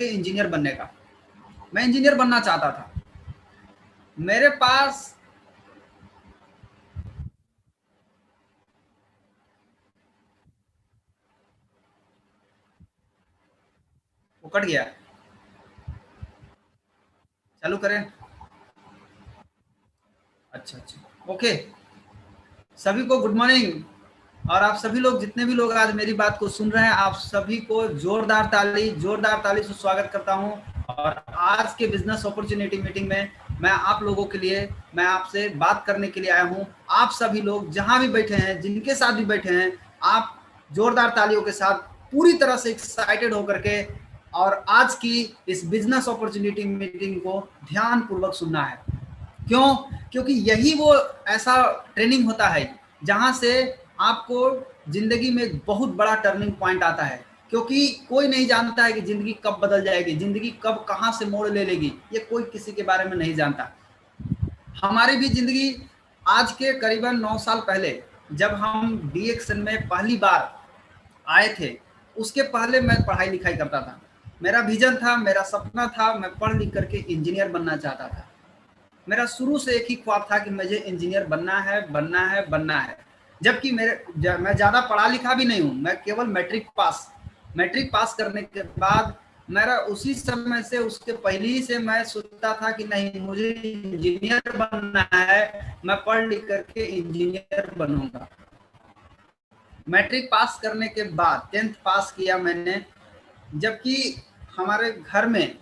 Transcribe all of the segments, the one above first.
करके इंजीनियर बनने का। मैं इंजीनियर बनना चाहता था। मेरे पास वो कट गया, चालू करें? अच्छा अच्छा, ओके। सभी को गुड मॉर्निंग। और आप सभी लोग, जितने भी लोग आज मेरी बात को सुन रहे हैं, आप सभी को जोरदार ताली से स्वागत करता हूं। और आज के बिजनेस अपॉर्चुनिटी मीटिंग में मैं आप लोगों के लिए, मैं आपसे बात करने के लिए आया हूं। आप सभी लोग जहां भी बैठे हैं, जिनके साथ भी बैठे हैं, आप जोरदार तालियों के साथ पूरी तरह से एक्साइटेड होकर के और आज की इस बिजनेस अपॉर्चुनिटी मीटिंग को ध्यान पूर्वक सुनना है। क्यों? क्योंकि यही वो ऐसा ट्रेनिंग होता है जहां से आपको जिंदगी में एक बहुत बड़ा टर्निंग पॉइंट आता है। क्योंकि कोई नहीं जानता है कि जिंदगी कब बदल जाएगी, जिंदगी कब कहां से मोड़ ले लेगी, ये कोई किसी के बारे में नहीं जानता। हमारी भी जिंदगी आज के करीबन 9 साल पहले जब हम डीएक्सन में पहली बार आए थे, उसके पहले मैं पढ़ाई लिखाई करता था। मेरा विजन था, मेरा सपना था, मैं पढ़ लिख करके इंजीनियर बनना चाहता था। मेरा शुरू से एक ही ख्वाब था कि मुझे इंजीनियर बनना है, बनना है, बनना है। जबकि मैं ज़्यादा पढ़ा लिखा भी नहीं हूँ, मैं केवल मैट्रिक पास करने के बाद मेरा उसी समय से, उसके पहले ही से मैं सोचता था कि नहीं, मुझे इंजीनियर बनना है, मैं पढ़ लिख करके इंजीनियर बनूंगा। मैट्रिक पास करने के बाद 10th पास किया मैंने, जबकि हमारे घर में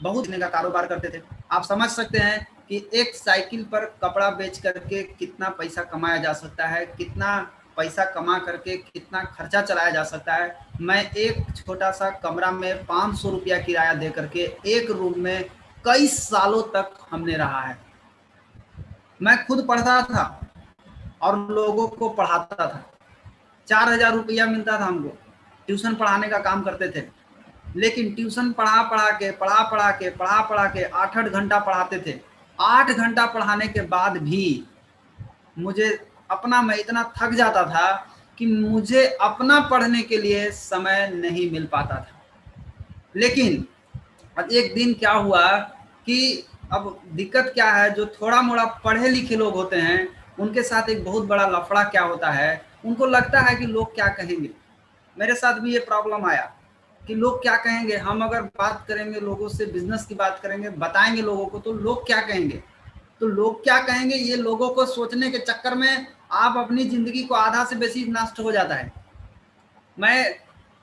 बहुत का कारोबार करते थे। आप समझ सकते हैं कि एक साइकिल पर कपड़ा बेच करके कितना पैसा कमाया जा सकता है, कितना पैसा कमा करके कितना खर्चा चलाया जा सकता है। मैं एक छोटा सा कमरा में 500 रुपया किराया दे करके एक रूम में कई सालों तक हमने रहा है। मैं खुद पढ़ता था और लोगों को पढ़ाता था। 4000 रुपया मिलता था हमको, ट्यूशन पढ़ाने का काम करते थे। लेकिन ट्यूशन पढ़ा के 8-8 घंटा पढ़ाते थे। 8 घंटा पढ़ाने के बाद भी मुझे मैं इतना थक जाता था कि मुझे अपना पढ़ने के लिए समय नहीं मिल पाता था। लेकिन एक दिन क्या हुआ कि अब दिक्कत क्या है, जो थोड़ा मोड़ा पढ़े लिखे लोग होते हैं उनके साथ एक बहुत बड़ा लफड़ा क्या होता है, उनको लगता है कि लोग क्या कहेंगे। मेरे साथ भी ये प्रॉब्लम आया कि लोग क्या कहेंगे। हम अगर बात करेंगे लोगों से, बिजनेस की बात करेंगे, बताएंगे लोगों को, तो लोग क्या कहेंगे। तो लोग क्या कहेंगे, ये लोगों को सोचने के चक्कर में आप अपनी जिंदगी को आधा से बेसी नष्ट हो जाता है। मैं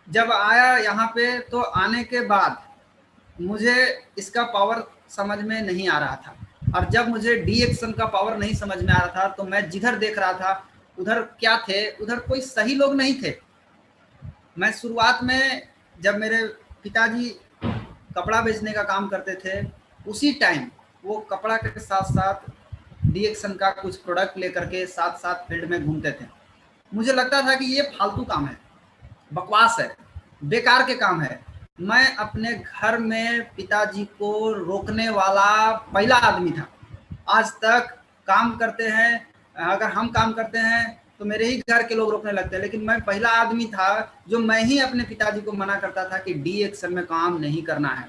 जब आया यहाँ पे, तो आने के बाद मुझे इसका पावर समझ में नहीं आ रहा था। और जब मुझे डीएक्सन का पावर नहीं समझ में आ रहा था, तो मैं जिधर देख रहा था उधर क्या थे, उधर कोई सही लोग नहीं थे। मैं शुरुआत में, जब मेरे पिताजी कपड़ा बेचने का काम करते थे, उसी टाइम वो कपड़ा के साथ साथ डीएक्सन का कुछ प्रोडक्ट लेकर के साथ साथ फील्ड में घूमते थे। मुझे लगता था कि ये फालतू काम है, बकवास है, बेकार के काम है। मैं अपने घर में पिताजी को रोकने वाला पहला आदमी था। आज तक काम करते हैं, अगर हम काम करते हैं तो मेरे ही घर के लोग रोकने लगते हैं, लेकिन मैं पहला आदमी था जो मैं ही अपने पिताजी को मना करता था कि डीएक्सन में काम नहीं करना है।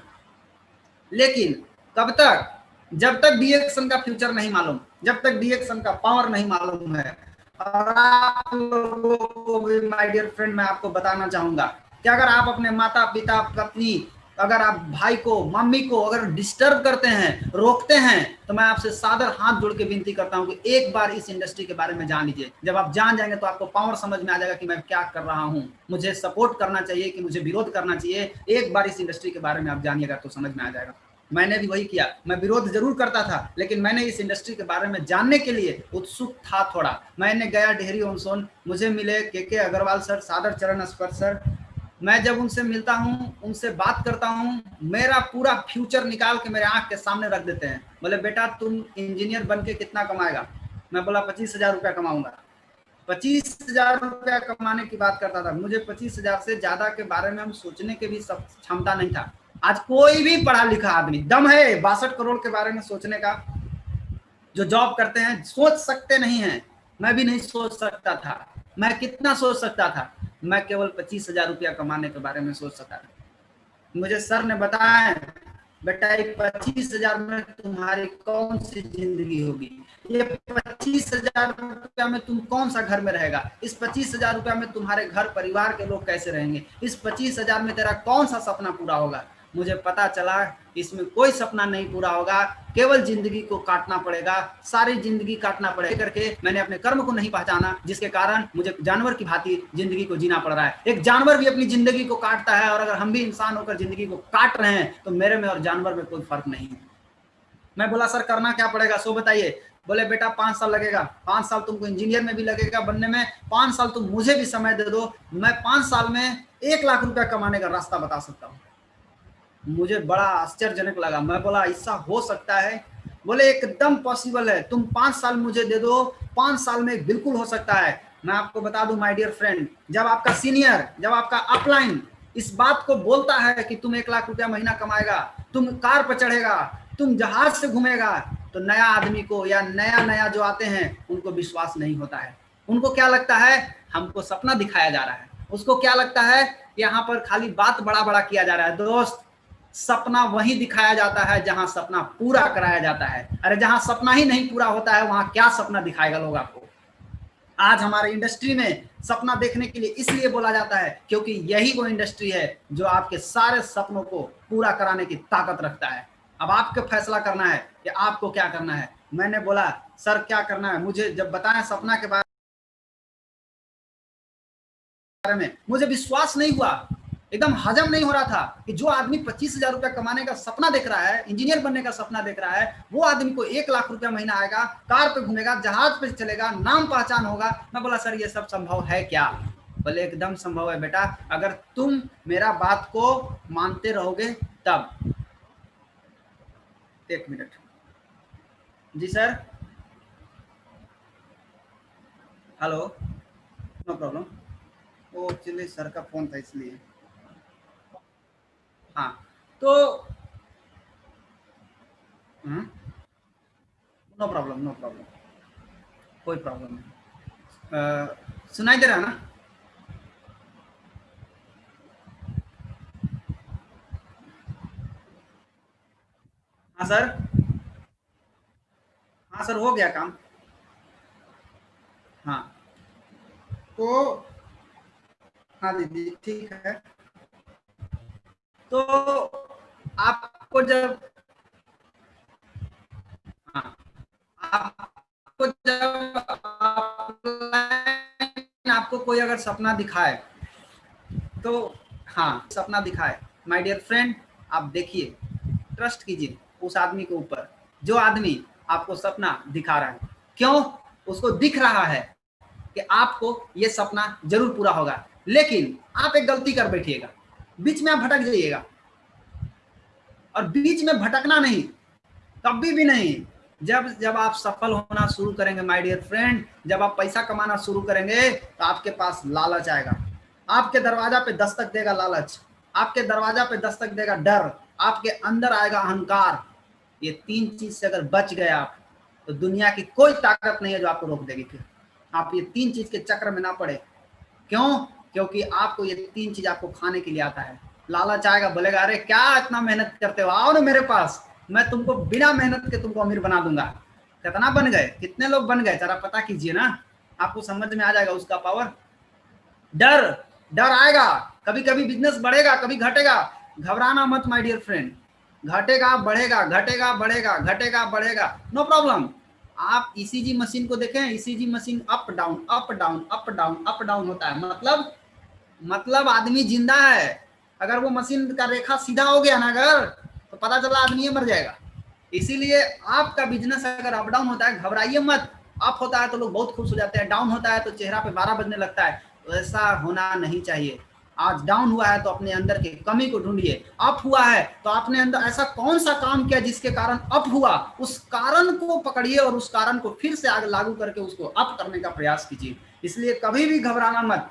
लेकिन कब तक? जब तक डीएक्सन का फ्यूचर नहीं मालूम, जब तक डीएक्सन का पावर नहीं मालूम है। और आप लोगों को भी, माय डियर फ्रेंड, मैं आपको बताना चाहूंगा कि अगर आप अपने माता पिता, पत्नी, अगर आप भाई को, मम्मी को अगर डिस्टर्ब करते हैं, रोकते हैं, तो मैं आपसे सादर हाथ जोड़ के विनती करता हूं कि एक बार इस इंडस्ट्री के बारे में जान लीजिए। जब आप जान जाएंगे तो आपको पावर समझ में आ जाएगा कि मैं क्या कर रहा हूं, मुझे सपोर्ट करना चाहिए कि मुझे विरोध करना चाहिए। एक बार इस इंडस्ट्री के बारे में आप जानिएगा तो समझ में आ जाएगा। मैंने भी वही किया। मैं विरोध जरूर करता था, लेकिन मैंने इस इंडस्ट्री के बारे में जानने के लिए उत्सुक था थोड़ा। मैंने गया डेहरी ऑन सोन, मुझे मिले के अग्रवाल सर, सादर चरण स्पर्श सर। मैं जब उनसे मिलता हूं, उनसे बात करता हूं, मेरा पूरा फ्यूचर निकाल के मेरे आंख के सामने रख देते हैं। बोले बेटा तुम इंजीनियर बन के कितना कमाएगा? मैं बोला 25,000 रुपया कमाऊंगा। 25,000 रुपया कमाने की बात करता था। मुझे 25,000 से ज्यादा के बारे में हम सोचने के भी क्षमता नहीं था। आज कोई भी पढ़ा लिखा आदमी दम है 62 करोड़ के बारे में सोचने का। जो जॉब करते हैं सोच सकते नहीं हैं, मैं भी नहीं सोच सकता था। मैं कितना सोच सकता था? मैं केवल 25,000 रुपया कमाने के बारे में सोच सकता था। मुझे सर ने बताया बेटा 25,000 में तुम्हारी कौन सी जिंदगी होगी, ये 25,000 रुपया में तुम कौन सा घर में रहेगा, इस 25,000 रुपया में तुम्हारे घर परिवार के लोग कैसे रहेंगे, इस 25,000 में तेरा कौन सा सपना पूरा होगा। मुझे पता चला इसमें कोई सपना नहीं पूरा होगा, केवल जिंदगी को काटना पड़ेगा, सारी जिंदगी काटना पड़ेगा करके मैंने अपने कर्म को नहीं पहचाना, जिसके कारण मुझे जानवर की भांति जिंदगी को जीना पड़ रहा है। एक जानवर भी अपनी जिंदगी को काटता है, और अगर हम भी इंसान होकर जिंदगी को काट रहे हैं तो मेरे में और जानवर में कोई फर्क नहीं है। मैं बोला सर करना क्या पड़ेगा, सो बताइए। बोले बेटा 5 साल लगेगा, 5 साल तुमको इंजीनियर में भी लगेगा बनने में, 5 साल तुम मुझे भी समय दे दो, मैं 5 साल में 1 लाख रुपया कमाने का रास्ता बता सकता हूँ। मुझे बड़ा आश्चर्यजनक लगा, मैं बोला ऐसा हो सकता है? बोले एकदम पॉसिबल है, तुम 5 साल मुझे दे दो, 5 साल में बिल्कुल हो सकता है। मैं आपको बता दूं माय डियर फ्रेंड, जब आपका सीनियर, जब आपका अपलाइन इस बात को बोलता है कि तुम 1 लाख रुपया महीना कमाएगा, तुम कार पर चढ़ेगा, तुम जहाज से घूमेगा, तो नया आदमी को या नया नया जो आते हैं उनको विश्वास नहीं होता है। उनको क्या लगता है, हमको सपना दिखाया जा रहा है। उसको क्या लगता है, यहाँ पर खाली बात बड़ा बड़ा किया जा रहा है। दोस्त, सपना वहीं दिखाया जाता है जहां सपना पूरा कराया जाता है। अरे जहां सपना ही नहीं पूरा होता है वहां क्या सपना दिखाएगा लोग आपको। आज हमारे इंडस्ट्री में सपना देखने के लिए इसलिए बोला जाता है क्योंकि यही वो इंडस्ट्री है जो आपके सारे सपनों को पूरा कराने की ताकत रखता है। अब आपको फैसला करना है कि आपको क्या करना है। मैंने बोला सर क्या करना है, मुझे जब बताया सपना के बारे में, मुझे विश्वास नहीं हुआ, एकदम हजम नहीं हो रहा था कि जो आदमी 25,000 रुपया कमाने का सपना देख रहा है, इंजीनियर बनने का सपना देख रहा है, वो आदमी को 1 लाख रुपया महीना आएगा, कार पे घूमेगा, जहाज पे चलेगा, नाम पहचान होगा। मैं बोला सर ये सब संभव है क्या? बोले एकदम संभव है बेटा, अगर तुम मेरा बात को मानते रहोगे तब। 1 मिनट जी सर, हेलो, नो प्रॉब्लम, वो एक्चुअली सर का फोन था इसलिए। हाँ तो नो प्रॉब्लम, नो प्रॉब्लम, कोई प्रॉब्लम नहीं। सुनाई दे रहा ना? हाँ सर, हाँ सर हो गया काम। हाँ तो हाँ दीदी ठीक है। तो आपको जब, हाँ, आपको जब आपको कोई अगर सपना दिखाए तो, हाँ सपना दिखाए माय डियर फ्रेंड, आप देखिए, ट्रस्ट कीजिए उस आदमी के ऊपर जो आदमी आपको सपना दिखा रहा है। क्यों? उसको दिख रहा है कि आपको ये सपना जरूर पूरा होगा, लेकिन आप एक गलती कर बैठिएगा, बीच में आप भटक जाइएगा। और बीच में भटकना नहीं, कभी भी नहीं। जब जब आप सफल होना शुरू करेंगे माय डियर फ्रेंड, जब आप पैसा कमाना शुरू करेंगे तो आपके पास लालच आएगा, आपके दरवाजा पे दस्तक देगा लालच, आपके दरवाजा पे दस्तक देगा डर, आपके अंदर आएगा अहंकार। ये 3 चीज से अगर बच गए आप तो दुनिया की कोई ताकत नहीं है जो आपको रोक देगी। फिर आप ये 3 चीज के चक्र में ना पड़े। क्यों? क्योंकि आपको ये 3 चीज आपको खाने के लिए आता है। लालच आएगा, बोलेगा अरे क्या इतना मेहनत करते हो, आओ ना मेरे पास, मैं तुमको बिना मेहनत के तुमको अमीर बना दूंगा। कितना बन गए, कितने लोग बन गए, जरा पता कीजिए ना, आपको समझ में आ जाएगा उसका पावर। डर, डर आएगा, कभी कभी बिजनेस बढ़ेगा, कभी घटेगा, घबराना मत माय डियर फ्रेंड, घटेगा बढ़ेगा, घटेगा बढ़ेगा, घटेगा बढ़ेगा, नो प्रॉब्लम। आप ईसीजी मशीन को देखें, ECG machine up down up down up down up down होता है, मतलब आदमी जिंदा है। अगर वो मशीन का रेखा सीधा हो गया ना अगर, तो पता चला आदमी मर जाएगा। इसीलिए आपका बिजनेस अगर अप डाउन होता है घबराइए मत। अप होता है तो लोग बहुत खुश हो जाते हैं, डाउन होता है तो चेहरा पे 12 बजने लगता है। ऐसा होना नहीं चाहिए। आज डाउन हुआ है तो अपने अंदर की कमी को ढूंढिए, अप हुआ है तो अपने अंदर ऐसा कौन सा काम किया जिसके कारण अप हुआ, उस कारण को पकड़िए और उस कारण को फिर से आगे लागू करके उसको अप करने का प्रयास कीजिए। इसलिए कभी भी घबराना मत।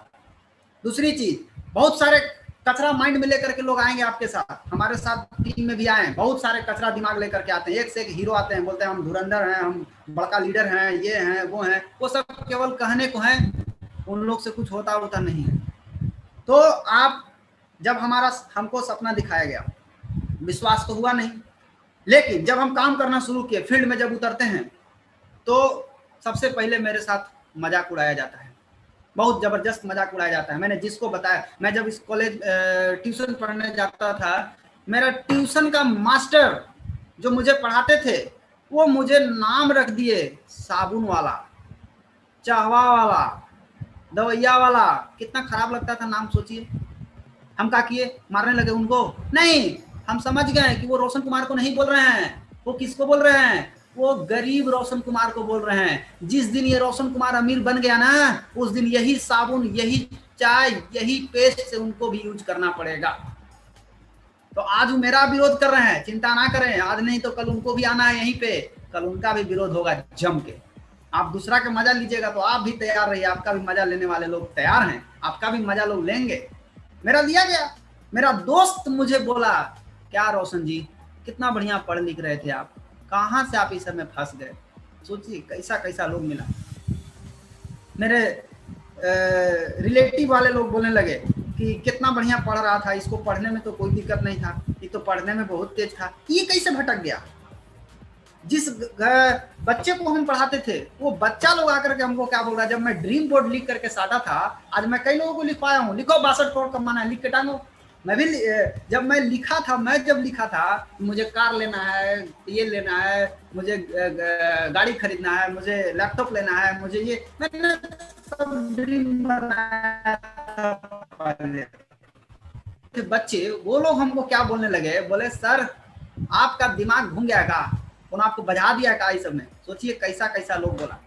दूसरी चीज, बहुत सारे कचरा माइंड में लेकर के लोग आएंगे आपके साथ, हमारे साथ टीम में भी आए, बहुत सारे कचरा दिमाग लेकर के आते हैं, एक से एक हीरो आते हैं, बोलते हैं हम धुरंधर हैं, हम बड़का लीडर हैं, ये हैं वो हैं, वो सब केवल कहने को हैं, उन लोग से कुछ होता नहीं है। तो आप जब हमको सपना दिखाया गया, विश्वास तो हुआ नहीं, लेकिन जब हम काम करना शुरू किए, फील्ड में जब उतरते हैं तो सबसे पहले मेरे साथ मजाक उड़ाया जाता है, बहुत जबरदस्त मजाक उड़ाया जाता है। मैंने जिसको बताया, मैं जब इस कॉलेज ट्यूशन पढ़ने जाता था, मेरा ट्यूशन का मास्टर जो मुझे पढ़ाते थे वो मुझे नाम रख दिए साबुन वाला, चाहवा वाला, दवैया वाला। कितना खराब लगता था नाम, सोचिए। हम क्या किए, मारने लगे उनको? नहीं, हम समझ गए कि वो रोशन कुमार को नहीं बोल रहे हैं। वो किसको बोल रहे हैं? वो गरीब रोशन कुमार को बोल रहे हैं। जिस दिन ये रोशन कुमार अमीर बन गया ना, उस दिन यही साबुन, यही चाय, यही पेस्ट से उनको भी यूज करना पड़ेगा। तो आज वो मेरा विरोध कर रहे हैं, चिंता ना करें, आज नहीं तो कल उनको भी आना है यहीं पे, कल उनका भी विरोध होगा जम के। आप दूसरा का मजा लीजिएगा तो आप भी तैयार रहिए, आपका भी मजा लेने वाले लोग तैयार हैं, आपका भी मजा लोग लेंगे। मेरा लिया गया। मेरा दोस्त मुझे बोला, क्या रोशन जी कितना बढ़िया पढ़ लिख रहे थे आप, कहाँ से आप इस सब में फंस गए? सोचिए कैसा कैसा लोग मिला। मेरे रिलेटिव वाले लोग बोलने लगे कि कितना बढ़िया पढ़ रहा था, इसको पढ़ने में तो कोई दिक्कत नहीं था, ये तो पढ़ने में बहुत तेज था, ये कैसे भटक गया? जिस बच्चे को हम पढ़ाते थे वो बच्चा लोग आकर के हमको क्या बोल रहा है। जब मैं ड्रीम बोर्ड लिख करके साटा था, आज मैं कई लोगों को लिखवाया हूँ, लिखो 62 करोड़ कमाना है, लिख के टांगो। मैं भी जब मैं लिखा था मुझे कार लेना है, ये लेना है, मुझे गाड़ी खरीदना है, मुझे लैपटॉप लेना है, मुझे ये, मैंने सब ड्रीम बनाया था। बच्चे वो लोग हमको क्या बोलने लगे, बोले सर आपका दिमाग घूम गया का, उन्होंने आपको बजा दिया का, इस सब में। सोचिए कैसा कैसा लोग बोला।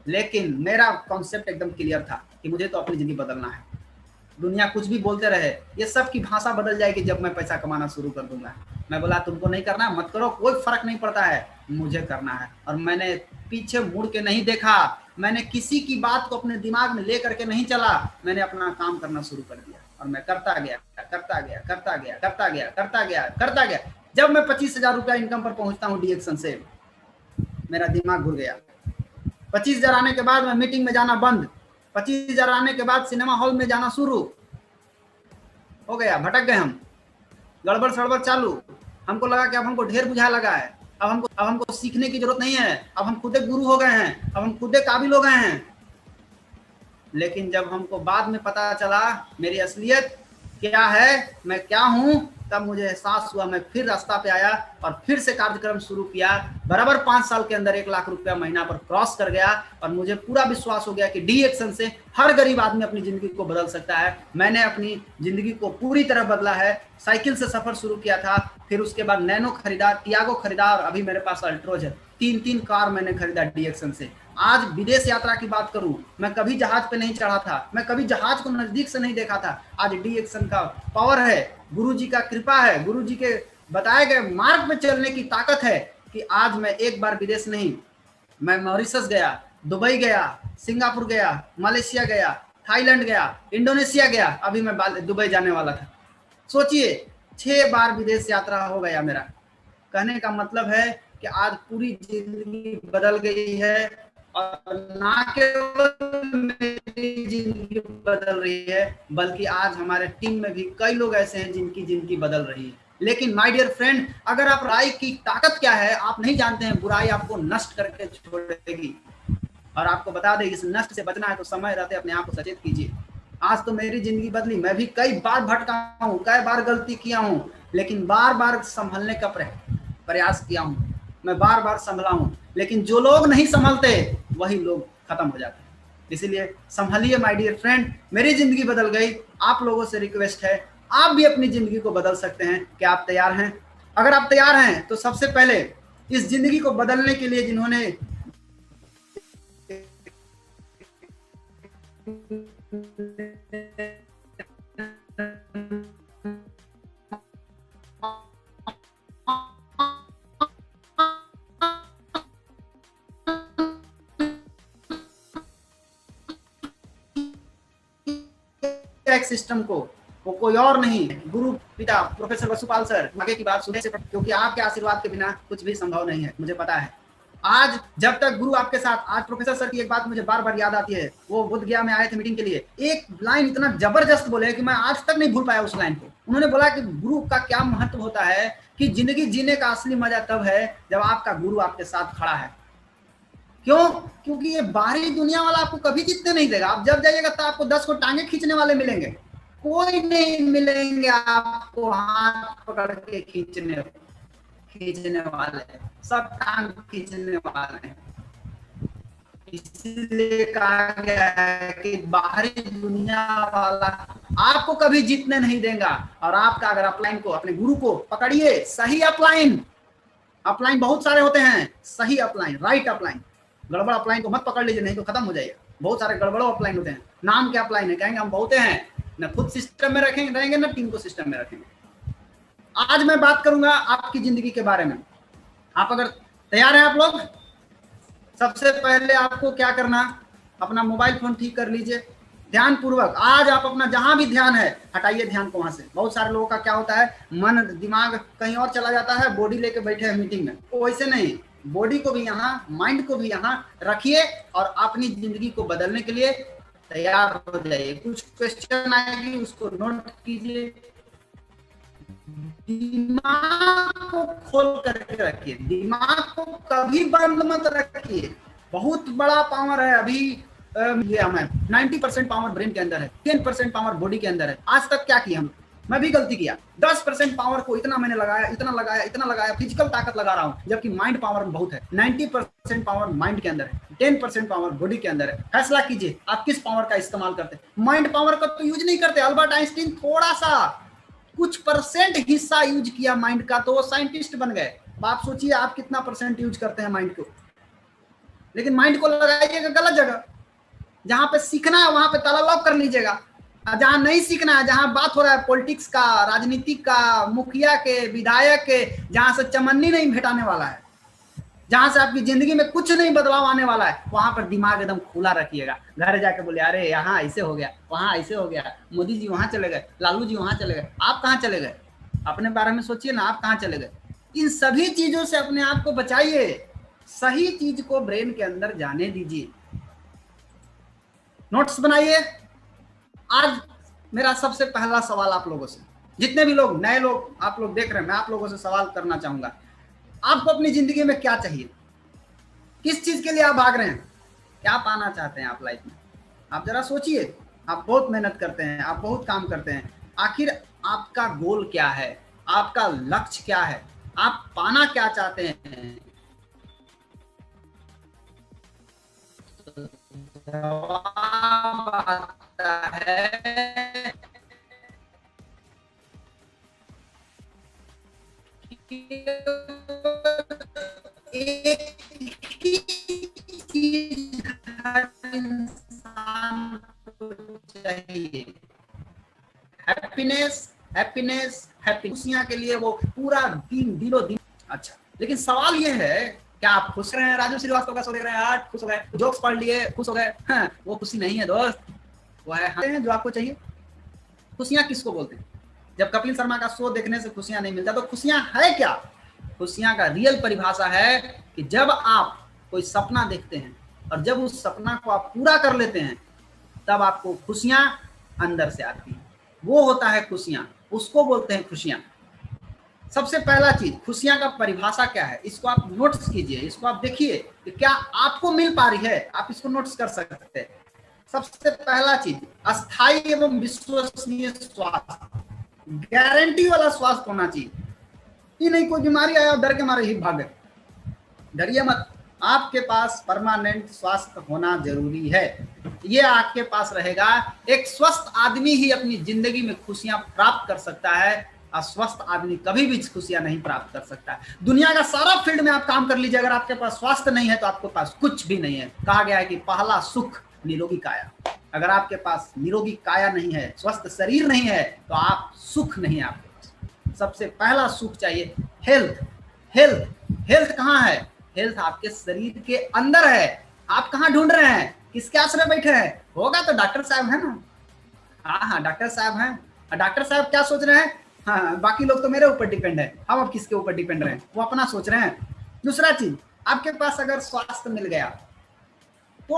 लेकिन मेरा कॉन्सेप्ट एकदम क्लियर था कि मुझे तो अपनी जिंदगी बदलना है। दुनिया कुछ भी बोलते रहे, ये सब की भाषा बदल जाएगी जब मैं पैसा कमाना शुरू कर दूंगा। मैं बोला तुमको नहीं करना, मत करो, कोई फर्क नहीं पड़ता है, मुझे करना है। और मैंने पीछे मुड़ के नहीं देखा, मैंने किसी की बात को अपने दिमाग में ले करके नहीं चला, मैंने अपना काम करना शुरू कर दिया और मैं करता गया, करता गया, करता गया, करता गया, करता गया, करता गया। जब मैं 25,000 रुपया इनकम पर पहुंचता हूँ डीएक्शन से, मेरा दिमाग घुर गया। 25,000 आने के बाद मैं मीटिंग में जाना बंद, 25,000 आने के बाद सिनेमा हॉल में जाना शुरू हो गया। भटक गए हम, गड़बड़ सड़बड़ चालू। हमको लगा कि अब हमको ढेर बुझा लगा है, अब हमको सीखने की जरूरत नहीं है, अब हम खुद गुरु हो गए हैं, अब हम खुद काबिल हो गए हैं। लेकिन जब हमको बाद में पता चला मेरी असलियत क्या है, मैं क्या हूं, तब मुझे एहसास हुआ। मैं फिर रास्ता पे आया और फिर से कार्यक्रम शुरू किया। बराबर 5 साल के अंदर 1 लाख रुपया महीना पर क्रॉस कर गया और मुझे पूरा विश्वास हो गया कि डी एक्शन से हर गरीब आदमी अपनी जिंदगी को बदल सकता है। मैंने अपनी जिंदगी को पूरी तरह बदला है। साइकिल से सफर शुरू किया था, फिर उसके बाद नैनो खरीदा, टियागो खरीदा और अभी मेरे पास अल्ट्रोज है। 3 कार मैंने खरीदा डी एक्शन से। आज विदेश यात्रा की बात करूं, मैं कभी जहाज पे नहीं चढ़ा था, मैं कभी जहाज को नजदीक से नहीं देखा था। आज डी एक्शन का पावर है, गुरु जी का कृपा है, गुरु जी के बताए गए मार्ग पे चलने की ताकत है कि आज मैं एक बार विदेश नहीं, मैं मॉरिशस गया, दुबई गया, सिंगापुर गया, मलेशिया गया, थाईलैंड गया, इंडोनेशिया गया, अभी मैं दुबई जाने वाला था। सोचिए 6 बार विदेश यात्रा हो गया मेरा। कहने का मतलब है कि आज पूरी जिंदगी बदल गई है और ना केवल मेरी जिंदगी बदल रही है बल्कि आज हमारे टीम में भी कई लोग ऐसे हैं जिनकी जिंदगी बदल रही है। लेकिन माय डियर फ्रेंड, अगर आप बुराई की ताकत क्या है आप नहीं जानते हैं, बुराई आपको नष्ट करके छोड़ेगी। और आपको बता दें, इस नष्ट से बचना है तो समय रहते अपने आप को सचेत कीजिए। आज तो मेरी जिंदगी बदली, मैं भी कई बार भटका हूँ, कई बार गलती किया हूँ, लेकिन बार बार संभलने का प्रयास किया हूँ, मैं बार बार संभला हूँ। लेकिन जो लोग नहीं संभलते वही लोग खत्म हो जाते हैं। इसीलिए संभलिए माय डियर फ्रेंड, मेरी जिंदगी बदल गई। आप लोगों से रिक्वेस्ट है, आप भी अपनी जिंदगी को बदल सकते हैं। क्या आप तैयार हैं? अगर आप तैयार हैं तो सबसे पहले इस जिंदगी को बदलने के लिए जिन्होंने सिस्टम को, वो कोई और नहीं, गुरु पिता प्रोफेसर वसुपाल सर। आगे की बात सुनने से, क्योंकि आपके आशीर्वाद के बिना कुछ भी संभव नहीं है, मुझे पता है। आज जब तक गुरु आपके साथ, आज प्रोफेसर सर की एक बात मुझे बार बार याद आती है। वो बुद्ध गया में आए थे मीटिंग के लिए, एक लाइन इतना जबरदस्त बोले कि मैं आज तक नहीं भूल पाया उस लाइन को। उन्होंने बोला कि गुरु का क्या महत्व होता है, कि जिंदगी जीने का असली मजा तब है जब आपका गुरु आपके साथ खड़ा है। क्यों? क्योंकि ये बाहरी दुनिया वाला आपको कभी जीतने नहीं देगा। आप जब जाइएगा तो आपको 10 को टांगे खींचने वाले मिलेंगे, कोई नहीं मिलेंगे आपको हाथ पकड़ के खींचने वाले, सब टांग खींचने वाले हैं। इसलिए कहा गया है कि बाहरी दुनिया वाला आपको कभी जीतने नहीं देगा। और आपका अगर अपलाइन को, अपने गुरु को पकड़िए, सही अपलाइन, अपलाइन बहुत सारे होते हैं, सही अपलाइन, राइट अपलाइन, गड़बड़ अपलाइन को मत पकड़ लीजिए, नहीं तो खत्म हो जाएगा। बहुत सारे गड़बड़ों अपलाइन होते हैं, नाम के अपलाइन है, कहेंगे हम बहुते हैं, न खुद सिस्टम में रहेंगे ना टीम को सिस्टम में रखेंगे। आज मैं बात करूंगा आपकी जिंदगी के बारे में। आप अगर तैयार हैं आप लोग, सबसे पहले आपको क्या करना, अपना मोबाइल फोन ठीक कर लीजिए ध्यान पूर्वक। आज आप अपना जहां भी ध्यान है हटाइए ध्यान को वहां से। बहुत सारे लोगों का क्या होता है, मन दिमाग कहीं और चला जाता है, बॉडी लेके बैठे हैं मीटिंग में। वैसे नहीं, बॉडी को भी यहाँ, माइंड को भी यहाँ रखिए और अपनी जिंदगी को बदलने के लिए तैयार हो जाइए। कुछ क्वेश्चन आएगी उसको नोट कीजिए, दिमाग को खोल करके रखिए, दिमाग को कभी बंद मत रखिए। बहुत बड़ा पावर है अभी ये हमें 90% पावर ब्रेन के अंदर है, 10% पावर बॉडी के अंदर है। आज तक क्या किया हम, मैं भी गलती किया, 10% पावर को इतना मैंने लगाया, इतना लगाया, फिजिकल ताकत लगा रहा हूँ, जबकि माइंड पावर में बहुत है। 90% पावर माइंड के अंदर है, 10% पावर बॉडी के अंदर है। फैसला कीजिए आप किस पावर का इस्तेमाल करते हैं। माइंड पावर का तो यूज नहीं करते। अल्बर्ट आइंस्टीन थोड़ा सा कुछ परसेंट हिस्सा यूज किया माइंड का तो वो साइंटिस्ट बन गए। आप सोचिए आप कितना परसेंट यूज करते हैं माइंड को। लेकिन माइंड को लगाइएगा गलत जगह, जहां पे सीखना है वहां पे ताला लॉक कर लीजिएगा। जहां नहीं सीखना है, जहां बात हो रहा है पॉलिटिक्स का, राजनीति का, मुखिया के, विधायक के, जहां से चमन्नी नहीं भेटाने वाला है, जहां से आपकी जिंदगी में कुछ नहीं बदलाव आने वाला है, वहां पर दिमाग एकदम खुला रखिएगा। घर जाके बोले अरे यहाँ ऐसे हो गया, वहां ऐसे हो गया, मोदी जी वहां चले गए, लालू जी वहां चले गए, आप कहाँ चले गए? अपने बारे में सोचिए ना, आप कहाँ चले गए? इन सभी चीजों से अपने आप को बचाइए, सही चीज को ब्रेन के अंदर जाने दीजिए। नोट्स बनाइए। आज मेरा सबसे पहला सवाल आप लोगों से, जितने भी लोग नए लोग आप लोग देख रहे हैं, मैं आप लोगों से सवाल करना चाहूंगा। आपको अपनी जिंदगी में क्या चाहिए? किस चीज के लिए आप भाग रहे हैं? क्या पाना चाहते हैं आप लाइफ में? आप जरा सोचिए। आप बहुत मेहनत करते हैं, आप बहुत काम करते हैं, आखिर आपका गोल क्या है? आपका लक्ष्य क्या है? आप पाना क्या चाहते हैं? जवाब आता है एक ही चीज हर इंसान को चाहिए, हैप्पीनेस, हैप्पीनेस, हैप्पी। खुशियां के लिए वो पूरा दिन दिलो दिन। अच्छा, लेकिन सवाल ये है, क्या आप खुश रहे हैं? राजू श्रीवास्तव का शो देख रहे हैं, आज खुश हो गए, जोक्स पढ़ लिए, खुश हो गए? हाँ, वो खुशी नहीं है दोस्त, वो है जो आपको चाहिए। खुशियां किसको बोलते हैं? जब कपिल शर्मा का शो देखने से खुशियां नहीं मिलता तो खुशियां है क्या? खुशियां का रियल परिभाषा है कि जब आप कोई सपना देखते हैं और जब उस सपना को आप पूरा कर लेते हैं, तब आपको खुशियां अंदर से आती हैं। वो होता है खुशियां, उसको बोलते हैं खुशियां। सबसे पहला चीज, खुशियां का परिभाषा क्या है, इसको आप नोट्स कीजिए, इसको आप देखिए कि क्या आपको मिल पा रही है, आप इसको नोट्स कर सकते हैं। सबसे पहला चीज, अस्थायी एवं विश्वसनीय स्वास्थ्य, गारंटी वाला स्वास्थ्य होना चाहिए। ये नहीं कोई बीमारी आया और डर के मारे ही भागे, डरिए मत। आपके पास परमानेंट स्वास्थ्य होना जरूरी है। ये आपके पास रहेगा। एक स्वस्थ आदमी ही अपनी जिंदगी में खुशियां प्राप्त कर सकता है, अस्वस्थ आदमी कभी भी खुशियां नहीं प्राप्त कर सकता है। दुनिया का सारा फील्ड में आप काम कर लीजिए, अगर आपके पास स्वास्थ्य नहीं है तो आपके पास कुछ भी नहीं है। कहा गया है कि पहला सुख निरोगी काया। अगर आपके पास निरोगी काया नहीं है, स्वस्थ शरीर नहीं है, तो आप सुख नहीं है आपके पास। सबसे पहला सुख चाहिए हेल्थ। हेल्थ, हेल्थ कहाँ है? हेल्थ आपके शरीर के अंदर है। आप कहाँ ढूंढ रहे हैं? किसके आश्रय बैठे हैं? होगा तो डॉक्टर साहब है ना। हाँ, डॉक्टर साहब हैं। डॉक्टर साहब क्या सोच रहे हैं? हाँ, बाकी लोग तो मेरे ऊपर डिपेंड है, हम अब किसके ऊपर डिपेंड रहे? वो अपना सोच रहे हैं। दूसरा चीज, आपके पास अगर स्वास्थ्य मिल गया तो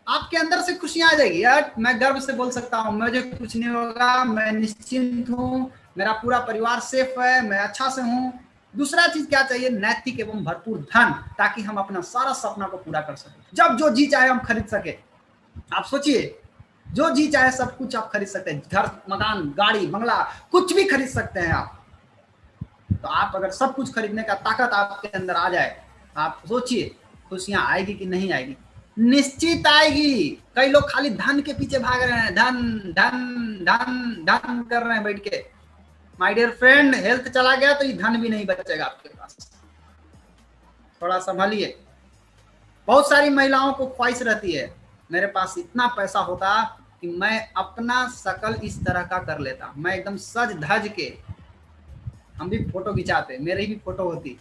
आपके अंदर से खुशियां आ जाएगी। यार मैं गर्व से बोल सकता हूँ, मुझे कुछ नहीं होगा, मैं निश्चिंत हूँ, मेरा पूरा परिवार सेफ है, मैं अच्छा से हूँ। दूसरा चीज क्या चाहिए, नैतिक एवं भरपूर धन, ताकि हम अपना सारा सपना को पूरा कर सके। जब जो जी चाहे हम खरीद सके। आप सोचिए, जो जी चाहे सब कुछ आप खरीद सकते हैं, घर, मकान, गाड़ी, बंगला, कुछ भी खरीद सकते हैं आप। तो आप अगर सब कुछ खरीदने का ताकत आपके अंदर आ जाए, आप सोचिए खुशियां आएगी कि नहीं आएगी? निश्चित आएगी। कई लोग खाली धन के पीछे भाग रहे हैं, धन धन धन धन कर रहे हैं बैठ के। माय डियर फ्रेंड, हेल्थ चला गया तो ये धन भी नहीं बचेगा आपके पास। थोड़ा संभालिए। बहुत सारी महिलाओं को ख्वाहिश रहती है, मेरे पास इतना पैसा होता कि मैं अपना शकल इस तरह का कर लेता, मैं एकदम सज धज के, हम भी फोटो खिंचाते, मेरी भी फोटो होती।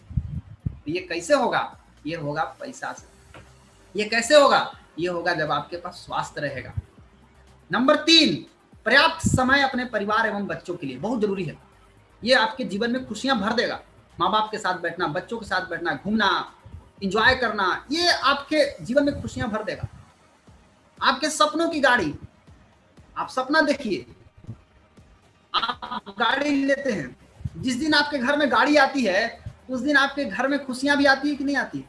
ये कैसे होगा? ये होगा पैसा से। ये कैसे होगा? ये होगा जब आपके पास स्वास्थ्य रहेगा। नंबर 3, पर्याप्त समय अपने परिवार एवं बच्चों के लिए बहुत जरूरी है। ये आपके जीवन में खुशियां भर देगा। माँ बाप के साथ बैठना, बच्चों के साथ बैठना, घूमना, एंजॉय करना, ये आपके जीवन में खुशियां भर देगा। आपके सपनों की गाड़ी, आप सपना देखिए, आप गाड़ी लेते हैं, जिस दिन आपके घर में गाड़ी आती है उस दिन आपके घर में खुशियां भी आती है कि नहीं आती?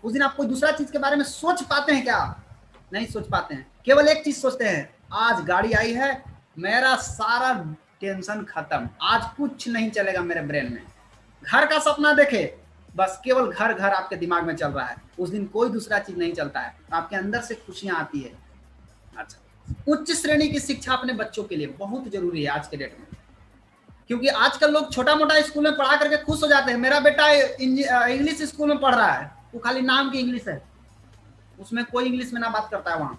उस दिन आप कोई दूसरा चीज के बारे में सोच पाते हैं क्या? नहीं सोच पाते हैं। केवल एक चीज सोचते हैं, आज गाड़ी आई है, मेरा सारा टेंशन खत्म, आज कुछ नहीं चलेगा मेरे ब्रेन में। घर का सपना देखे, बस केवल घर घर आपके दिमाग में चल रहा है, उस दिन कोई दूसरा चीज नहीं चलता है, आपके अंदर से खुशियां आती है। अच्छा, उच्च श्रेणी की शिक्षा अपने बच्चों के लिए बहुत जरूरी है आज के डेट में, क्योंकि आजकल लोग छोटा मोटा स्कूल में पढ़ा करके खुश हो जाते हैं। मेरा बेटा इंग्लिश स्कूल में पढ़ रहा है, वो खाली नाम की इंग्लिश है, उसमें कोई इंग्लिश में ना बात करता है। वहाँ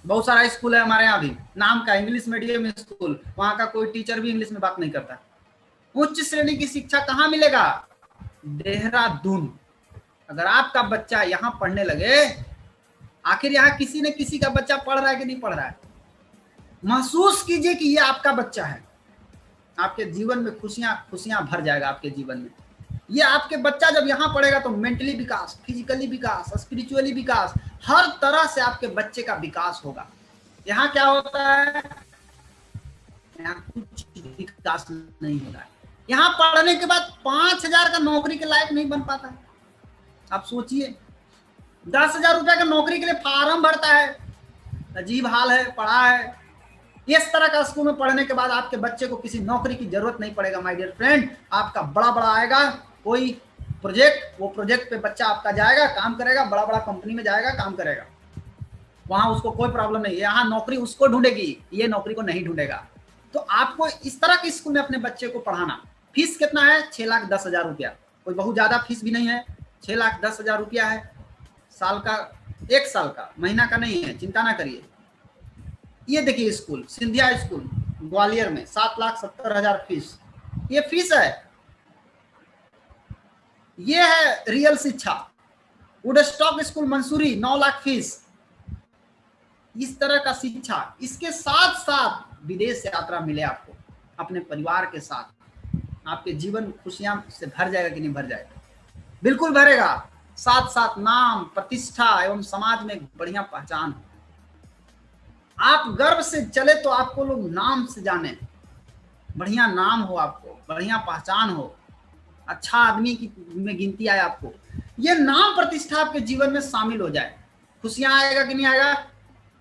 बहुत सारा स्कूल है हमारे यहाँ भी, नाम का इंग्लिश मीडियम स्कूल, वहाँ का कोई टीचर भी इंग्लिश में बात नहीं करता। उच्च श्रेणी की शिक्षा कहाँ मिलेगा? देहरादून। अगर आपका बच्चा यहाँ पढ़ने लगे, आखिर यहाँ किसी न किसी का बच्चा पढ़ रहा है कि नहीं पढ़ रहा है, महसूस कीजिए कि ये आपका बच्चा है। आपके जीवन में खुशियां भर जाएगा आपके जीवन में। ये आपके बच्चा जब यहाँ पढ़ेगा तो मेंटली विकास, फिजिकली विकास, स्पिरिचुअली विकास, हर तरह से आपके बच्चे का विकास होगा। यहाँ क्या होता है? यहाँ कुछ विकास नहीं होता है। यहाँ पढ़ने के बाद 5,000 का नौकरी के लायक नहीं बन पाता है। आप सोचिए, 10,000 रुपए का नौकरी के लिए फार्म भरता है, अजीब हाल है, पढ़ा है। इस तरह का स्कूल में पढ़ने के बाद आपके बच्चे को किसी नौकरी की जरूरत नहीं पड़ेगा माय डियर फ्रेंड। आपका बड़ा बड़ा आएगा कोई प्रोजेक्ट, वो प्रोजेक्ट पे बच्चा आपका जाएगा, काम करेगा, बड़ा बड़ा कंपनी में जाएगा, काम करेगा, वहां उसको कोई प्रॉब्लम नहीं है। यहाँ नौकरी उसको ढूंढेगी, ये नौकरी को नहीं ढूंढेगा। तो आपको इस तरह के स्कूल में अपने बच्चे को पढ़ाना। फीस कितना है? 6,10,000 रुपया। कोई बहुत ज्यादा फीस भी नहीं है, 6,10,000 रुपया है साल का, 1 साल का, महीना का नहीं है, चिंता ना करिए। ये देखिए स्कूल, सिंधिया स्कूल ग्वालियर में 7,70,000 फीस, ये फीस है। ये है रियल शिक्षा। Woodstock school Mussoorie 9 lakh fees. इस तरह का शिक्षा, इसके साथ साथ विदेश यात्रा मिले आपको अपने परिवार के साथ, आपके जीवन खुशियां से भर जाएगा कि नहीं भर जाएगा? बिल्कुल भरेगा। साथ साथ नाम, प्रतिष्ठा एवं समाज में बढ़िया पहचान। आप गर्व से चले तो आपको लोग नाम से जाने, बढ़िया नाम हो, आपको बढ़िया पहचान हो, अच्छा आदमी की में गिनती आए आपको। ये नाम प्रतिष्ठा आपके जीवन में शामिल हो जाए, खुशियां आएगा कि नहीं आएगा?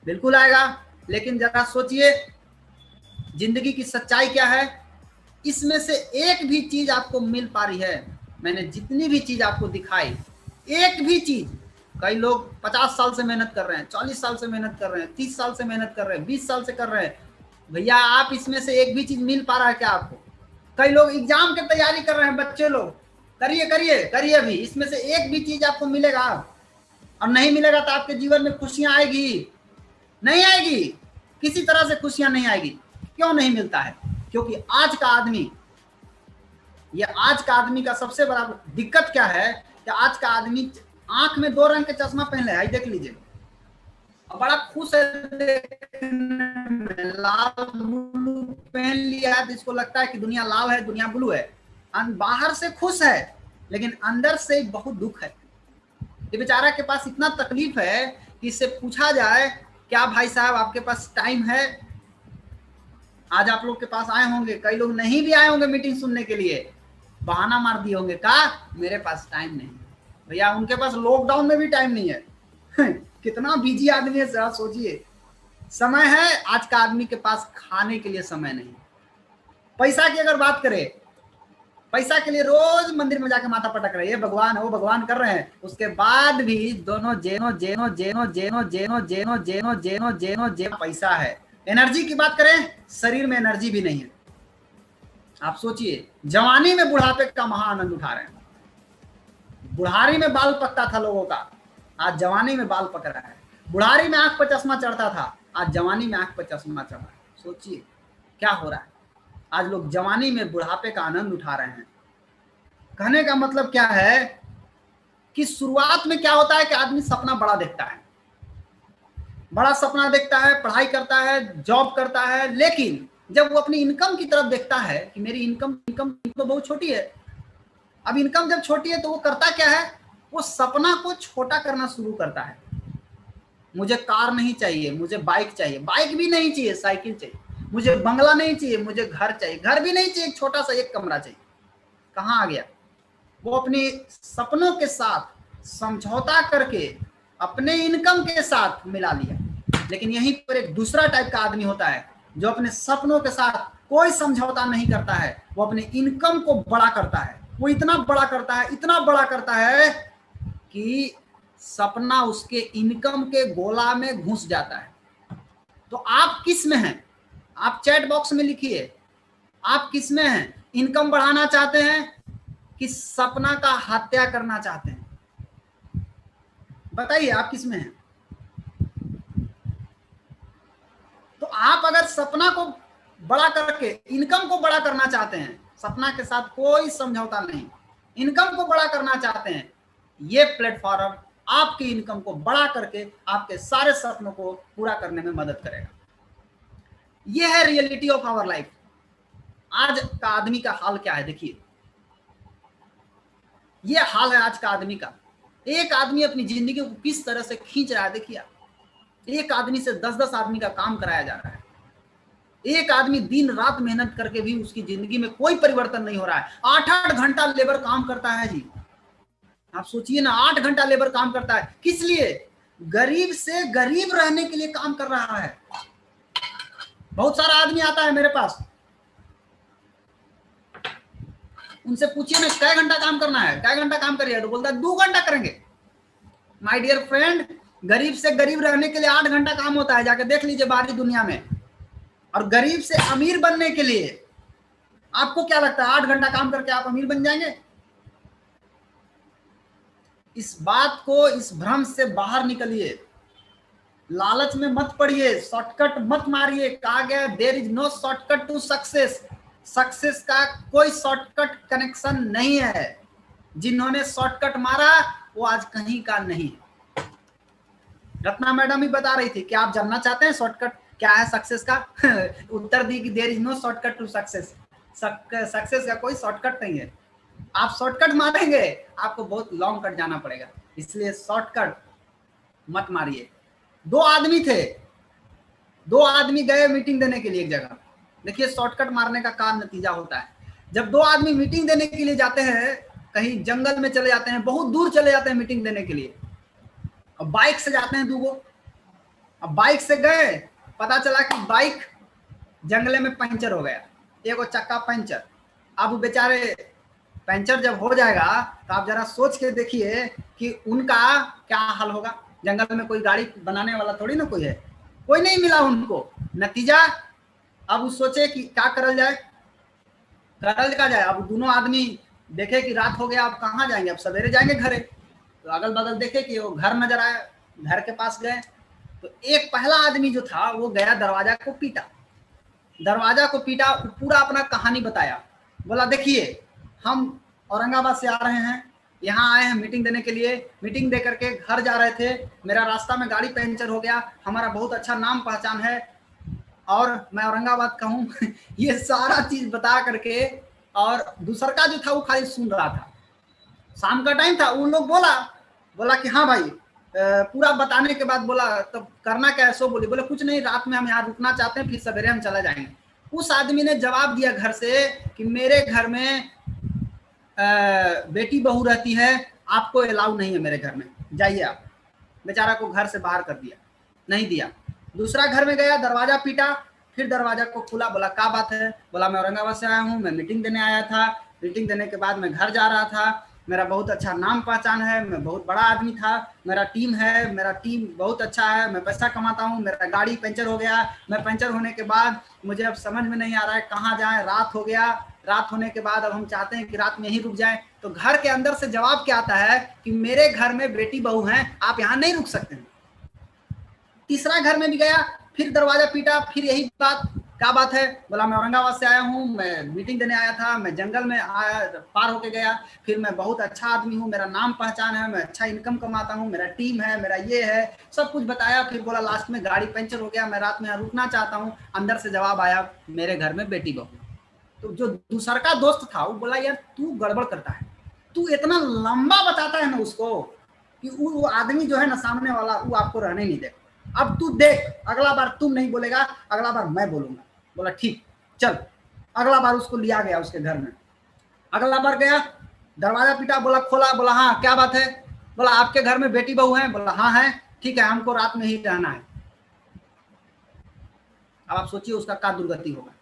बिल्कुल आएगा। लेकिन जरा सोचिए, जिंदगी की सच्चाई क्या है? इसमें से एक भी चीज आपको मिल पा रही है? मैंने जितनी भी चीज आपको दिखाई, एक भी चीज, कई लोग 50 साल से मेहनत कर रहे हैं, 40 साल से मेहनत कर रहे हैं, 30 साल से मेहनत कर रहे हैं, 20 साल से कर रहे हैं, भैया आप इसमें से एक भी चीज मिल पा रहा है क्या आपको? कई लोग एग्जाम की तैयारी कर रहे हैं, बच्चे लोग, करिए करिए करिए भी, इसमें से एक भी चीज आपको मिलेगा? और नहीं मिलेगा तो आपके जीवन में खुशियां आएगी? नहीं आएगी, किसी तरह से खुशियां नहीं आएगी। क्यों नहीं मिलता है? क्योंकि आज का आदमी, ये आज का आदमी का सबसे बड़ा दिक्कत क्या है कि आज का आदमी आंख में 2 रंग के चश्मा पहन ले, देख लीजिए, बड़ा खुश है, लाल ब्लू पहन लिया है तो इसको लगता है कि दुनिया लाल है, दुनिया ब्लू है। बाहर से खुश है लेकिन अंदर से बहुत दुख है। ये बेचारा के पास इतना तकलीफ है कि इससे पूछा जाए, क्या भाई साहब आपके पास टाइम है? आज आप लोग के पास आए होंगे, कई लोग नहीं भी आए होंगे मीटिंग सुनने के लिए, बहाना मार दिए होंगे का मेरे पास टाइम नहीं। भैया उनके पास लॉकडाउन में भी टाइम नहीं है कितना बिजी आदमी है, जरा सोचिए। समय है, आज का आदमी के पास खाने के लिए समय नहीं। पैसा की अगर बात करें, पैसा के लिए रोज मंदिर में जाके माथा पटक रहे हैं, ये भगवान है वो भगवान कर रहे हैं, उसके बाद भी दोनों जेनो जेनो जेनो जेनो जेनो जेनो जेनो जेनो जेनो जेनो पैसा है। एनर्जी की बात करें, शरीर में एनर्जी भी नहीं है। आप सोचिए, जवानी में बुढ़ापे का महा आनंद उठा रहे हैं। बुढ़ारी में बाल पकता था लोगों का, आज जवानी में बाल पक रहा है। बुढ़ारी में आंख पर चश्मा चढ़ता था, आज जवानी में आंख पर चश्मा चढ़ रहा है। सोचिए क्या हो रहा है। आज लोग जवानी में बुढ़ापे का आनंद उठा रहे हैं। कहने का मतलब क्या है कि शुरुआत में क्या होता है कि आदमी सपना बड़ा देखता है, बड़ा सपना देखता है, पढ़ाई करता है, जॉब करता है, लेकिन जब वो अपनी इनकम की तरफ देखता है कि मेरी इनकम तो बहुत छोटी है, अब इनकम जब छोटी है तो वो करता क्या है, वो सपना को छोटा करना शुरू करता है। मुझे कार नहीं चाहिए, मुझे बाइक चाहिए, बाइक भी नहीं चाहिए, साइकिल चाहिए। मुझे बंगला नहीं चाहिए, मुझे घर चाहिए, घर भी नहीं चाहिए, छोटा सा एक कमरा चाहिए। कहाँ आ गया? वो अपने सपनों के साथ समझौता करके अपने इनकम के साथ मिला लिया। लेकिन यहीं पर एक दूसरा टाइप का आदमी होता है जो अपने सपनों के साथ कोई समझौता नहीं करता है, वो अपने इनकम को बड़ा करता है। वो इतना बड़ा करता है, इतना बड़ा करता है कि सपना उसके इनकम के गोला में घुस जाता है। तो आप किस में हैं? आप चैट बॉक्स में लिखिए, आप किस में हैं? इनकम बढ़ाना चाहते हैं कि सपना का हत्या करना चाहते हैं? बताइए आप किस में हैं? तो आप अगर सपना को बड़ा करके इनकम को बड़ा करना चाहते हैं, सपना के साथ कोई समझौता नहीं, इनकम को बड़ा करना चाहते हैं, ये प्लेटफॉर्म आपकी इनकम को बड़ा करके आपके सारे सपनों को पूरा करने में मदद करेगा। यह है रियलिटी ऑफ आवर लाइफ। आज का आदमी का हाल क्या है देखिए, यह हाल है आज का आदमी का। एक आदमी अपनी जिंदगी को किस तरह से खींच रहा है देखिए। एक आदमी से 10-10 आदमी का काम कराया जा रहा है। एक आदमी दिन रात मेहनत करके भी उसकी जिंदगी में कोई परिवर्तन नहीं हो रहा है। 8-8 घंटा लेबर काम करता है जी। आप सोचिए ना, 8 घंटा लेबर काम करता है, किस लिए? गरीब से गरीब रहने के लिए काम कर रहा है। बहुत सारा आदमी आता है मेरे पास, उनसे पूछिए ना क्या घंटा काम करना है, क्या घंटा काम करिए, तो बोलता है 2 घंटा करेंगे। माय डियर फ्रेंड, गरीब से गरीब रहने के लिए 8 घंटा काम होता है, जाके देख लीजिए बाहरी दुनिया में। और गरीब से अमीर बनने के लिए आपको क्या लगता है 8 घंटा काम करके आप अमीर बन जाएंगे? इस बात को, इस भ्रम से बाहर निकलिए, लालच में मत पड़िए, शॉर्टकट मत मारिए। कहा गया there is no shortcut to success. Success का कोई शॉर्टकट कनेक्शन नहीं है। जिन्होंने शॉर्टकट मारा वो आज कहीं का नहीं। रत्ना मैडम ही बता रही थी कि आप जानना चाहते हैं शॉर्टकट क्या है सक्सेस का उत्तर दी कि there is no shortcut to success. Success का कोई शॉर्टकट नहीं है। आप शॉर्टकट मारेंगे आपको बहुत लॉन्ग कट जाना पड़ेगा, इसलिए शॉर्टकट मत मारिए। 2 आदमी थे, 2 आदमी गए मीटिंग देने के लिए एक जगह। देखिए शॉर्टकट मारने का क्या नतीजा होता है। जब 2 आदमी मीटिंग देने के लिए जाते हैं, कहीं जंगल में चले जाते हैं, बहुत दूर चले जाते हैं मीटिंग देने के लिए, और बाइक से जाते हैं 2 अब बाइक से गए, पता चला कि बाइक जंगले में पंचर हो गया, एक चक्का पंचर। अब बेचारे पंचर जब हो जाएगा तो आप जरा सोच के देखिए कि उनका क्या हाल होगा। जंगल में कोई गाड़ी बनाने वाला थोड़ी ना कोई है, कोई नहीं मिला उनको। नतीजा अब वो सोचे कि क्या करल जाए, करल का जाए। अब दोनों आदमी देखे कि रात हो गया, अब कहाँ जाएंगे, अब सवेरे जाएंगे घरे। तो अगल बगल देखे कि वो घर नजर आया, घर के पास गए तो एक पहला आदमी जो था वो गया दरवाजा को पीटा, दरवाजा को पीटा, पूरा अपना कहानी बताया। बोला देखिए हम औरंगाबाद से आ रहे हैं, यहाँ आए हैं मीटिंग देने के लिए, मीटिंग दे करके घर जा रहे थे, मेरा रास्ता में गाड़ी पंचर हो गया, हमारा बहुत अच्छा नाम पहचान है और मैं औरंगाबाद का हूँ ये सारा चीज बता करके। और दूसरा का जो था वो खाली सुन रहा था। शाम का टाइम था, उन लोग बोला कि हाँ भाई, पूरा बताने के बाद बोला तब करना क्या है। सो बोले कुछ नहीं, रात में हम यहाँ रुकना चाहते हैं, फिर सवेरे हम चला जाएंगे। उस आदमी ने जवाब दिया घर से कि मेरे घर में बेटी बहू रहती है, आपको अलाउ नहीं है मेरे घर में, जाइए आप। बेचारा को घर से बाहर कर दिया, नहीं दिया। दूसरा घर में गया, दरवाजा पीटा, फिर दरवाजा को खुला, बोला क्या बात है? बोला मैं औरंगाबाद से आया हूँ, मैं मीटिंग देने आया था, मीटिंग देने के बाद मैं घर जा रहा था, मेरा बहुत अच्छा नाम पहचान है, मैं बहुत बड़ा आदमी था, मेरा टीम है, मेरा टीम बहुत अच्छा है, मैं पैसा कमाता हूँ, मेरा गाड़ी पंचर हो गया, मैं पंचर होने के बाद मुझे अब समझ में नहीं आ रहा है कहाँ जाए, रात हो गया, रात होने के बाद अब हम चाहते हैं कि रात में ही रुक जाएं। तो घर के अंदर से जवाब क्या आता है कि मेरे घर में बेटी बहू हैं, आप यहाँ नहीं रुक सकते। तीसरा घर में भी गया, फिर दरवाजा पीटा, फिर यही बात, क्या बात है? बोला मैं औरंगाबाद से आया हूँ, मैं मीटिंग देने आया था, मैं जंगल में आया, पार होके गया, फिर मैं बहुत अच्छा आदमी हूँ, मेरा नाम पहचान है, मैं अच्छा इनकम कमाता हूँ, मेरा टीम है, मेरा ये है, सब कुछ बताया। फिर बोला लास्ट में गाड़ी पंचर हो गया, मैं रात में यहाँ रुकना चाहता हूँ। अंदर से जवाब आया मेरे घर में बेटी बहू। तो जो दूसरा का दोस्त था वो बोला यार तू गड़बड़ करता है, तू इतना लंबा बताता है ना उसको कि वो आदमी जो है ना सामने वाला वो आपको रहने नहीं दे। अब तू देख, अगला बार तुम नहीं बोलेगा, अगला बार मैं बोलूंगा। बोला ठीक चल। अगला बार उसको लिया गया उसके घर में, अगला बार गया, दरवाजा पीटा, बोला खोला, बोला हाँ क्या बात है? बोला आपके घर में बेटी बहू है? बोला हाँ है। ठीक है, हमको रात में ही रहना है। अब आप सोचिए उसका क्या दुर्गति होगा,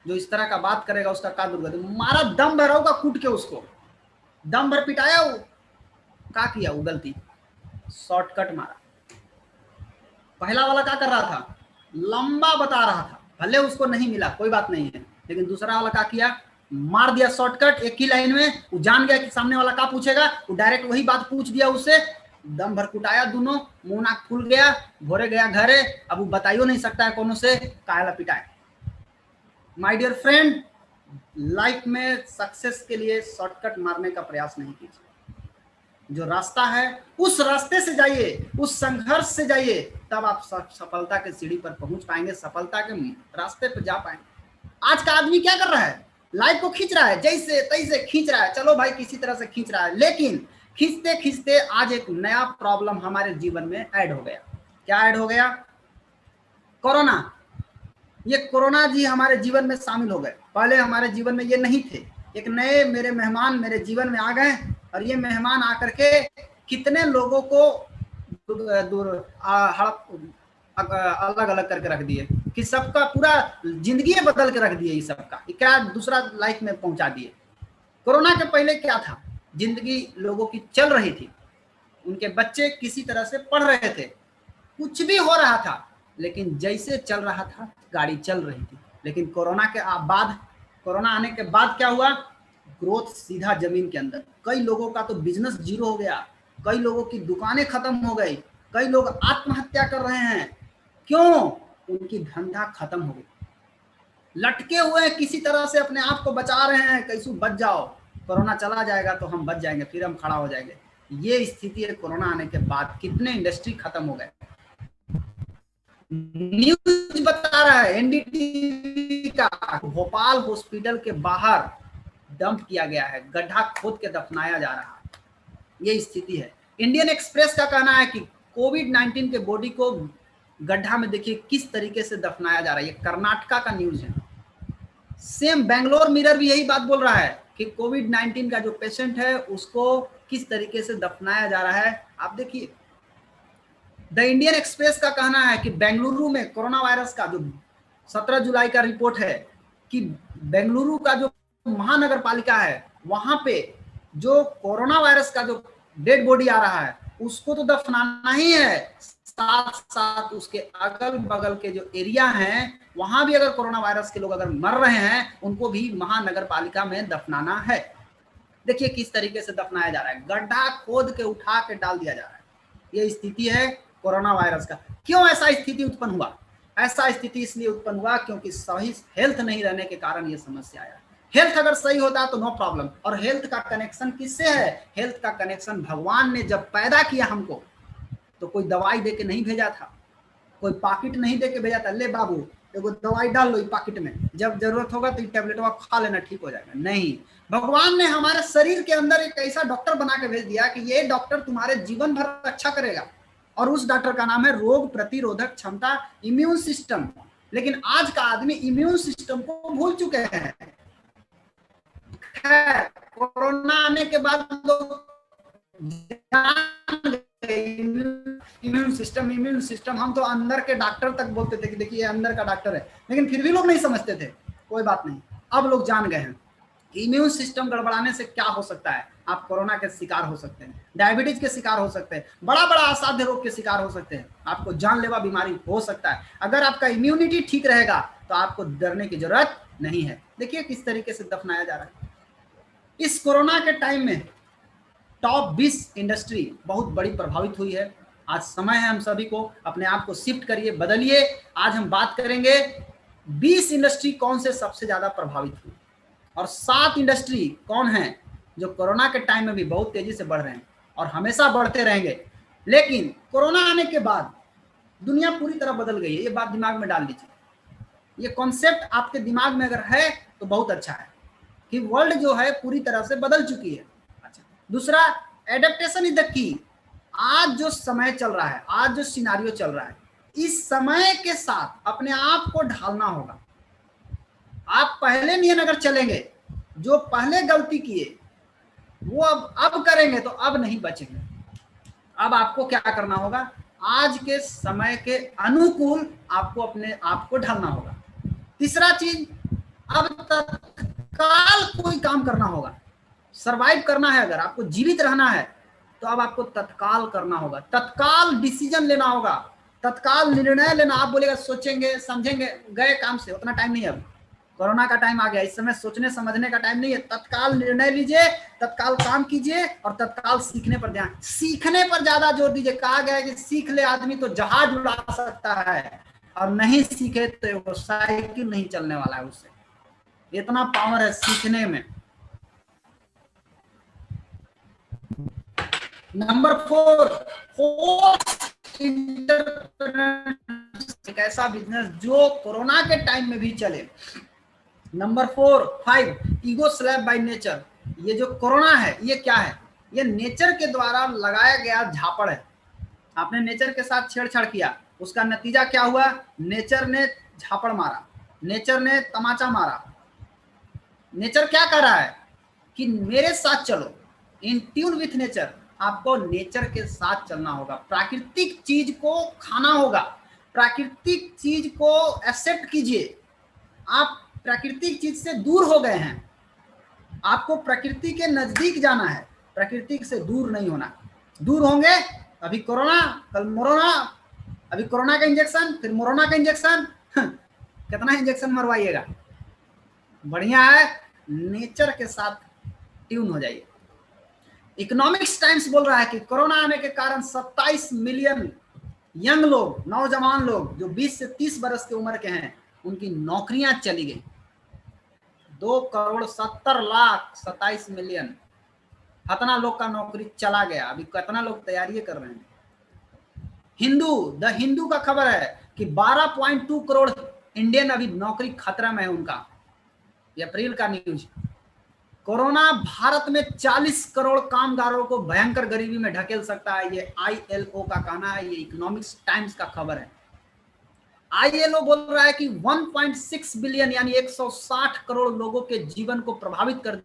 जो इस तरह का बात करेगा उसका क्या दुर्गति। मारा दम भर होगा कूट के, उसको दम भर पिटाया। वो क्या किया, वो गलती शॉर्टकट मारा। पहला वाला क्या कर रहा था, लंबा बता रहा था, भले उसको नहीं मिला कोई बात नहीं है, लेकिन दूसरा वाला क्या किया, मार दिया शॉर्टकट एक ही लाइन में। वो जान गया कि सामने वाला क्या पूछेगा, वो डायरेक्ट वही बात पूछ दिया उससे। दम भर कुटाया दोनों, मुंह नाक खुल गया, भोरे गया घरे। अब वो बताइयो नहीं सकता है कोनो से कायला पिटाए। माय डियर फ्रेंड, लाइफ में सक्सेस के लिए शॉर्टकट मारने का प्रयास नहीं कीजिए। जो रास्ता है उस रास्ते से जाइए, उस संघर्ष से जाइए, तब आप सफलता के सीढ़ी पर पहुंच पाएंगे, सफलता के रास्ते पर जा पाएंगे। आज का आदमी क्या कर रहा है, लाइफ को खींच रहा है, जैसे तैसे खींच रहा है, चलो भाई किसी तरह से खींच रहा है, लेकिन खींचते खींचते आज एक नया प्रॉब्लम हमारे जीवन में ऐड हो गया। क्या ऐड हो गया? कोरोना। ये कोरोना जी हमारे जीवन में शामिल हो गए। पहले हमारे जीवन में ये नहीं थे। एक नए मेरे मेहमान मेरे जीवन में आ गए, और ये मेहमान आकर के कितने लोगों को अलग अलग करके रख दिए, कि सबका पूरा जिंदगी बदल के रख दिए। सबका क्या दूसरा लाइफ में पहुंचा दिए। कोरोना के पहले क्या था, जिंदगी लोगों की चल रही थी, उनके बच्चे किसी तरह से पढ़ रहे थे, कुछ भी हो रहा था, लेकिन जैसे चल रहा था गाड़ी चल रही थी। लेकिन कोरोना आने के बाद क्या हुआ, ग्रोथ सीधा जमीन के अंदर। कई लोगों का तो बिजनेस जीरो हो गया, कई लोगों की दुकानें खत्म हो गई, कई लोग आत्महत्या कर रहे हैं। क्यों? उनकी धंधा खत्म हो गई, लटके हुए हैं, किसी तरह से अपने आप को बचा रहे हैं, कैसे बच जाओ, कोरोना चला जाएगा तो हम बच जाएंगे, फिर हम खड़ा हो जाएंगे। ये स्थिति है कोरोना आने के बाद। कितने इंडस्ट्री खत्म हो गए। न्यूज बता रहा है एनडीटीवी का, भोपाल हॉस्पिटल के बाहर डंप किया गया है, गड्ढा खोद के दफनाया जा रहा है। ये स्थिति है। इंडियन एक्सप्रेस का कहना है कि कोविड-19 के बॉडी को गड्ढा में देखिए किस तरीके से दफनाया जा रहा है। ये कर्नाटका का न्यूज है। सेम बेंगलोर मिरर भी यही बात बोल रहा है कि कोविड-19 का जो पेशेंट है उसको किस तरीके से दफनाया जा रहा है। आप देखिए, द इंडियन एक्सप्रेस का कहना है कि बेंगलुरु में कोरोना वायरस का जो 17 जुलाई का रिपोर्ट है कि बेंगलुरु का जो महानगर पालिका है वहां पे जो कोरोना वायरस का जो डेड बॉडी आ रहा है उसको तो दफनाना ही है, साथ साथ उसके अगल बगल के जो एरिया हैं वहां भी अगर कोरोना वायरस के लोग अगर मर रहे हैं उनको भी महानगर पालिका में दफनाना है। देखिए किस तरीके से दफनाया जा रहा है, गड्ढा खोद के उठा के डाल दिया जा रहा है। ये स्थिति है कोरोना वायरस का। क्यों ऐसा स्थिति उत्पन्न हुआ? ऐसा स्थिति इसलिए उत्पन्न हुआ क्योंकि सही हेल्थ नहीं रहने के कारण ये समस्या आया। हेल्थ अगर सही होता तो नो प्रॉब्लम। और हेल्थ का कनेक्शन किससे है? हेल्थ का कनेक्शन भगवान ने जब पैदा किया हमको तो कोई दवाई दे के नहीं भेजा था, कोई पाकिट नहीं दे के भेजा था, ले बाबू एगो दवाई डाल लो पाकिट में, जब जरूरत होगा तो टैबलेट खा लेना ठीक हो जाएगा। नहीं, भगवान ने हमारे शरीर के अंदर एक ऐसा डॉक्टर बना के भेज दिया कि ये डॉक्टर तुम्हारे जीवन भर अच्छा करेगा। और उस डॉक्टर का नाम है रोग प्रतिरोधक क्षमता, इम्यून सिस्टम। लेकिन आज का आदमी इम्यून सिस्टम को भूल चुके हैं। कोरोना आने के बाद लोग इम्यून सिस्टम हम तो अंदर के डॉक्टर तक बोलते थे कि देखिए अंदर का डॉक्टर है, लेकिन फिर भी लोग नहीं समझते थे। कोई बात नहीं, अब लोग जान गए हैं कि इम्यून सिस्टम गड़बड़ाने से क्या हो सकता है। आप कोरोना के शिकार हो सकते हैं, डायबिटीज के शिकार हो सकते हैं, बड़ा बड़ा असाध्य रोग के शिकार हो सकते हैं, आपको जानलेवा बीमारी हो सकता है। अगर आपका इम्यूनिटी ठीक रहेगा तो आपको डरने की जरूरत नहीं है। देखिए किस तरीके से दफनाया जा रहा है। इस कोरोना के टाइम में टॉप 20 इंडस्ट्री बहुत बड़ी प्रभावित हुई है। आज समय है हम सभी को अपने आप को शिफ्ट करिए, बदलिए। आज हम बात करेंगे 20 इंडस्ट्री कौन से सबसे ज्यादा प्रभावित हुई और 7 इंडस्ट्री कौन है जो कोरोना के टाइम में भी बहुत तेजी से बढ़ रहे हैं और हमेशा बढ़ते रहेंगे। लेकिन कोरोना आने के बाद दुनिया पूरी तरह बदल गई है, ये बात दिमाग में डाल लीजिए। ये कॉन्सेप्ट आपके दिमाग में अगर है तो बहुत अच्छा है कि वर्ल्ड जो है पूरी तरह से बदल चुकी है। अच्छा, दूसरा, एडेप्टेशन इज द की। आज जो समय चल रहा है, आज जो सिनारियो चल रहा है, इस समय के साथ अपने आप को ढालना होगा। आप पहले नियम अगर चलेंगे, जो पहले गलती किए वो अब करेंगे तो अब नहीं बचेंगे। अब आपको क्या करना होगा, आज के समय के अनुकूल आपको अपने आप को ढालना होगा। तीसरा चीज, अब तत्काल कोई काम करना होगा। सरवाइव करना है, अगर आपको जीवित रहना है तो अब आपको तत्काल करना होगा, तत्काल डिसीजन लेना होगा, तत्काल निर्णय लेना। आप बोलेगा सोचेंगे समझेंगे, गए काम से, उतना टाइम नहीं है। अब कोरोना का टाइम आ गया, इस समय सोचने समझने का टाइम नहीं है। तत्काल निर्णय लीजिए, तत्काल काम कीजिए और तत्काल सीखने पर ध्यान, सीखने पर ज्यादा जोर दीजिए। कहा गया है कि सीख ले आदमी तो जहाज उड़ा सकता है, और नहीं सीखे तो वो साइकिल नहीं चलने वाला है उससे। इतना पावर है सीखने में। नंबर 4, एक ऐसा बिजनेस जो कोरोना के टाइम में भी चले। Number 5, ego slap by nature. ये जो कोरोना है ये क्या है, ये नेचर के द्वारा लगाया गया झापड़ है। आपने नेचर के साथ छेड़छाड़ किया, उसका नतीजा क्या हुआ, नेचर ने झापड़ मारा, नेचर ने तमाचा मारा। नेचर क्या कर रहा है कि मेरे साथ चलो, इन ट्यून विथ नेचर। आपको नेचर के साथ चलना होगा, प्राकृतिक चीज को खाना होगा, प्राकृतिक चीज को एक्सेप्ट कीजिए। आप प्राकृतिक चीज से दूर हो गए हैं, आपको प्रकृति के नजदीक जाना है, प्रकृति से दूर नहीं होना। दूर होंगे अभी कोरोना, कल मोरोना, अभी कोरोना का इंजेक्शन, फिर मोरोना का इंजेक्शन, कितना इंजेक्शन मरवाइएगा। बढ़िया है नेचर के साथ ट्यून हो जाइए। इकोनॉमिक्स टाइम्स बोल रहा है कि कोरोना आने के कारण 27 मिलियन यंग लोग, नौजवान लोग जो 20 से 30 बरस की उम्र के हैं, उनकी नौकरियां चली गई। 2,70,00,000, 27 मिलियन, कितना लोग का नौकरी चला गया। अभी कितना लोग तैयारी कर रहे हैं। द हिंदू का खबर है कि 12.2 करोड़ इंडियन अभी नौकरी खतरा में है उनका। ये अप्रैल का न्यूज। कोरोना भारत में 40 करोड़ कामगारों को भयंकर गरीबी में ढकेल सकता है, ये ILO का कहना है, ये इकोनॉमिक्स टाइम्स का खबर है। ILO बोल रहा है कि 1.6 बिलियन यानी 160 करोड़ लोगों के जीवन को प्रभावित कर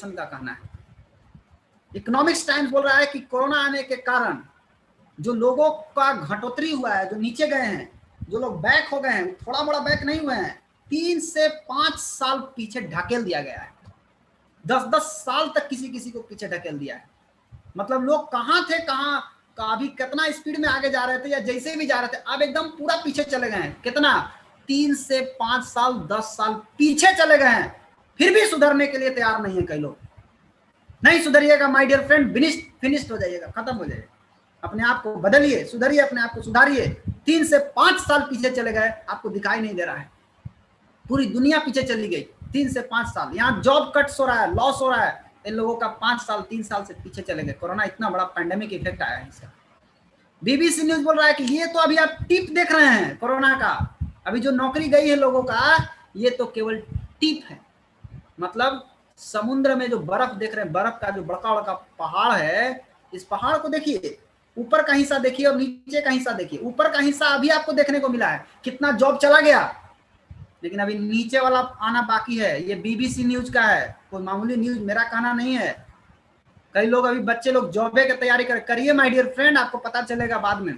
का कहना है। इकोनॉमिक्स टाइम्स बोल रहा है कि कोरोना आने के कारण जो लोगों का घटोतरी हुआ है, जो नीचे गए हैं, जो लोग बैक हो गए हैं, थोड़ा बड़ा बैक नहीं हुए हैं, 3 से 5 साल पीछे ढकेल दिया गया है। 10-10 साल तक किसी किसी को पीछे ढकेल दिया है। मतलब लोग कहाँ थे, कहाँ अभी कितना स्पीड में आगे जा रहे थे या जैसे भी जा रहे थे, अब एकदम पूरा पीछे चले गए हैं। कितना, 3 से 5 साल 10 साल पीछे चले गए हैं, फिर भी सुधरने के लिए तैयार नहीं है कई लोग। नहीं सुधरिएगा माय डियर फ्रेंड, फिनिश्ड हो जाइएगा, खत्म हो जाएगा। अपने आप को बदलिए, सुधरिए, अपने आप को सुधारिए। 3 से 5 साल पीछे चले गए, आपको दिखाई नहीं दे रहा है, पूरी दुनिया पीछे चली गई। 3 से 5 साल, यहाँ जॉब कट्स हो रहा है, लॉस हो रहा है, इन लोगों का 5 साल 3 साल से पीछे चले गए। कोरोना इतना बड़ा पैंडेमिक इफेक्ट आया है इसका। BBC न्यूज बोल रहा है कि ये तो अभी आप टिप देख रहे हैं कोरोना का, अभी जो नौकरी गई है लोगों का, ये तो केवल टिप है। मतलब समुद्र में जो बर्फ देख रहे हैं, बर्फ का जो बड़का बड़का पहाड़ है, इस पहाड़ को देखिए, ऊपर का हिस्सा देखिए और नीचे का हिस्सा देखिए। ऊपर का हिस्सा अभी आपको देखने को मिला है, कितना जॉब चला गया, लेकिन अभी नीचे वाला आना बाकी है। ये बीबीसी न्यूज का है, कोई मामूली न्यूज मेरा कहना नहीं है। कई लोग अभी बच्चे लोग जॉबे की तैयारी करिए माय डियर फ्रेंड, आपको पता चलेगा बाद में।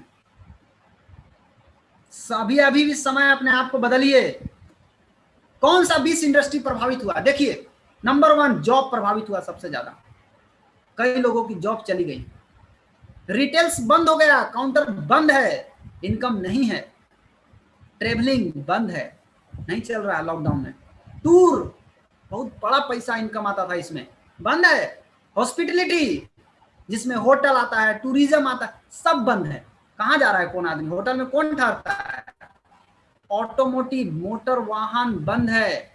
अभी भी समय अपने आप को बदलिए। कौन सा 20 इंडस्ट्री प्रभावित हुआ देखिए। नंबर 1 जॉब प्रभावित हुआ सबसे ज्यादा, कई लोगों की जॉब चली गई। रिटेल्स बंद हो गया, काउंटर बंद है, इनकम नहीं है। ट्रेवलिंग बंद है, नहीं चल रहा है लॉकडाउन में। टूर, बहुत बड़ा पैसा इनकम आता था इसमें, बंद है। हॉस्पिटलिटी, जिसमें होटल आता है, टूरिज्म आता है, सब बंद है। कहाँ जा रहा है कौन आदमी, होटल में कौन ठहरता है। ऑटोमोटिव, मोटर वाहन बंद है।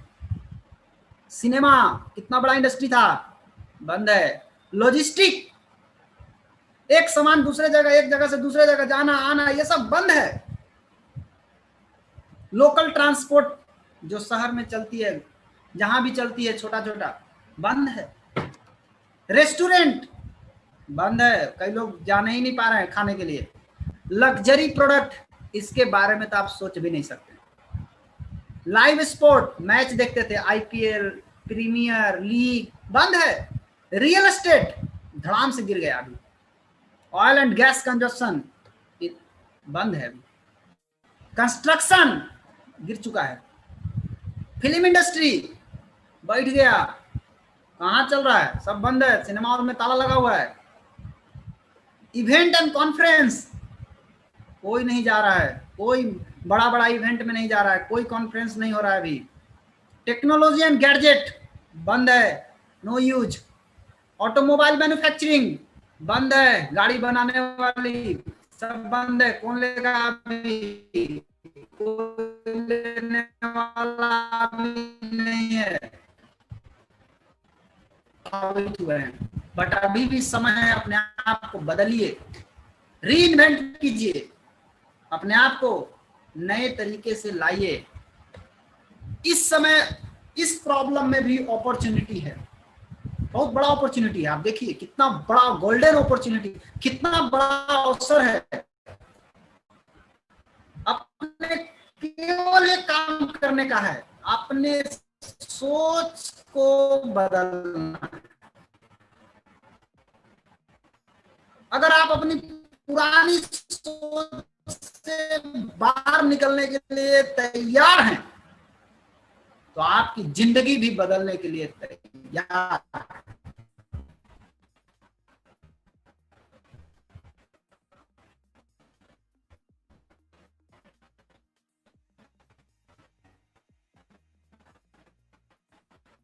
सिनेमा, कितना बड़ा इंडस्ट्री था, बंद है। लॉजिस्टिक, एक सामान दूसरे जगह, एक जगह से दूसरे जगह जाना आना, ये सब बंद है। लोकल ट्रांसपोर्ट जो शहर में चलती है, जहां भी चलती है छोटा छोटा, बंद है। रेस्टोरेंट बंद है, कई लोग जाने ही नहीं पा रहे हैं खाने के लिए। लग्जरी प्रोडक्ट, इसके बारे में तो आप सोच भी नहीं सकते। लाइव स्पोर्ट, मैच देखते थे, आईपीएल, प्रीमियर लीग, बंद है। रियल एस्टेट धड़ाम से गिर गया अभी। ऑयल एंड गैस कंजप्शन बंद है अभी। कंस्ट्रक्शन गिर चुका है। फिल्म इंडस्ट्री बैठ गया, कहां चल रहा है, सब बंद है। सिनेमा हॉल में ताला लगा हुआ है। इवेंट एंड कॉन्फ्रेंस, कोई नहीं जा रहा है, कोई बड़ा बड़ा इवेंट में नहीं जा रहा है, कोई कॉन्फ्रेंस नहीं हो रहा है अभी। टेक्नोलॉजी एंड गैजेट बंद है, नो यूज। ऑटोमोबाइल मैन्युफैक्चरिंग बंद है, गाड़ी बनाने वाली सब बंद है, कौन लेगा अभी, कोई लेने वाला अभी नहीं है, हुए हैं। बट अभी भी समय है, अपने आप को बदलिए, रीइन्वेंट कीजिए, अपने आप को नए तरीके से लाइए। इस समय इस प्रॉब्लम में भी अपॉर्चुनिटी है, बहुत बड़ा अपॉर्चुनिटी है। आप देखिए कितना बड़ा गोल्डन अपॉर्चुनिटी, कितना बड़ा अवसर है। अपने केवल एक काम करने का है, अपने सोच को बदलना। अगर आप अपनी पुरानी सोच से बाहर निकलने के लिए तैयार हैं, तो आपकी जिंदगी भी बदलने के लिए तैयार है।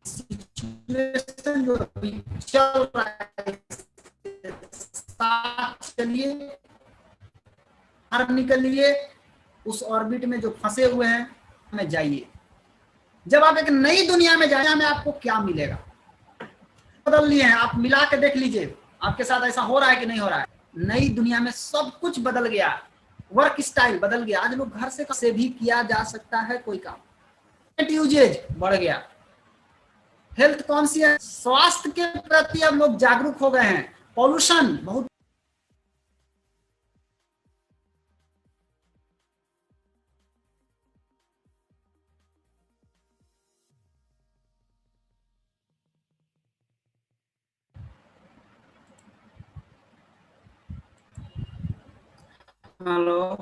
सिचुएशन जो अभी चल रहा है, साथ चलिए, बाहर निकलिए, उस ऑर्बिट में जो फंसे हुए हैं में जाइए। जब आप एक नई दुनिया में जाए, में आपको क्या मिलेगा, बदल लिए हैं आप, मिला के देख लीजिए आपके साथ ऐसा हो रहा है कि नहीं हो रहा है। नई दुनिया में सब कुछ बदल गया, वर्क स्टाइल बदल गया। आज लोग घर से भी किया जा सकता है कोई काम। यूजेज बढ़ गया, हेल्थ कॉन्शियस, स्वास्थ्य के प्रति अब लोग जागरूक हो गए हैं। पॉल्यूशन बहुत, हेलो,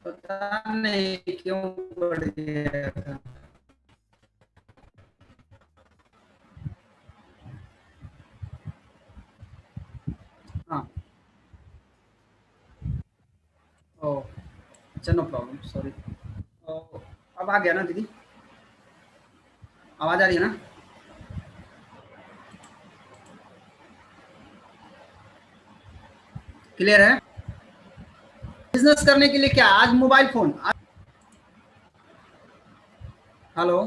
पता नहीं क्यों बढ़ गया था। हाँ, ओ अच्छा, नो प्रॉब्लम, सॉरी। अब आ गया ना दीदी, आवाज आ रही है ना? क्लियर है? बिजनेस करने के लिए क्या आज मोबाइल फोन, हेलो,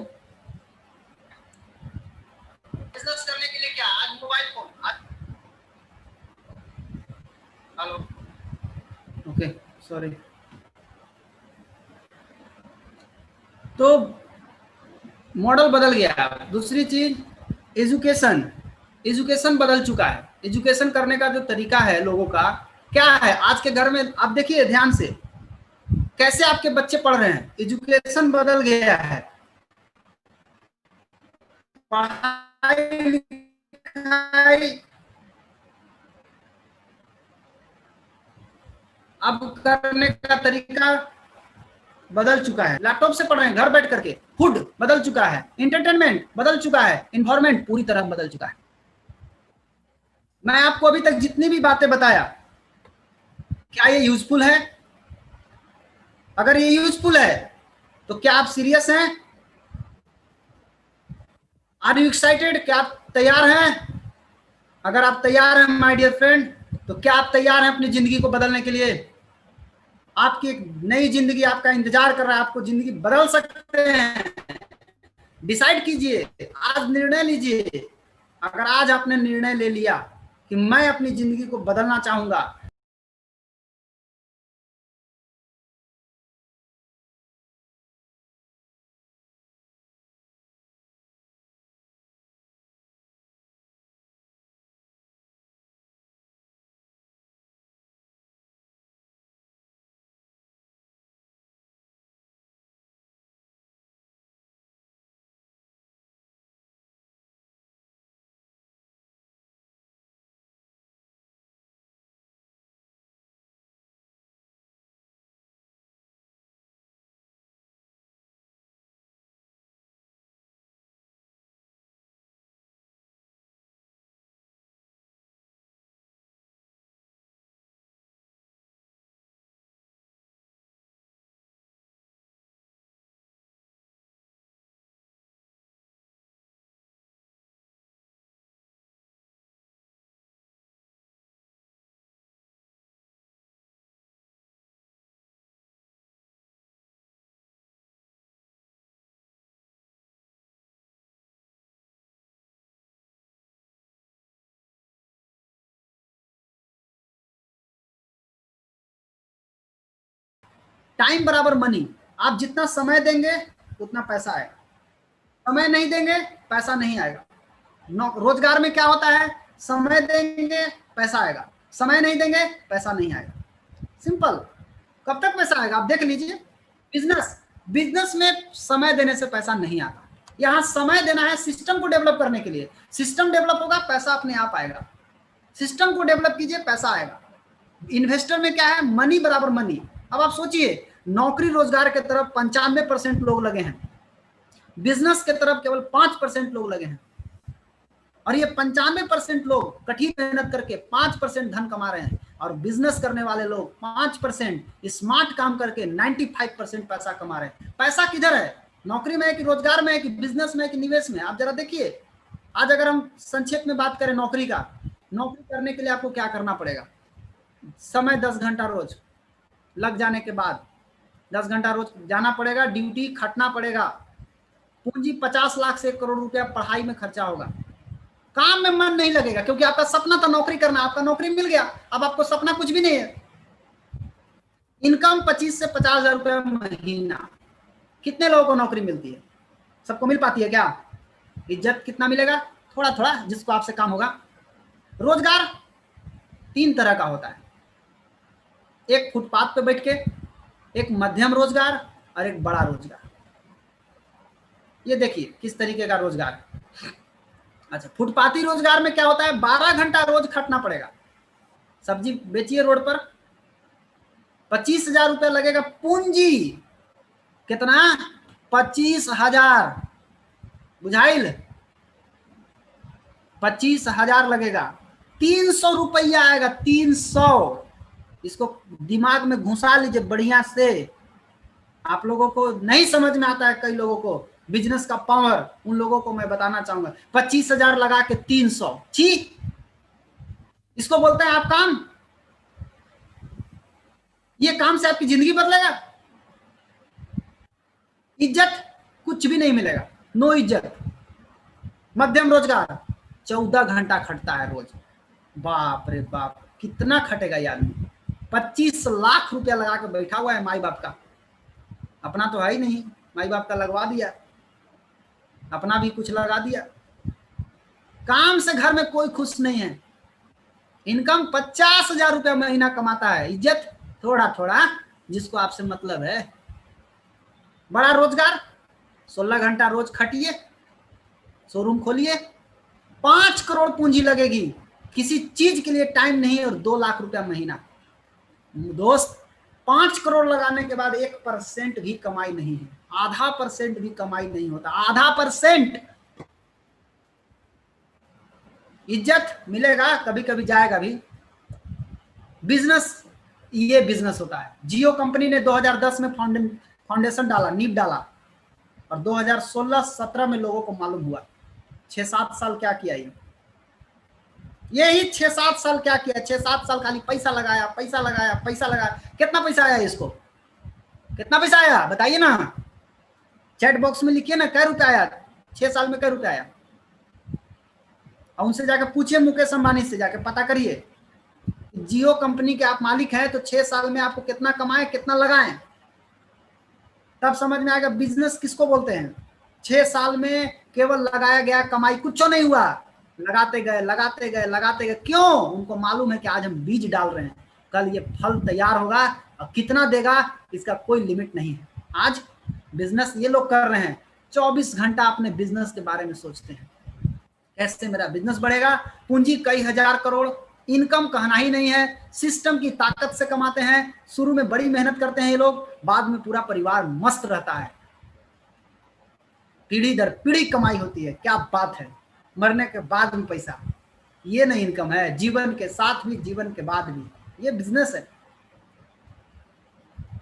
बिजनेस करने के लिए क्या आज mobile phone, hello, okay sorry. तो मॉडल बदल गया। दूसरी चीज एजुकेशन, एजुकेशन बदल चुका है। एजुकेशन करने का जो तरीका है लोगों का क्या है आज के घर में, आप देखिए ध्यान से कैसे आपके बच्चे पढ़ रहे हैं। एजुकेशन बदल गया है, पढ़ाई लिखाई अब करने का तरीका बदल चुका है। लैपटॉप से पढ़ रहे हैं घर बैठ करके, फूड बदल चुका है, एंटरटेनमेंट बदल चुका है, इन्वायरमेंट पूरी तरह बदल चुका है। मैं आपको अभी तक जितनी भी बातें बताया, क्या ये यूजफुल है? अगर ये यूजफुल है तो क्या आप सीरियस हैं? Are you excited? क्या आप तैयार हैं? अगर आप तैयार हैं माय डियर फ्रेंड, तो क्या आप तैयार हैं अपनी जिंदगी को बदलने के लिए? आपकी एक नई जिंदगी आपका इंतजार कर रहा है, आपको जिंदगी बदल सकते हैं। डिसाइड कीजिए, आज निर्णय लीजिए। अगर आज आपने निर्णय ले लिया कि मैं अपनी जिंदगी को बदलना चाहूंगा, टाइम बराबर मनी। आप जितना समय देंगे उतना पैसा आएगा, समय नहीं देंगे पैसा नहीं आएगा। रोजगार में क्या होता है? समय देंगे पैसा आएगा, समय नहीं देंगे पैसा नहीं आएगा। सिंपल। कब तक पैसा आएगा आप देख लीजिए। बिजनेस, बिजनेस में समय देने से पैसा नहीं आता। यहाँ समय देना है सिस्टम को डेवलप करने के लिए। सिस्टम डेवलप होगा, पैसा अपने आप आएगा। सिस्टम को डेवलप कीजिए, पैसा आएगा। इन्वेस्टर में क्या है? मनी बराबर मनी। अब आप सोचिए, नौकरी रोजगार के तरफ 95% लोग लगे हैं, बिजनेस के तरफ केवल 5% लोग लगे हैं। और ये 95% लोग कठिन मेहनत करके 5% धन कमा रहे हैं, और बिजनेस करने वाले लोग 5% स्मार्ट काम करके 95% पैसा कमा रहे हैं। पैसा किधर है? नौकरी में है कि रोजगार में है कि बिजनेस में है कि निवेश में? आप जरा देखिए। आज अगर हम संक्षेप में बात करें नौकरी का, नौकरी करने के लिए आपको क्या करना पड़ेगा? समय 10 घंटा रोज लग जाने के बाद 10 घंटा रोज जाना पड़ेगा, ड्यूटी खटना पड़ेगा। पूंजी 50 लाख से 1 करोड़ रुपया पढ़ाई में खर्चा होगा। काम में मन नहीं लगेगा, क्योंकि आपका सपना था नौकरी करना, आपका नौकरी मिल गया, अब आपको सपना कुछ भी नहीं है। इनकम 25 से 50 हजार रुपया महीना। कितने लोगों को नौकरी मिलती है? सबको मिल पाती है क्या? इज्जत कितना मिलेगा? थोड़ा थोड़ा, जिसको आपसे काम होगा। रोजगार 3 तरह का होता है, एक फुटपाथ पे बैठ के, एक मध्यम रोजगार और एक बड़ा रोजगार। ये देखिए किस तरीके का रोजगार है। अच्छा, फुटपाथी रोजगार में क्या होता है? 12 घंटा रोज खटना पड़ेगा। सब्जी बेचिए रोड पर, 25 हजार रुपया लगेगा पूंजी। कितना? 25 हजार। बुझाइल? 25 हजार लगेगा, 300 रुपया आएगा। 300। इसको दिमाग में घुसा लीजिए बढ़िया से। आप लोगों को नहीं समझ में आता है, कई लोगों को बिजनेस का पावर, उन लोगों को मैं बताना चाहूंगा। 25 हजार लगा के 300, ठीक। इसको बोलते हैं आप काम। ये काम से आपकी जिंदगी बदलेगा? इज्जत कुछ भी नहीं मिलेगा, नो इज्जत। मध्यम रोजगार 14 घंटा खटता है रोज। बाप रे बाप, कितना खटेगा ये आदमी? 25 लाख रुपया लगा के बैठा हुआ है माई बाप का। अपना तो है ही नहीं, माई बाप का लगवा दिया, अपना भी कुछ लगा दिया। काम से घर में कोई खुश नहीं है। इनकम 50,000 रुपया महीना कमाता है, इज्जत थोड़ा थोड़ा जिसको आपसे मतलब है। बड़ा रोजगार, 16 घंटा रोज खटिए, शोरूम खोलिए, 5 करोड़ पूंजी लगेगी, किसी चीज के लिए टाइम नहीं, और 2 लाख रुपया महीना। दोस्त, 5 करोड़ लगाने के बाद 1% भी कमाई नहीं है, आधा % भी कमाई नहीं होता, आधा %। इज्जत मिलेगा, कभी कभी जाएगा भी। बिजनेस, ये बिजनेस होता है। जियो कंपनी ने 2010 में फाउंडेशन डाला, नींव डाला, और 2016-17 में लोगों को मालूम हुआ। 6-7 साल क्या किया यही 6-7 साल क्या किया, 6-7 साल खाली पैसा लगाया, पैसा लगाया, पैसा लगाया। कितना पैसा आया इसको, कितना पैसा आया बताइए ना, चैट बॉक्स में लिखिए ना, कै रुपया आया 6 साल में, कै रुपया आया। और उनसे जाकर पूछिए, मुकेश अंबानी से जाकर पता करिए, जियो कंपनी के आप मालिक हैं, तो 6 साल में आपको कितना कमाए, कितना लगाएं, तब समझ में आएगा बिजनेस किसको बोलते हैं। 6 साल में केवल लगाया गया, कमाई कुछ नहीं हुआ, लगाते गए, लगाते गए, लगाते गए। क्यों? उनको मालूम है कि आज हम बीज डाल रहे हैं, कल ये फल तैयार होगा, और कितना देगा इसका कोई लिमिट नहीं है। आज बिजनेस ये लोग कर रहे हैं, 24 घंटा अपने बिजनेस के बारे में सोचते हैं, कैसे मेरा बिजनेस बढ़ेगा। पूंजी कई हजार करोड़, इनकम कहना ही नहीं है, सिस्टम की ताकत से कमाते हैं। शुरू में बड़ी मेहनत करते हैं ये लोग, बाद में पूरा परिवार मस्त रहता है, पीढ़ी दर पीढ़ी कमाई होती है। क्या बात है, मरने के बाद भी पैसा, ये नहीं इनकम है, जीवन के साथ भी, जीवन के बाद भी, ये बिजनेस है।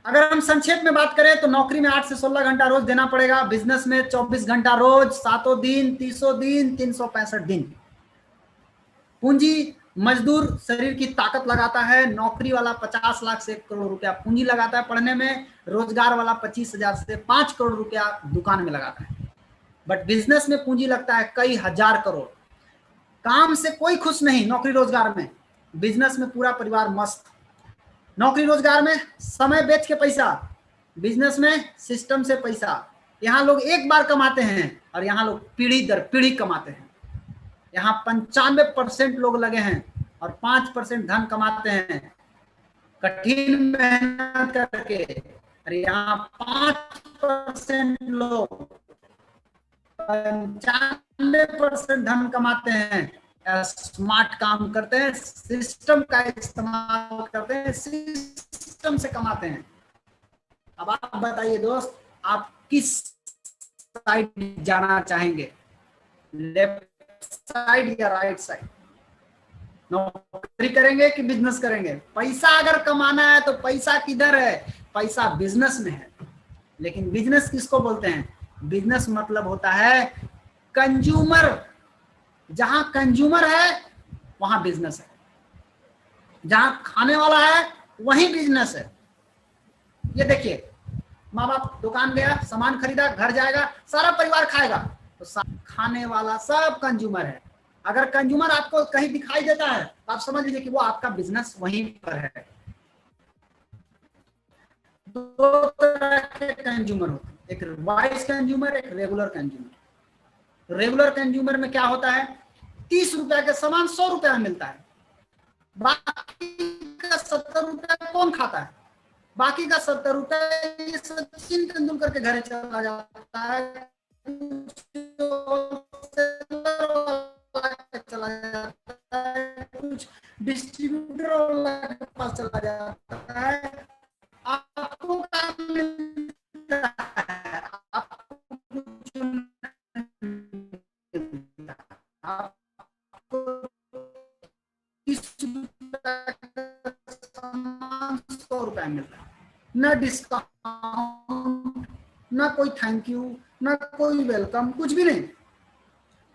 अगर हम संक्षेप में बात करें तो नौकरी में 8 से 16 घंटा रोज देना पड़ेगा, बिजनेस में 24 घंटा रोज, 7 दिन, 30 दिन, 365 दिन। पूंजी, मजदूर शरीर की ताकत लगाता है, नौकरी वाला 50 लाख से 1 करोड़ रुपया पूंजी लगाता है पढ़ने में, रोजगार वाला 25,000 से 5 करोड़ रुपया दुकान में लगाता है। बट बिजनेस में पूंजी लगता है कई हजार करोड़। काम से कोई खुश नहीं नौकरी रोजगार में, बिजनेस में पूरा परिवार मस्त। नौकरी रोजगार में समय बेच के पैसा, बिजनेस में सिस्टम से पैसा। यहाँ लोग एक बार कमाते हैं, और यहाँ लोग पीढ़ी दर पीढ़ी कमाते हैं। यहाँ 95% लोग लगे हैं, और 5% धन कमाते हैं कठिन मेहनत करके। और यहाँ 5% लोग 95% धन कमाते हैं, स्मार्ट काम करते हैं, सिस्टम का इस्तेमाल करते हैं, सिस्टम से कमाते हैं। अब आप बताइए दोस्त, आप किस साइड जाना चाहेंगे, लेफ्ट साइड या राइट साइड? नौकरी करेंगे कि बिजनेस करेंगे? पैसा अगर कमाना है तो पैसा किधर है, पैसा बिजनेस में है। लेकिन बिजनेस किसको बोलते हैं? बिजनेस मतलब होता है कंज्यूमर। जहां कंज्यूमर है वहां बिजनेस है, जहां खाने वाला है वहीं बिजनेस है। ये देखिए, माँ बाप दुकान गया, सामान खरीदा, घर जाएगा, सारा परिवार खाएगा, तो खाने वाला सब कंज्यूमर है। अगर कंज्यूमर आपको कहीं दिखाई देता है तो आप समझ लीजिए कि वो आपका बिजनेस वहीं पर है। दो तरह के कंज्यूमर होते हैं, एक वाइस कंज्यूमर, एक रेगुलर कंज्यूमर। रेगुलर कंज्यूमर में क्या होता है, 30 रुपया का सामान 100 रुपया में मिलता है, बाकी का 70 रुपया कौन खाता है? बाकी का 70 रुपया सचिन तेंदुलकर के घर चला जाता है, चला जाता है, कुछ डिस्ट्रीब्यूटर वाला के पास चला जाता है। आपको काम मिलता है, आपको आपको 100 रुपया मिलता है, ना डिस्काउंट, ना कोई थैंक यू, ना कोई वेलकम, कुछ भी नहीं।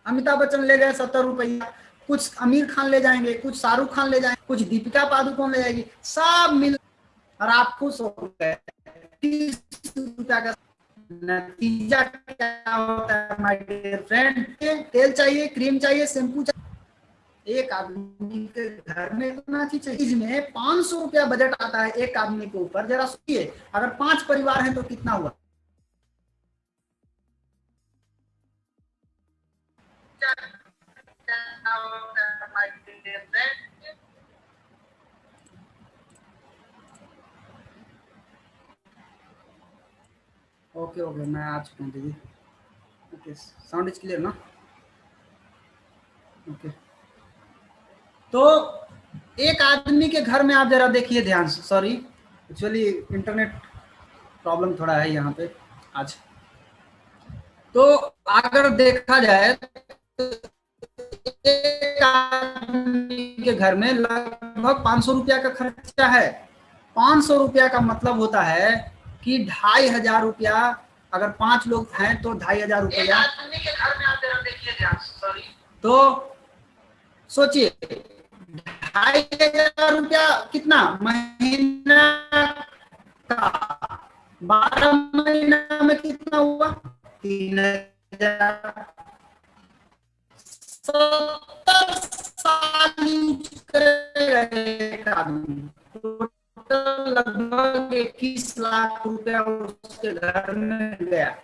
अमिताभ बच्चन ले गए 70 रुपया, कुछ आमिर खान ले जाएंगे, कुछ शाहरुख खान ले जाएंगे, कुछ दीपिका पादुकोण ले जाएगी, सब मिल, और आप खुश हो गए। 30 रुपया का नतीजा क्या होता है माय डियर फ्रेंड? तेल चाहिए, क्रीम चाहिए, शैम्पू चाहिए। एक आदमी के घर में इतना चीज चाहिए, में 500 रुपया बजट आता है एक आदमी के ऊपर। जरा सोचिए, अगर 5 परिवार हैं तो कितना हुआ? ओके ओके, मैं आ चुका हूँ दीदी। ओके, साउंड इज क्लियर ना? ओके, तो एक आदमी के घर में आप जरा देखिए ध्यान से, सॉरी एक्चुअली इंटरनेट प्रॉब्लम थोड़ा है यहाँ पे आज। तो अगर देखा जाए तो एक आदमी के घर में लगभग 500 रुपया का खर्चा है। 500 रुपया का मतलब होता है कि 2,500 रुपया, अगर 5 लोग हैं तो 2,500 रुपया के घर में आप जरा देखिए ध्यान से, सॉरी। तो सोचिए 2,500 रुपया कितना महीना का, 12 महीना में कितना हुआ? 3,000। 70 साल यूज करेगा आदमी, टोटल लगभग 21 लाख रुपया उसके घर में गया।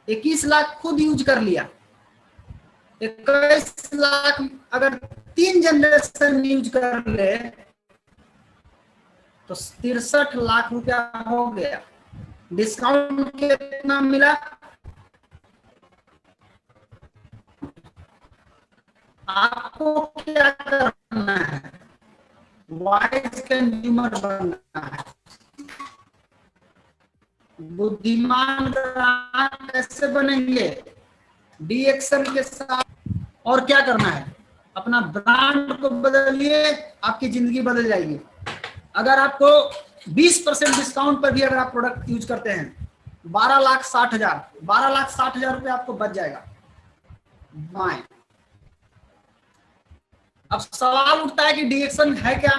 21 लाख खुद यूज कर लिया। 21 लाख अगर 3 जनरेशन यूज कर ले तो 63 लाख रुपया हो गया। डिस्काउंट कितना मिला? आपको क्या करना है? वाइज कंज्यूमर बनना है, बुद्धिमान ग्राहक कैसे बनेंगे? डीएक्शन के साथ। और क्या करना है? अपना ब्रांड को बदलिए, आपकी जिंदगी बदल जाएगी। अगर आपको 20% डिस्काउंट पर भी अगर आप प्रोडक्ट यूज करते हैं, 12,60,000 रुपए आपको बच जाएगा। बाएं। अब सवाल उठता है कि डीएक्शन है क्या?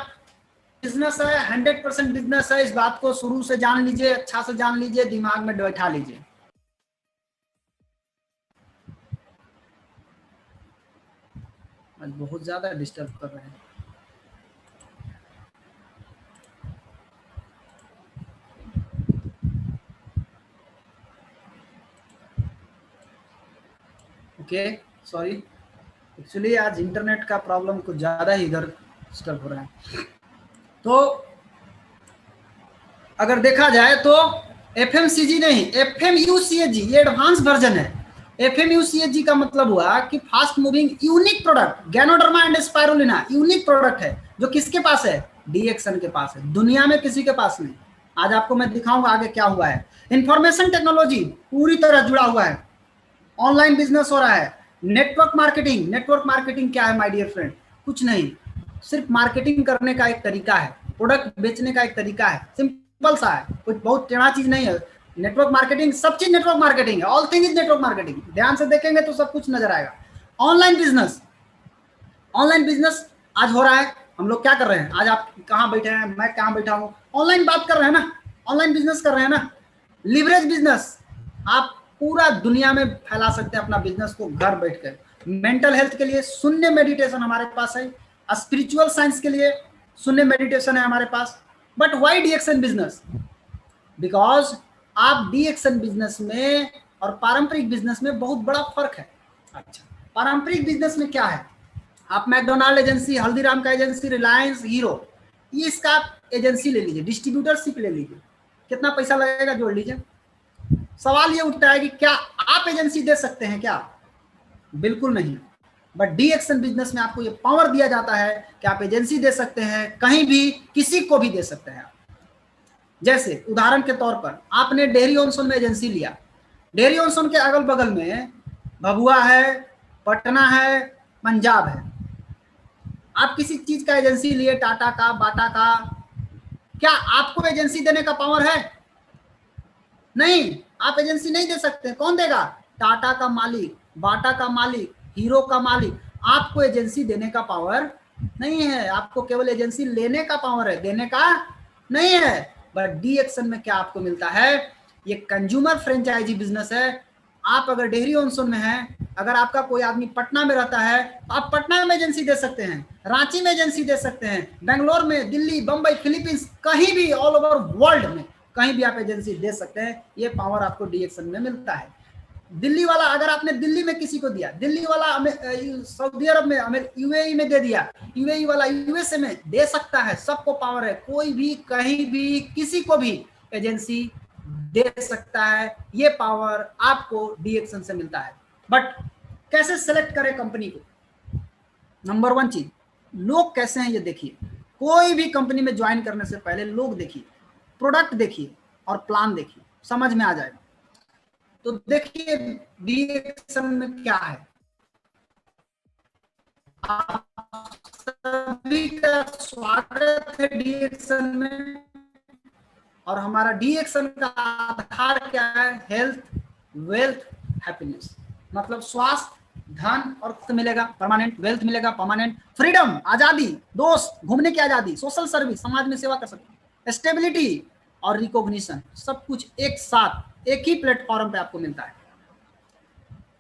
बिजनेस है, 100% बिजनेस है। इस बात को शुरू से जान लीजिए, अच्छा से जान लीजिए, दिमाग में बैठा लीजिए। आज बहुत ज्यादा डिस्टर्ब कर रहे हैं। ओके, सॉरी एक्चुअली आज इंटरनेट का प्रॉब्लम कुछ ज्यादा ही इधर डिस्टर्ब हो रहा है। तो अगर देखा जाए तो FMCG नहीं, FMUCG ये एडवांस वर्जन है। FMUCG का मतलब हुआ कि fast moving unique product, ganoderma and spirulina unique product है जो किसके पास है? डीएक्सन के पास है, दुनिया में किसी के पास नहीं। आज आपको मैं दिखाऊंगा आगे क्या हुआ है। इंफॉर्मेशन टेक्नोलॉजी पूरी तरह जुड़ा हुआ है, ऑनलाइन बिजनेस हो रहा है। नेटवर्क मार्केटिंग, नेटवर्क मार्केटिंग क्या है माय डियर फ्रेंड? कुछ नहीं, सिर्फ मार्केटिंग करने का एक तरीका है, प्रोडक्ट बेचने का एक तरीका है, सिंपल सा है, कुछ बहुत टेढ़ा चीज नहीं है। नेटवर्क मार्केटिंग, सब चीज नेटवर्क मार्केटिंग है, all thing is network marketing. ध्यान से देखेंगे तो सब कुछ नजर आएगा। ऑनलाइन बिजनेस, ऑनलाइन बिजनेस आज हो रहा है। हम लोग क्या कर रहे हैं? आज आप कहाँ बैठे हैं, मैं कहाँ बैठा हूँ, ऑनलाइन बात कर रहे हैं ना, ऑनलाइन बिजनेस कर रहे हैं ना। लिवरेज बिजनेस, आप पूरा दुनिया में फैला सकते हैं अपना बिजनेस को घर बैठकर। मेंटल हेल्थ के लिए शून्य मेडिटेशन हमारे पास है, स्पिरिचुअल साइंस के लिए शून्य मेडिटेशन है हमारे पास। But why DXN business? Because आप डीएक्शन बिजनेस में और पारंपरिक बिजनेस में बहुत बड़ा फर्क है। अच्छा, पारंपरिक बिजनेस में क्या है? आप मैकडोनाल्ड एजेंसी, हल्दीराम का एजेंसी, रिलायंस, हीरो, ये इसका एजेंसी ले लीजिए, डिस्ट्रीब्यूटरशिप ले लीजिए, कितना पैसा लगेगा जोड़ लीजिए। सवाल ये उठता है कि क्या आप एजेंसी दे सकते हैं क्या? बिल्कुल नहीं। बट डीएक्शन बिजनेस में आपको ये पावर दिया जाता है कि आप एजेंसी दे सकते हैं, कहीं भी किसी को भी दे सकते हैं। जैसे उदाहरण के तौर पर आपने डेहरी ऑन सोन में एजेंसी लिया, डेहरी ऑन सोन के अगल बगल में भभुआ है, पटना है, पंजाब है। आप किसी चीज का एजेंसी लिए, टाटा का, बाटा का, क्या आपको एजेंसी देने का पावर है? नहीं, आप एजेंसी नहीं दे सकते। कौन देगा? टाटा का मालिक, बाटा का मालिक, हीरो का मालिक। आपको एजेंसी देने का पावर नहीं है, आपको केवल एजेंसी लेने का पावर है, देने का नहीं है। बट डीएक्शन में क्या आपको मिलता है? ये कंज्यूमर फ्रेंचाइजी बिजनेस है। आप अगर डेहरी ऑन सोन में हैं, अगर आपका कोई आदमी पटना में रहता है तो आप पटना में एजेंसी दे सकते हैं, रांची में एजेंसी दे सकते हैं, बेंगलोर में, दिल्ली, बंबई, फिलीपींस, कहीं भी ऑल ओवर वर्ल्ड में कहीं भी आप एजेंसी दे सकते हैं। ये पावर आपको डीएक्शन में मिलता है। दिल्ली वाला, अगर आपने दिल्ली में किसी को दिया, दिल्ली वाला सऊदी अरब में, यूएई में दे दिया, यूएई वाला यूएसए में दे सकता है। सबको पावर है, कोई भी कहीं भी किसी को भी एजेंसी दे सकता है, ये पावर आपको डीएक्सन से मिलता है। बट कैसे सेलेक्ट करें कंपनी को? नंबर 1 चीज, लोग कैसे हैं ये देखिए। कोई भी कंपनी में ज्वाइन करने से पहले लोग देखिए, प्रोडक्ट देखिए और प्लान देखिए, समझ में आ जाएगा। तो देखिए डीएक्सन में क्या है। आप सभी का स्वागत है डीएक्सन में। और हमारा डीएक्सन का आधार क्या है? Health, wealth, happiness. मतलब स्वास्थ्य, धन और मिलेगा परमानेंट, वेल्थ मिलेगा परमानेंट, फ्रीडम आजादी, दोस्त, घूमने की आजादी, सोशल सर्विस, समाज में सेवा कर सकते, स्टेबिलिटी और रिकॉग्निशन, सब कुछ एक साथ एक ही प्लेटफॉर्म पे आपको मिलता है।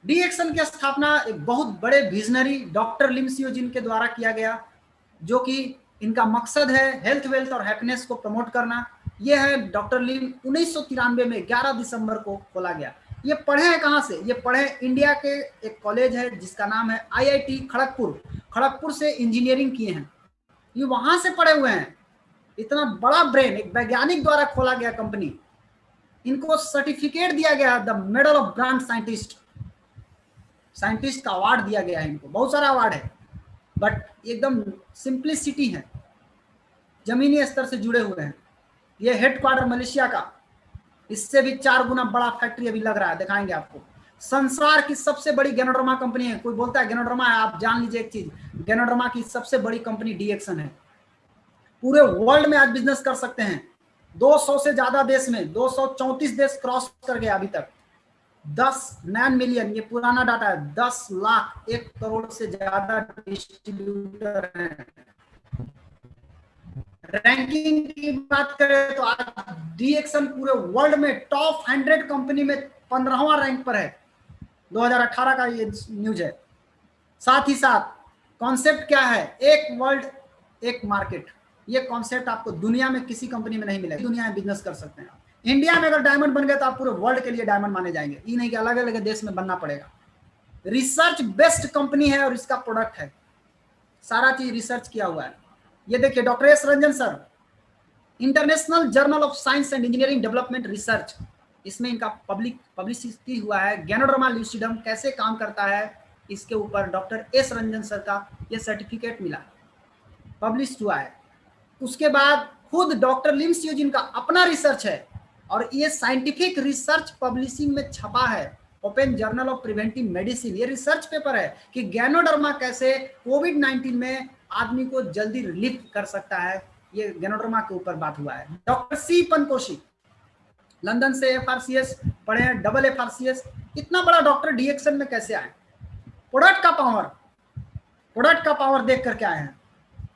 डीएक्सन की स्थापना एक बहुत बड़े विजनरी डॉक्टर लिम सियोजिन के द्वारा किया गया, जो कि इनका मकसद है हेल्थ, वेल्थ और हैप्पीनेस को प्रमोट करना। यह है डॉक्टर लिम 1993 में 11 दिसंबर को खोला गया। ये पढ़े हैं कहाँ से? ये पढ़े इंडिया के एक कॉलेज है जिसका नाम है आईआईटी खड़गपुर। खड़गपुर से इंजीनियरिंग किए हैं, ये वहां से पढ़े हुए हैं। इतना बड़ा ब्रेन, एक वैज्ञानिक द्वारा खोला गया कंपनी। इनको सर्टिफिकेट दिया गया, the medal of grand scientist, scientist का अवार्ड दिया गया है इनको। बहुत सारा अवार्ड है, बट एकदम सिंप्लिसिटी है, जमीनी स्तर से जुड़े हुए हैं। ये हेडक्वार्टर मलेशिया का, इससे भी 4 गुना बड़ा फैक्ट्री अभी लग रहा है, दिखाएंगे आपको। संसार की सबसे बड़ी गैनोडर्मा कंपनी है। कोई बोलता है गैनोडर्मा है, आप जान लीजिए एक चीज, गैनोडर्मा की सबसे बड़ी कंपनी डीएक्सन है। पूरे वर्ल्ड में आज बिजनेस कर सकते हैं, 200 से ज्यादा देश में, 234 देश क्रॉस कर गया अभी तक। 10 मिलियन, ये पुराना डाटा है, 10 लाख 1 करोड़ से ज्यादा डिस्ट्रीब्यूटर हैं। रैंकिंग की बात करें तो आज डीएक्सन पूरे वर्ल्ड में टॉप 100 कंपनी में 15वां रैंक पर है। 2018 का ये न्यूज है। साथ ही साथ कॉन्सेप्ट क्या है? एक वर्ल्ड एक मार्केट। ये कॉन्सेप्ट आपको दुनिया में किसी कंपनी में नहीं मिलेगा। दुनिया में बिजनेस कर सकते हैं आप। इंडिया में अगर डायमंड बन गए तो आप पूरे वर्ल्ड के लिए डायमंड माने जाएंगे, ये नहीं कि अलग अलग देश में बनना पड़ेगा। रिसर्च बेस्ड कंपनी है और इसका प्रोडक्ट है, सारा चीज रिसर्च किया हुआ है। ये देखिए doctor S Ranjan sir, international journal of science and engineering development research, इसमें इनका पब्लिसिटी हुआ है। गैनोडर्मा ल्यूसिडम कैसे काम करता है, इसके ऊपर डॉक्टर एस रंजन सर का ये सर्टिफिकेट मिला, पब्लिश हुआ है। उसके बाद खुद डॉक्टर लिम सियोजिन का अपना रिसर्च है और ये साइंटिफिक रिसर्च पब्लिशिंग में छपा है, open journal of preventive medicine. ये रिसर्च पेपर है कि गैनोडर्मा कैसे कोविड-19 में आदमी को जल्दी रिलीफ कर सकता है। ये गैनोडर्मा के ऊपर बात हुआ है। डॉक्टर सी पनकोशी लंदन से एफआरसीएस पढ़े हैं, डबल एफआरसीएस। इतना बड़ा डॉक्टर डीएक्सन में कैसे आए? प्रोडक्ट का पावर देख करके आए हैं।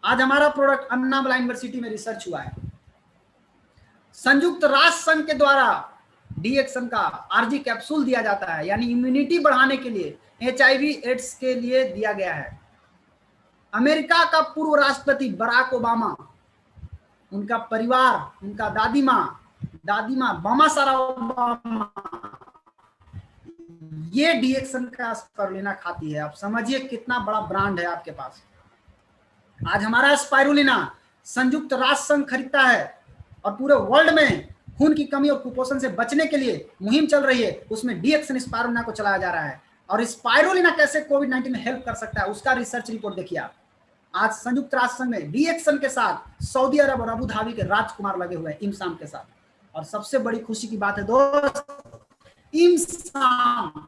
आज हमारा प्रोडक्ट अन्ना बला यूनिवर्सिटी में रिसर्च हुआ है। संयुक्त राष्ट्र संघ के द्वारा डीएक्सन का आरजी कैप्सूल दिया जाता है, यानी इम्यूनिटी बढ़ाने के लिए, एचआईवी एड्स के लिए दिया गया है। अमेरिका का पूर्व राष्ट्रपति बराक ओबामा, उनका परिवार, उनका दादी माँ बामा सारा ओबामा, ये डीएक्सन का स्पाइरुलिना खाती है। आप समझिए कितना बड़ा ब्रांड है आपके पास। आज हमारा स्पाइरुलिना संयुक्त राष्ट्र संघ खरीदता है और पूरे वर्ल्ड में खून की कमी और कुपोषण से बचने के लिए मुहिम चल रही है, उसमें डीएक्सन स्पाइरुलिना को चलाया जा रहा है। और स्पाइरुलिना कैसे कोविड-19 में हेल्प कर सकता है, उसका रिसर्च रिपोर्ट देखिए आप। आज संयुक्त राष्ट्र संघ में डीएक्सन के साथ सऊदी अरब और अबू धाबी के राजकुमार लगे हुए हैं इमसाम के साथ। और सबसे बड़ी खुशी की बात है दोस्त, इमसाम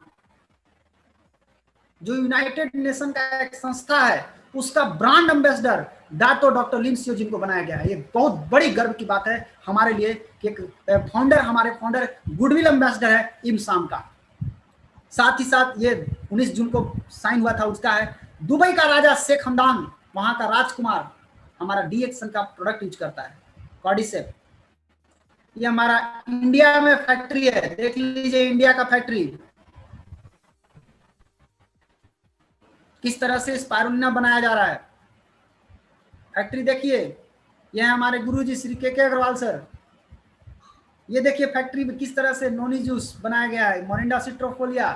जो यूनाइटेड नेशन का एक संस्था है, उसका ब्रांड एम्बेसडर दातो डॉक्टर लिम सियोजिन को बनाया गया है। ये बहुत बड़ी गर्व की बात है हमारे लिए कि एक फाउंडर, हमारे फाउंडर गुडविल एम्बेसडर है इमसाम का। साथ ही साथ ये 19 जून को साइन हुआ था उसका है। दुबई का राजा शेख हमदान, वहां का राजकुमार हमारा डीएक्सन का प्रोडक्ट यूज करता है, कॉर्डिसेप। ये हमारा इंडिया में फैक्ट्री है, देख लीजिए इंडिया का फैक्ट्री किस तरह से स्पाइरुलिना बनाया जा रहा है। फैक्ट्री देखिए, ये है हमारे गुरुजी श्री के अग्रवाल सर। ये देखिए फैक्ट्री में किस तरह से नोनी जूस बनाया गया है, मोरिंडा सिट्रोफोलिया।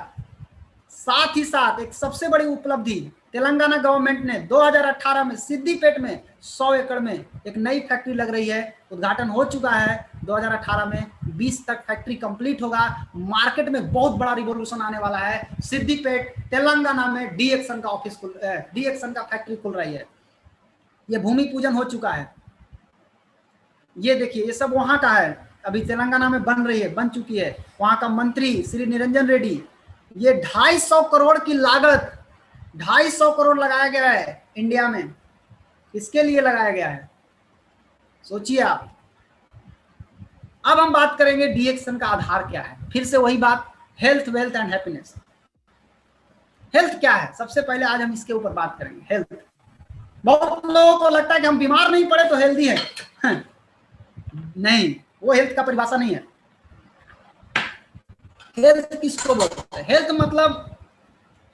साथ ही साथ एक सबसे बड़ी उपलब्धि, तेलंगाना गवर्नमेंट ने 2018 में सिद्दीपेट में 100 एकड़ में एक नई फैक्ट्री लग रही है, उद्घाटन हो चुका है 2018 में 20 तक फैक्ट्री कंप्लीट होगा। मार्केट में बहुत बड़ा रिवॉल्यूशन आने वाला है। सिद्दीपेट तेलंगाना में डी एक्शन का फैक्ट्री खुल रही है। ये भूमि पूजन हो चुका है। ये देखिए, ये सब वहां का है, अभी तेलंगाना में बन रही है, बन चुकी है। वहां का मंत्री श्री निरंजन रेड्डी, ये 250 करोड़ की लागत, 250 करोड़ लगाया गया है इंडिया में। इसके लिए लगाया गया है, सोचिए आप। अब हम बात करेंगे डी एक्शन का आधार क्या है। फिर से वही बात, health, wealth and happiness. Health क्या है, सबसे पहले आज हम इसके ऊपर बात करेंगे। हेल्थ, बहुत लोगों को लगता है कि हम बीमार नहीं पड़े तो हेल्दी है। नहीं, वो हेल्थ का परिभाषा नहीं है। हेल्थ किसको बोलते हैं? हेल्थ मतलब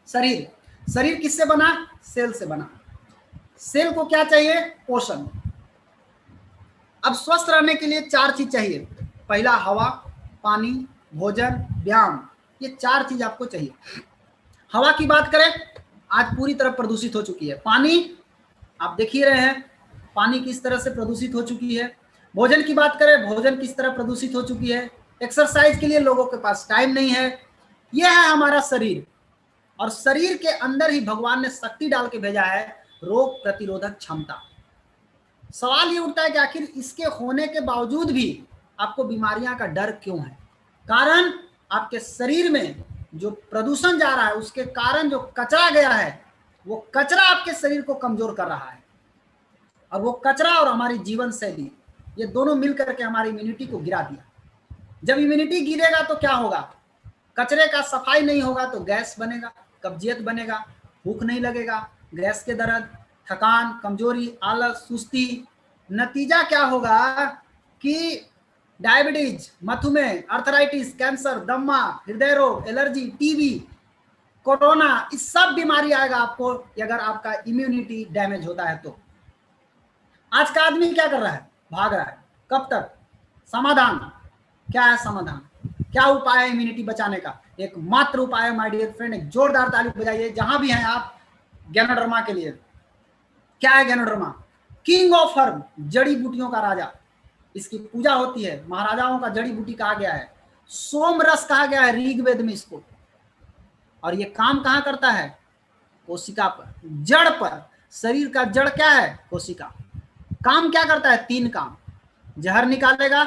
शरीर। शरीर किससे बना? सेल से बना। सेल को क्या चाहिए? पोषण। अब स्वस्थ रहने के लिए 4 चीज चाहिए। पहला हवा, पानी, भोजन, व्यायाम। ये 4 चीज आपको चाहिए। हवा की बात करें, आज पूरी तरह प्रदूषित हो चुकी है। पानी आप देख ही रहे हैं, पानी किस तरह से प्रदूषित हो चुकी है। भोजन की बात करें, भोजन किस तरह प्रदूषित हो चुकी है। एक्सरसाइज के लिए लोगों के पास टाइम नहीं है। यह है हमारा शरीर, और शरीर के अंदर ही भगवान ने शक्ति डाल के भेजा है, रोग प्रतिरोधक क्षमता। सवाल ये उठता है कि आखिर इसके होने के बावजूद भी आपको बीमारियां का डर क्यों है? कारण आपके शरीर में जो प्रदूषण जा रहा है, उसके कारण जो कचरा गया है, वो कचरा आपके शरीर को कमजोर कर रहा है। और वो कचरा और हमारी जीवन शैली, ये दोनों मिलकर के हमारी इम्यूनिटी को गिरा दिया। जब इम्यूनिटी गिरेगा तो क्या होगा? कचरे का सफाई नहीं होगा तो गैस बनेगा, कब्जियत बनेगा, भूख नहीं लगेगा, गैस के दर्द, थकान, कमजोरी, आलस, सुस्ती। नतीजा क्या होगा कि डायबिटीज, मधुमेह, अर्थराइटिस, कैंसर, दमा, हृदय रोग, एलर्जी, टीबी, कोरोना, इस सब बीमारी आएगा आपको अगर आपका इम्यूनिटी डैमेज होता है तो। आज का आदमी क्या कर रहा है? भाग रहा है। कब तक? समाधान क्या है? समाधान क्या उपाय है इम्यूनिटी बचाने का? एक मात्र उपाय है माय डियर फ्रेंड, एक जोरदार ताली बजाइए जहां भी हैं आप, गैनोडर्मा के लिए। क्या है गैनोडर्मा? किंग ऑफ हर्ब, जड़ी बूटियों का राजा। इसकी पूजा होती है, महाराजाओं का जड़ी बूटी कहा गया है, सोम रस कहा गया है ऋग्वेद में इसको। और ये काम कहां करता है? कोशिका पर, जड़ पर। शरीर का जड़ क्या है? कोशिका। काम क्या करता है? 3 काम। जहर निकालेगा,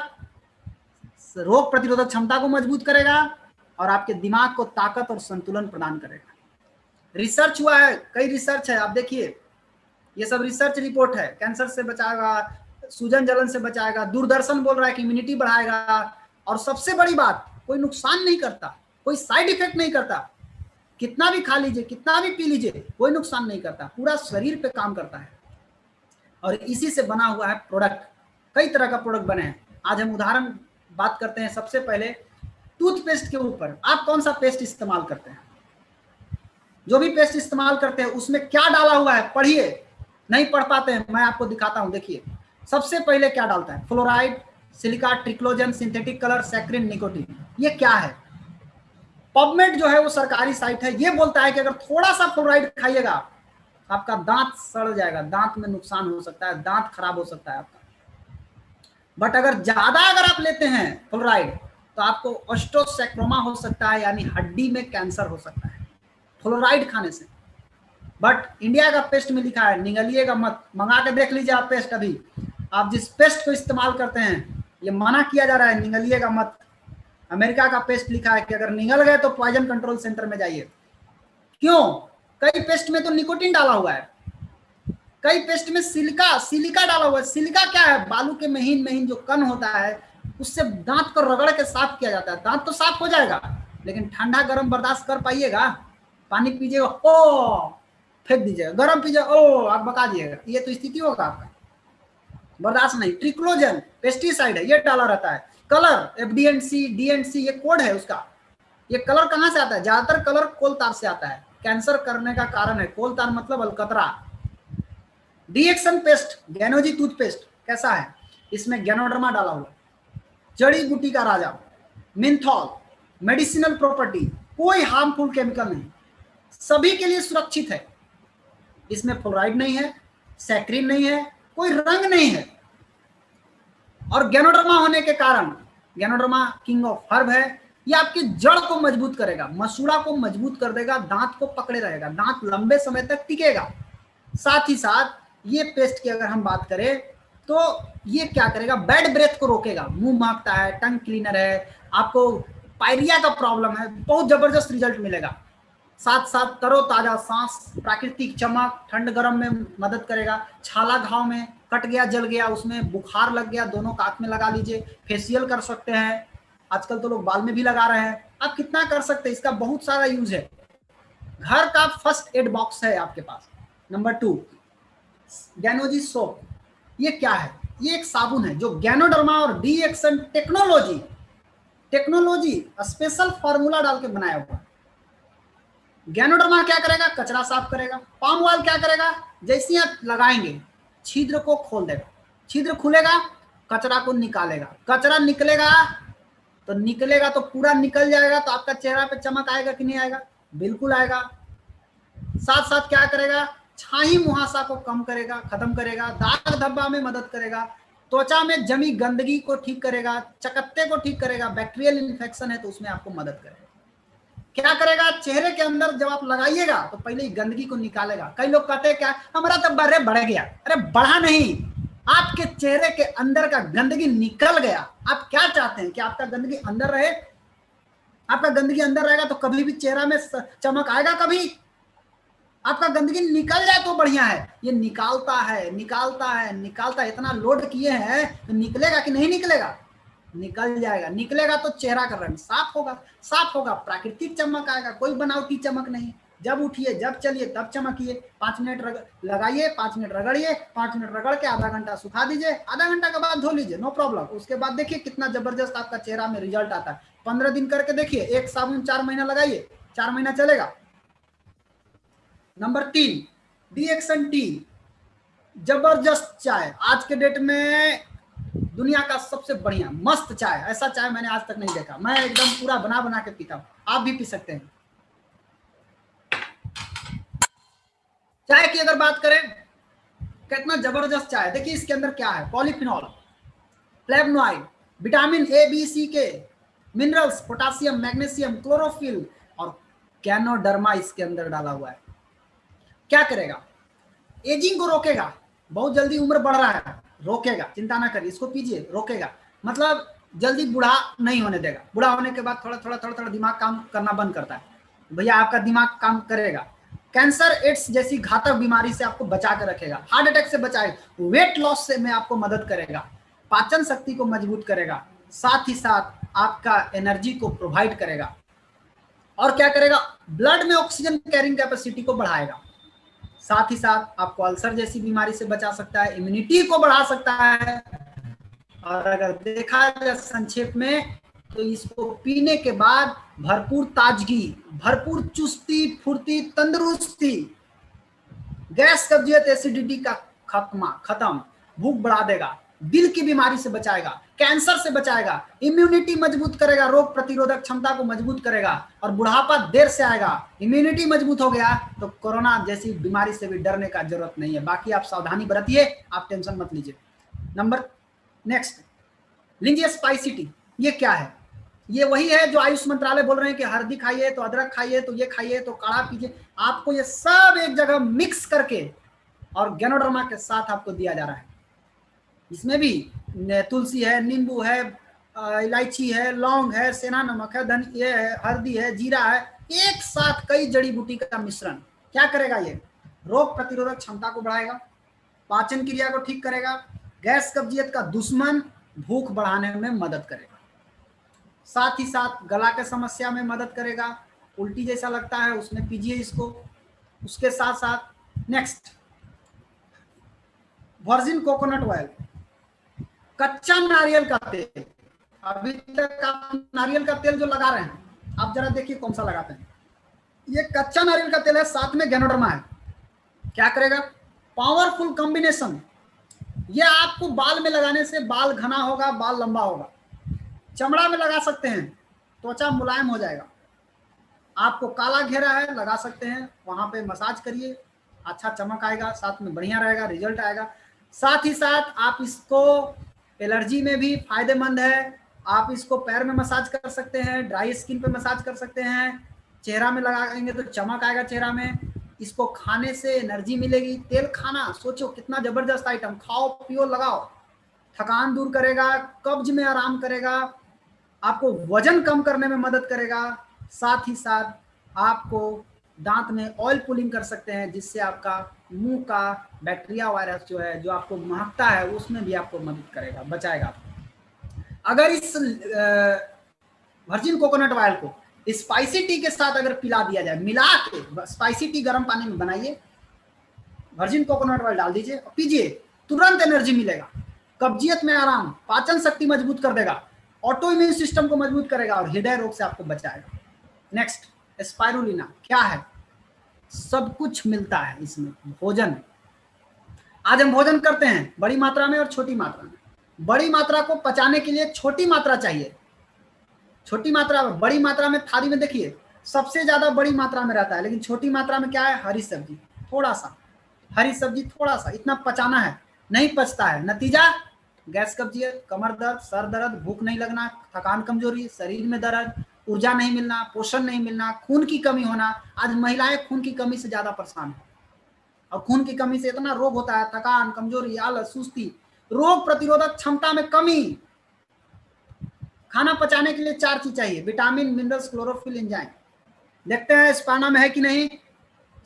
रोग प्रतिरोधक क्षमता को मजबूत करेगा, और आपके दिमाग को ताकत और संतुलन प्रदान करेगा। रिसर्च हुआ है, कई रिसर्च है, आप देखिए, ये सब रिसर्च रिपोर्ट है। कैंसर से बचाएगा, सूजन जलन से बचाएगा, दूरदर्शन बोल रहा है कि इम्यूनिटी बढ़ाएगा, और सबसे बड़ी बात, कोई नुकसान नहीं करता, कोई साइड इफेक्ट नहीं करता। कितना भी खा लीजिए, कितना भी पी लीजिए, कोई नुकसान नहीं करता, पूरा शरीर पे काम करता है। और इसी से बना हुआ है प्रोडक्ट। कई तरह का प्रोडक्ट बने हैं। आज हम उदाहरण बात करते हैं। सबसे पहले टूथपेस्ट के ऊपर। आप कौन सा पेस्ट इस्तेमाल करते हैं? जो भी पेस्ट इस्तेमाल करते हैं उसमें क्या डाला हुआ है पढ़िए। नहीं पढ़ पाते हैं, मैं आपको दिखाता हूं। देखिए, सबसे पहले क्या डालता है? Fluoride, silica, triclosan, synthetic colour, saccharin, nicotine. ये क्या है? पबमेड जो है वो सरकारी साइट है, ये बोलता है कि अगर थोड़ा सा फ्लोराइड खाइएगा आपका दांत सड़ जाएगा, दांत में नुकसान हो सकता है, दांत खराब हो सकता है आपका। बट अगर ज्यादा अगर आप लेते हैं फ्लोराइड तो आपको ऑस्टियोसेक्रोमा हो सकता है, यानी हड्डी में कैंसर हो सकता है फ्लोराइड खाने से। बट इंडिया का पेस्ट में लिखा है निगलिएगा मत। मंगा के देख लीजिए आप पेस्ट। अभी आप जिस पेस्ट को इस्तेमाल करते हैं ये मना किया जा रहा है, निगलिएगा मत। अमेरिका का पेस्ट लिखा है कि अगर निगल गए तो पॉइजन कंट्रोल सेंटर में जाइए। क्यों? कई पेस्ट में तो निकोटीन डाला हुआ है, कई पेस्ट में सिलिका डाला हुआ है। सिलिका क्या है? बालू के महीन महीन जो कण होता है उससे दांत को रगड़ के साफ किया जाता है। दांत तो साफ हो जाएगा, लेकिन ठंडा गर्म बर्दाश्त कर पाइएगा? पानी पीजिएगा, ओ फेंक दीजिएगा, गर्म पीजिएगा, ओ आप बका दिएगा, ये तो स्थिति होगा आपका, बर्दाश्त नहीं। ट्रिक्लोजन पेस्टिसाइड है, ये डाला रहता है। कलर FD&C, D&C, ये कोड है उसका। ये कलर कहां से आता है? ज्यादातर कलर कोलतार से आता है। कैंसर करने का कारण है कोलतार, मतलब अलकतरा। डी एक्शन पेस्ट, गैनोजी टूथपेस्ट कैसा है? इसमें गैनोडर्मा डाला हुआ, जड़ी बूटी का राजा, मिंथॉल, मेडिसिनल प्रॉपर्टी, कोई हार्मफुल केमिकल नहीं, सभी के लिए सुरक्षित है। इसमें फ्लोराइड नहीं है, सैक्रिन नहीं है, कोई रंग नहीं है। और गैनोडर्मा होने के कारण, गैनोडर्मा किंग ऑफ हर्ब है, ये आपकी जड़ को मजबूत करेगा, मसूड़ा को मजबूत कर देगा, दांत को पकड़े रहेगा, दांत लंबे समय तक टिकेगा। साथ ही साथ ये पेस्ट की अगर हम बात करें तो ये क्या करेगा, बैड ब्रेथ को रोकेगा, मुंह महकता है, टंग क्लीनर है, आपको पायरिया का प्रॉब्लम है, बहुत जबरदस्त रिजल्ट मिलेगा। साथ साथ तरोताजा सांस, प्राकृतिक चमक, ठंड गर्म में मदद करेगा, छाला घाव में, कट गया जल गया उसमें बुखार लग गया, दोनों काट में लगा लीजिए, फेशियल कर सकते हैं, आजकल तो लोग बाल में भी लगा रहे हैं, आप कितना कर सकते हैं, इसका बहुत सारा यूज है। घर का फर्स्ट एड बॉक्स है आपके पास। नंबर 2, गैनोजी सोप, ये क्या है, ये एक साबुन है जो गैनोडर्मा और डीएक्सन टेक्नोलॉजी स्पेशल फार्मूला डाल के बनाया हुआ है। गैनोडर्मा क्या करेगा, कचरा साफ करेगा, पाम ऑयल क्या करेगा, जैसे आप लगाएंगे छिद्र को खोल देगा, छिद्र खुलेगा, कचरा को निकालेगा, कचरा निकलेगा तो पूरा निकल जाएगा, तो आपका चेहरा पे चमक आएगा कि नहीं आएगा, बिल्कुल आएगा। साथ साथ क्या करेगा, छाई मुहासा को कम करेगा, खत्म करेगा, दाग धब्बा में मदद करेगा, त्वचा में जमी गंदगी को ठीक करेगा, चकत्ते को ठीक करेगा, बैक्टीरियल इन्फेक्शन है तो उसमें आपको मदद करेगा। क्या करेगा, चेहरे के अंदर जब आप लगाइएगा तो पहले ही गंदगी को निकालेगा। कई लोग कहते हैं क्या, हमारा तो बर्रे बढ़ गया, अरे बढ़ा नहीं, आपके चेहरे के अंदर का गंदगी निकल गया। आप क्या चाहते हैं कि आपका गंदगी अंदर रहे, आपका गंदगी अंदर रहेगा तो कभी भी चेहरा में चमक आएगा, कभी आपका गंदगी निकल जाए तो बढ़िया है, ये निकालता है, इतना लोड किए हैं तो निकलेगा कि नहीं निकलेगा, निकल जाएगा, निकलेगा तो चेहरा का रंग साफ होगा, प्राकृतिक चमक आएगा, कोई बनावटी चमक नहीं। जब उठिए, जब चलिए, तब चमकिए। 5 मिनट लगाइए, 5 मिनट रगड़िए, 5 मिनट रगड़ के आधा घंटा सुखा दीजिए, आधा घंटा के बाद धो लीजिए, नो प्रॉब्लम। उसके बाद देखिए कितना जबरदस्त आपका चेहरा में रिजल्ट आता है। 15 दिन करके देखिए, एक साबुन 4 महीना लगाइए, 4 महीना चलेगा। नंबर 3, डीएक्सन टी, जबरदस्त चाय, आज के डेट में दुनिया का सबसे बढ़िया मस्त चाय, ऐसा चाय मैंने आज तक नहीं देखा, मैं एकदम पूरा बना के पीता हूं, आप भी पी सकते हैं। चाय की अगर बात करें, कितना जबरदस्त चाय, देखिए इसके अंदर क्या है, polyphenol, flavonoid, vitamin A B C K, minerals, potassium, magnesium, chlorophyll और गैनोडर्मा इसके अंदर डाला हुआ है। क्या करेगा, एजिंग को रोकेगा, बहुत जल्दी उम्र बढ़ रहा है, रोकेगा, चिंता ना करिए, इसको पीजिए, रोकेगा, मतलब जल्दी बूढ़ा नहीं होने देगा। बूढ़ा होने के बाद थोड़ा दिमाग काम करना बंद करता है, भैया आपका दिमाग काम करेगा। कैंसर, एड्स जैसी घातक बीमारी से आपको बचा कर रखेगा, हार्ट अटैक से बचाएगा, वेट लॉस से में आपको मदद करेगा, पाचन शक्ति को मजबूत करेगा, साथ ही साथ आपका एनर्जी को प्रोवाइड करेगा। और क्या करेगा, ब्लड में ऑक्सीजन कैरिंग कैपेसिटी को बढ़ाएगा, साथ ही साथ आपको अल्सर जैसी बीमारी से बचा सकता है, इम्यूनिटी को बढ़ा सकता है। और अगर देखा जाए संक्षेप में तो इसको पीने के बाद भरपूर ताजगी, भरपूर चुस्ती, फुर्ती, तंदुरुस्ती, गैस, कब्जियत, एसिडिटी का खत्म, भूख बढ़ा देगा, दिल की बीमारी से बचाएगा, कैंसर से बचाएगा, इम्यूनिटी मजबूत करेगा, रोग प्रतिरोधक क्षमता को मजबूत करेगा, और बुढ़ापा देर से आएगा। इम्यूनिटी मजबूत हो गया तो कोरोना जैसी बीमारी से भी डरने का जरूरत नहीं है। बाकी आप सावधानी बरतिए, आप टेंशन मत लीजिए। नेक्स्ट, लीजिए स्पाइसी टी, ये क्या है, ये वही है जो आयुष मंत्रालय बोल रहे हैं कि हल्दी खाइए तो अदरक खाइए तो ये खाइए तो काढ़ा पीजिए, आपको ये सब एक जगह मिक्स करके और गैनोडर्मा के साथ आपको दिया जा रहा है। इसमें भी तुलसी है, नींबू है, इलायची है, लौंग है, सेना नमक है, धनिया है, हल्दी है, जीरा है, एक साथ कई जड़ी बूटी का मिश्रण क्या करेगा, ये रोग प्रतिरोधक क्षमता को बढ़ाएगा, पाचन क्रिया को ठीक करेगा, गैस कब्जियत का दुश्मन, भूख बढ़ाने में मदद करेगा, साथ ही साथ गला के समस्या में मदद करेगा, उल्टी जैसा लगता है उसमें पीजिए इसको। उसके साथ साथ नेक्स्ट, वर्जिन कोकोनट ऑयल, कच्चा नारियल का तेल। अभी तक आप नारियल का तेल जो लगा रहे हैं, आप जरा देखिए कौन सा लगाते हैं, ये कच्चा नारियल का तेल है, साथ में गैनोडर्मा है। क्या करेगा, पावरफुल कॉम्बिनेशन, ये आपको बाल में लगाने से बाल घना होगा, बाल लंबा होगा, चमड़ा में लगा सकते हैं, त्वचा मुलायम हो जाएगा, आपको काला घेरा है लगा सकते हैं, वहां पे मसाज करिए, अच्छा चमक आएगा, साथ में बढ़िया रहेगा, रिजल्ट आएगा। साथ ही साथ आप इसको एलर्जी में भी फायदेमंद है। आप इसको पैर में मसाज कर सकते हैं, ड्राई स्किन पे मसाज कर सकते हैं, चेहरा में लगाएंगे तो चमक आएगा चेहरा में। इसको खाने से एनर्जी मिलेगी। तेल खाना सोचो कितना जबरदस्त आइटम, खाओ पियो लगाओ, थकान दूर करेगा, कब्ज में आराम करेगा, आपको वजन कम करने में मदद करेगा, साथ ही साथ आपको दांत में ऑयल पुलिंग कर सकते हैं, जिससे आपका मुंह का बैक्टीरिया वायरस जो है, जो आपको महकता है, उसमें भी आपको मदद करेगा, बचाएगा। अगर इस वर्जिन कोकोनट ऑयल को स्पाइसी टी के साथ अगर पिला दिया जाए, मिला के स्पाइसी टी गर्म पानी में बनाइए, वर्जिन कोकोनट ऑयल डाल दीजिए और पीजिए, तुरंत एनर्जी मिलेगा, कब्जियत में आराम, पाचन शक्ति मजबूत कर देगा, ऑटो इम्यून सिस्टम को मजबूत करेगा और हृदय रोग से आपको बचाएगा। नेक्स्ट, स्पाइरुलिना क्या है? सब कुछ मिलता है इसमें। भोजन, आज हम भोजन करते हैं बड़ी मात्रा में और छोटी मात्रा में। बड़ी मात्रा को पचाने के लिए छोटी मात्रा चाहिए। छोटी मात्रा में, बड़ी मात्रा में थाली में देखिए सबसे ज्यादा बड़ी मात्रा में रहता है, लेकिन छोटी मात्रा में क्या है? हरी सब्जी, थोड़ा सा हरी सब्जी, थोड़ा सा, इतना पचाना है, नहीं पचता है। नतीजा गैस, कब्जियत, कमर दर्द, सर दर्द, भूख नहीं लगना, थकान, कमजोरी, शरीर में दर्द, ऊर्जा नहीं मिलना, पोषण नहीं मिलना, खून की कमी होना। आज महिलाएं खून की कमी से ज्यादा परेशान है और खून की कमी से इतना रोग होता है, थकान, कमजोरी, आलस, सुस्ती, रोग प्रतिरोधक क्षमता में कमी। खाना पचाने के लिए 4 चीज चाहिए: विटामिन, मिनरल्स, क्लोरोफिल, एंजाइम। देखते हैं स्पाना में है कि नहीं।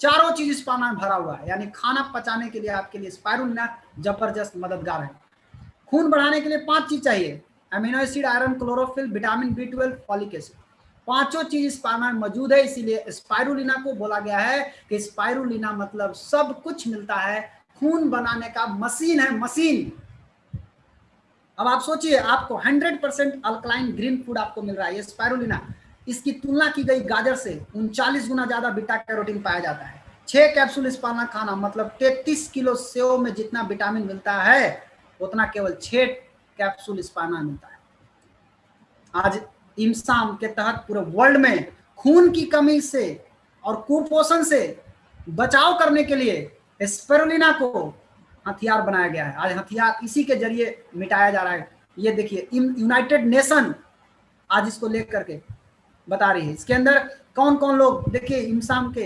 चारों चीज स्पाना में भरा हुआ है, यानी खाना पचाने के लिए आपके लिए स्पाइरुलिना जबरदस्त मददगार है। खून बढ़ाने के लिए 5 चीज चाहिए: amino acid, iron, chlorophyll, vitamin B12, folic acid. पांचों चीज स्पाना में मौजूद है, इसीलिए स्पाइरुलिना को बोला गया है कि स्पाइरुलिना मतलब सब कुछ मिलता है, खून बनाने का मशीन है, मशीन। अब आप सोचिए, आपको 100% अल्कलाइन ग्रीन फूड आपको मिल रहा है, ये स्पाइरुलिना। इसकी तुलना की गई गाजर से 39 गुना ज्यादा बीटा कैरोटीन पाया जाता है। 6 कैप्सूल स्पाना खाना मतलब 33 किलो सेव में जितना विटामिन मिलता है, उतना केवल 6 कैप्सूल स्पाना मिलता है। आज इमसाम के तहत पूरे वर्ल्ड में खून की कमी से और कुपोषण से बचाव करने के लिए स्पाइरुलिना को हथियार बनाया गया है। आज हथियार इसी के जरिए मिटाया जा रहा है। ये देखिए, यूनाइटेड नेशन आज इसको लेकर के बता रही है। इसके अंदर कौन कौन लोग, देखिए इमसाम के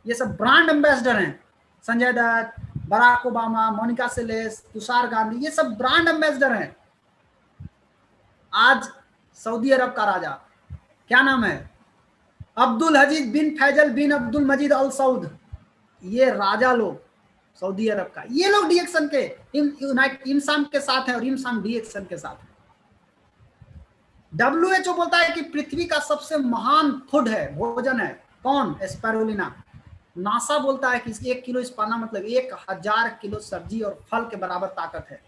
ये सब ब्रांड एम्बेसडर हैं: संजय दत्त, बराक ओबामा, मोनिका सेलेस, तुषार गांधी, ये सब ब्रांड एम्बेसडर हैं। आज सऊदी अरब का राजा, क्या नाम है? अब्दुल अजीज बिन फैजल बिन अब्दुल मजीद अल सऊद, ये राजा लोग सऊदी अरब का, ये लोग डीएक्सन के इमसाम के साथ है और इमसाम डीएक्सन के साथ है। WHO बोलता है कि पृथ्वी का सबसे महान फूड है, भोजन है, कौन? स्पाइरुलिना। नासा बोलता है कि 1 किलो स्पाना मतलब 1000 किलो सब्जी और फल के बराबर ताकत है।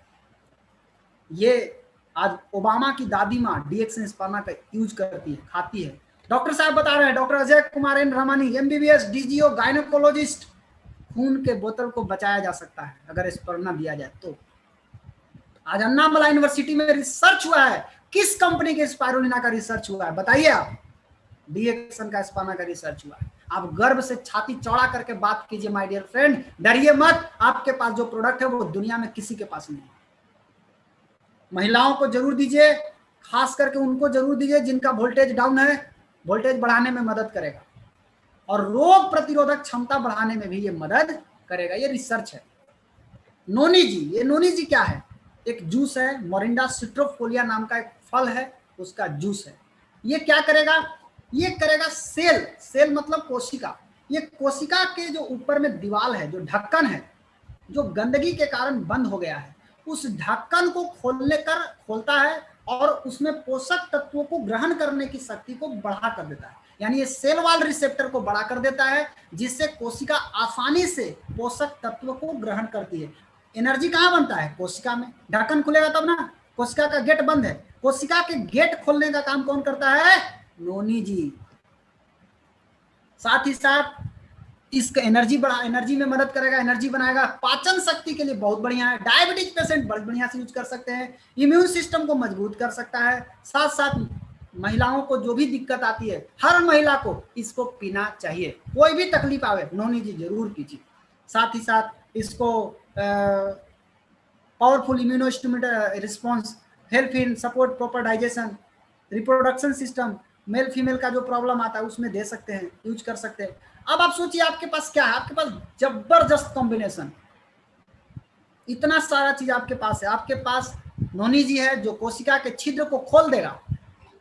ये आज ओबामा की दादी माँ डीएक्सन स्पाना का यूज करती है, खाती है। डॉक्टर साहब बता रहे हैं, doctor Ajay Kumar N Ramani, MBBS, DGO, gynaecologist, खून के बोतल को बचाया जा सकता है अगर स्पाना दिया जाए तो। आज अन्नामला यूनिवर्सिटी में रिसर्च हुआ है, किस कंपनी के स्पाइरुलिना का रिसर्च हुआ है बताइए आप? डीएक्सन का स्पाना का रिसर्च हुआ है। आप गर्व से छाती चौड़ा करके बात कीजिए माय डियर फ्रेंड, डरिए मत। आपके पास जो प्रोडक्ट है वो दुनिया में किसी के पास नहीं है। महिलाओं को जरूर दीजिए, खास करके उनको जरूर दीजिए जिनका वोल्टेज डाउन है, वोल्टेज बढ़ाने में मदद करेगा और रोग प्रतिरोधक क्षमता बढ़ाने में भी ये मदद करेगा। ये रिसर्च है। नोनी जी, ये नोनी जी क्या है? एक जूस है, मोरिंडा सिट्रोफोलिया नाम का एक फल है, उसका जूस है। ये क्या करेगा? ये करेगा सेल, सेल मतलब कोशिका। ये कोशिका के जो ऊपर में दीवार है, जो ढक्कन है, जो गंदगी के कारण बंद हो गया है, उस ढक्कन को खोलता है और उसमें पोषक तत्वों को ग्रहण करने की शक्ति को बढ़ा कर देता है। यानी ये सेल वॉल रिसेप्टर को बढ़ा कर देता है, जिससे कोशिका आसानी से पोषक तत्वों को ग्रहण करती है। एनर्जी कहाँ बनता है? कोशिका में। ढक्कन खुलेगा तब ना। कोशिका का गेट बंद है, कोशिका के गेट खोलने का काम कौन करता है? नोनी जी। साथ ही साथ इसका एनर्जी में मदद करेगा, एनर्जी बनाएगा, पाचन शक्ति के लिए बहुत बढ़िया है। डायबिटीज पेशेंट बहुत बढ़िया से यूज कर सकते हैं, इम्यून सिस्टम को मजबूत कर सकता है। साथ साथ महिलाओं को जो भी दिक्कत आती है, हर महिला को इसको पीना चाहिए। कोई भी तकलीफ आवे, नोनी जी जरूर पीजिए। साथ ही साथ इसको powerful immunostimulator response, help in support proper digestion, reproduction system, male female का जो प्रॉब्लम आता है उसमें दे सकते हैं, यूज कर सकते हैं। अब आप सोचिए आपके पास क्या है, आपके पास जबरदस्त कॉम्बिनेशन, इतना सारा चीज आपके पास है। आपके पास नोनी जी है जो कोशिका के छिद्र को खोल देगा,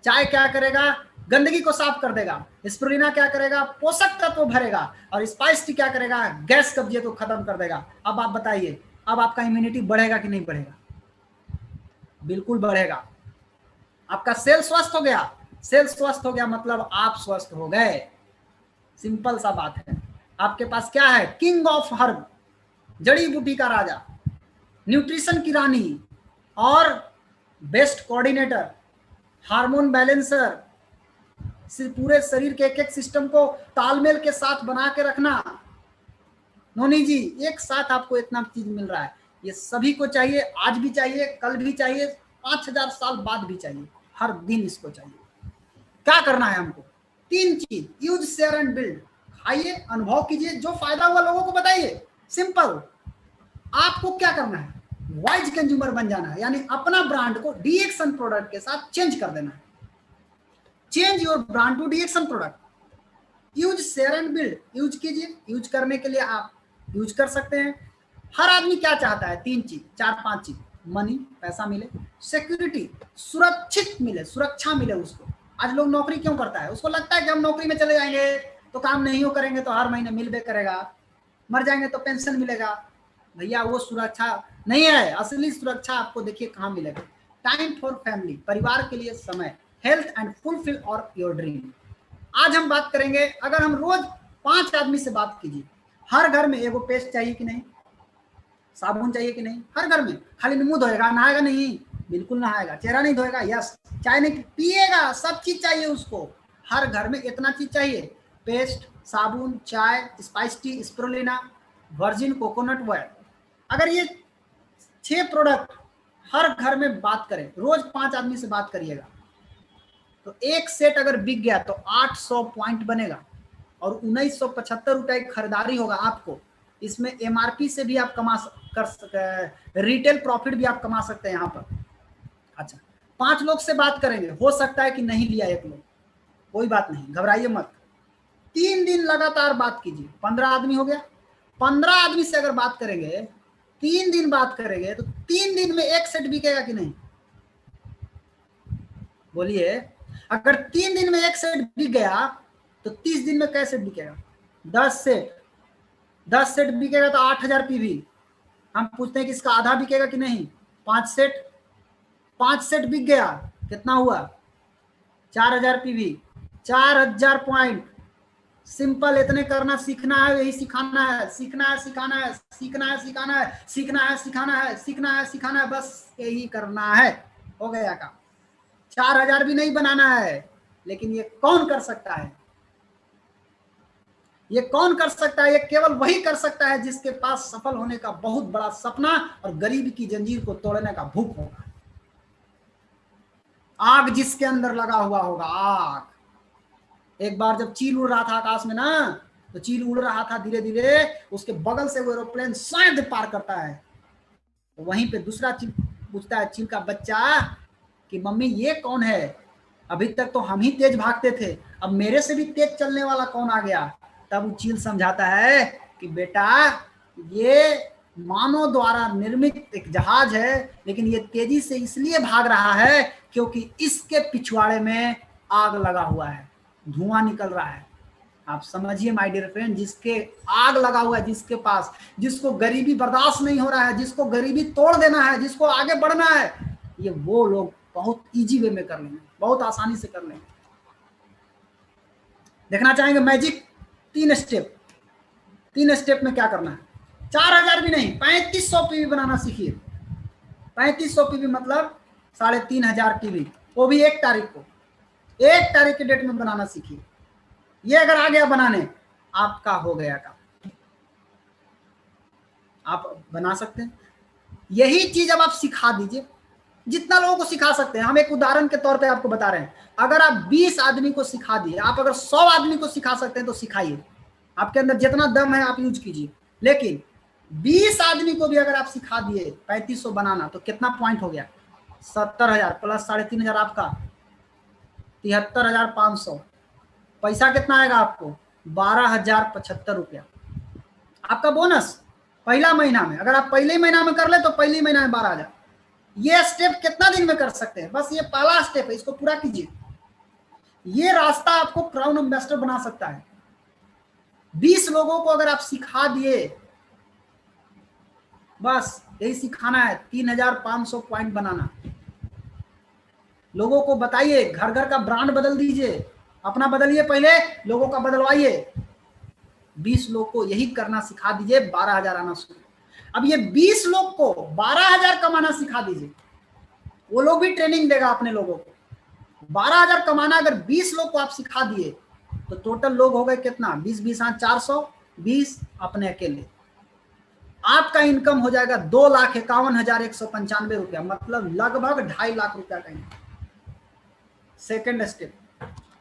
चाय क्या करेगा, गंदगी को साफ कर देगा, स्पिरुलिना क्या करेगा, पोषक तत्व भरेगा, और स्पाइस टी क्या करेगा, गैस कब्जियत को खत्म कर देगा। अब आप बताइए, अब आपका इम्यूनिटी बढ़ेगा कि नहीं बढ़ेगा? बिल्कुल बढ़ेगा। आपका सेल स्वस्थ हो गया, सेल स्वस्थ हो गया मतलब आप स्वस्थ हो गए, सिंपल सा बात है। आपके पास क्या है, किंग ऑफ हर्ब, जड़ी बूटी का राजा, न्यूट्रिशन की रानी, और बेस्ट कोऑर्डिनेटर, हार्मोन बैलेंसर, पूरे शरीर के एक एक सिस्टम को तालमेल के साथ बना के रखना। नोनी जी एक साथ आपको इतना चीज मिल रहा है, ये सभी को चाहिए, आज भी चाहिए, कल भी चाहिए, 5000 साल बाद भी चाहिए, हर दिन इसको चाहिए। क्या करना है हमको, 3 चीज, यूज, शेयर एंड बिल्ड। खाइए, अनुभव कीजिए, जो फायदा हुआ लोगों को बताइए, सिंपल। आपको क्या करना है, वाइज कंज्यूमर बन जाना है, यानी अपना ब्रांड को डीएक्शन प्रोडक्ट के साथ चेंज कर देना है। Change your brand to DXN product. Use, share and build, use कीजिए। यूज करने के लिए आप यूज कर सकते हैं। हर आदमी क्या चाहता है, 3 चीज, 4-5 चीज, मनी, पैसा मिले, सिक्योरिटी, सुरक्षित मिले, सुरक्षा मिले उसको। आज लोग नौकरी क्यों करता है, उसको लगता है कि हम नौकरी में चले जाएंगे तो काम नहीं हो करेंगे तो हर महीने मिलबे करेगा, मर जाएंगे तो पेंशन मिलेगा। भैया वो सुरक्षा नहीं है, असली सुरक्षा आपको देखिए कहाँ मिलेगा, टाइम फॉर फैमिली, परिवार के लिए समय, हेल्थ एंड फुलफिल और योर ड्रीम। आज हम बात करेंगे, अगर हम रोज 5 आदमी से बात कीजिए, हर घर में एगो पेस्ट चाहिए कि नहीं, साबुन चाहिए कि नहीं, हर घर में। खाली मुंह धोएगा, नहाएगा नहीं, बिल्कुल नहाएगा, चेहरा नहीं धोएगा, यस, चाय नहीं पिएगा, सब चीज चाहिए उसको। हर घर में इतना चीज चाहिए, पेस्ट, साबुन, चाय, spice T, spirulina, virgin coconut oil. अगर ये 6 प्रोडक्ट हर घर में बात करें, रोज 5 आदमी से बात करिएगा, तो एक सेट अगर बिक गया तो 800 पॉइंट बनेगा और 1975 रुपए की खरीदारी होगा आपको। इसमें एमआरपी से भी आप कमा कर सकते हैं, रिटेल प्रॉफिट भी आप कमा सकते हैं यहाँ पर। अच्छा, 5 लोग से बात करेंगे, हो सकता है कि नहीं लिया एक लोग, कोई बात नहीं, घबराइए मत। 3 दिन लगातार बात कीजिए, 15 आदमी हो गया। 15 आदमी से अगर बात करेंगे, 3 दिन बात करेंगे, तो 3 दिन में एक सेट बिकेगा कि नहीं, बोलिए। अगर 3 दिन में एक सेट बिक गया तो 30 दिन में कैसे सेट बिकेगा, 10 सेट बिकेगा तो 8000 पीवी। हम पूछते हैं कि इसका आधा बिकेगा कि नहीं, 5 सेट बिक गया, कितना हुआ, 4000 पीवी, 4000 पॉइंट। सिंपल, इतने करना सीखना है, यही सिखाना है, सीखना है, सिखाना है, सीखना है, सिखाना है, सीखना है, सिखाना है, सीखना है, सिखाना है, बस यही करना है, हो गया काम। 4000 भी नहीं बनाना है, लेकिन ये कौन कर सकता है, ये कौन कर सकता है, ये केवल वही कर सकता है जिसके पास सफल होने का बहुत बड़ा सपना और गरीबी की जंजीर को तोड़ने का भूख होगा। आग जिसके अंदर लगा हुआ होगा, आग। एक बार जब चील उड़ रहा था आकाश में ना, तो चील उड़ रहा था धीरे धीरे, उसके बगल से वो एरोप्लेन शायद पार करता है, तो वहीं पे दूसरा चील पूछता है, चील का बच्चा, कि मम्मी ये कौन है, अभी तक तो हम ही तेज भागते थे, अब मेरे से भी तेज चलने वाला कौन आ गया। तब चील समझाता है कि बेटा ये मानव द्वारा निर्मित एक जहाज है, लेकिन ये तेजी से इसलिए भाग रहा है क्योंकि इसके पिछवाड़े में आग लगा हुआ है, धुआं निकल रहा है। आप समझिए माय डियर फ्रेंड, जिसके आग लगा हुआ है, जिसके पास, जिसको गरीबी बर्दाश्त नहीं हो रहा है, जिसको गरीबी तोड़ देना है, जिसको आगे बढ़ना है, ये वो लोग बहुत इजी वे में कर लेंगे, बहुत आसानी से कर लेंगे। देखना चाहेंगे मैजिक, 3 स्टेप में क्या करना है। 4000 भी नहीं, 3500 पीवी बनाना सीखिए। 3500 पीवी मतलब 3500 टीवी, वो भी 1 तारीख को, 1 तारीख के डेट में बनाना सीखिए। ये अगर आ गया बनाने, आपका हो गया काम, आप बना सकते हैं। यही चीज अब आप सिखा दीजिए, जितना लोगों को सिखा सकते हैं। हम एक उदाहरण के तौर पे आपको बता रहे हैं, अगर आप 20 आदमी को सिखा दिए, आप अगर 100 आदमी को सिखा सकते हैं तो सिखाइए। आपके अंदर जितना दम है आप यूज कीजिए, लेकिन 20 आदमी को भी अगर आप सिखा दिए 3500 बनाना तो कितना पॉइंट हो गया? 70,000 प्लस 3,500 आपका 73,500। पैसा कितना आएगा आपको? 12,075 रुपया आपका बोनस पहला महीना में। अगर आप पहले महीना में कर ले तो पहले महीना में 12,000। ये स्टेप कितना दिन में कर सकते हैं? बस ये पहला स्टेप है, इसको पूरा कीजिए। ये रास्ता आपको क्राउन एम्बेसडर बना सकता है। 20 लोगों को अगर आप सिखा दिए, बस यही सिखाना है, 3,500 पॉइंट बनाना। लोगों को बताइए, घर घर का ब्रांड बदल दीजिए, अपना बदलिए, पहले लोगों का बदलवाइए। 20 लोग को यही करना सिखा दीजिए, 12,000 आना शुरू। अब ये 20 लोग को 12,000 कमाना सिखा दीजिए, वो लोग भी ट्रेनिंग देगा अपने लोगों को। 12,000 कमाना अगर 20 लोग को आप सिखा दिए तो टोटल लोग हो गए कितना? 20 हाँ 420 अपने अकेले। आपका इनकम हो जाएगा 2,51,195 रुपया, मतलब लगभग 2.5 लाख रुपया का इनकम। Second step.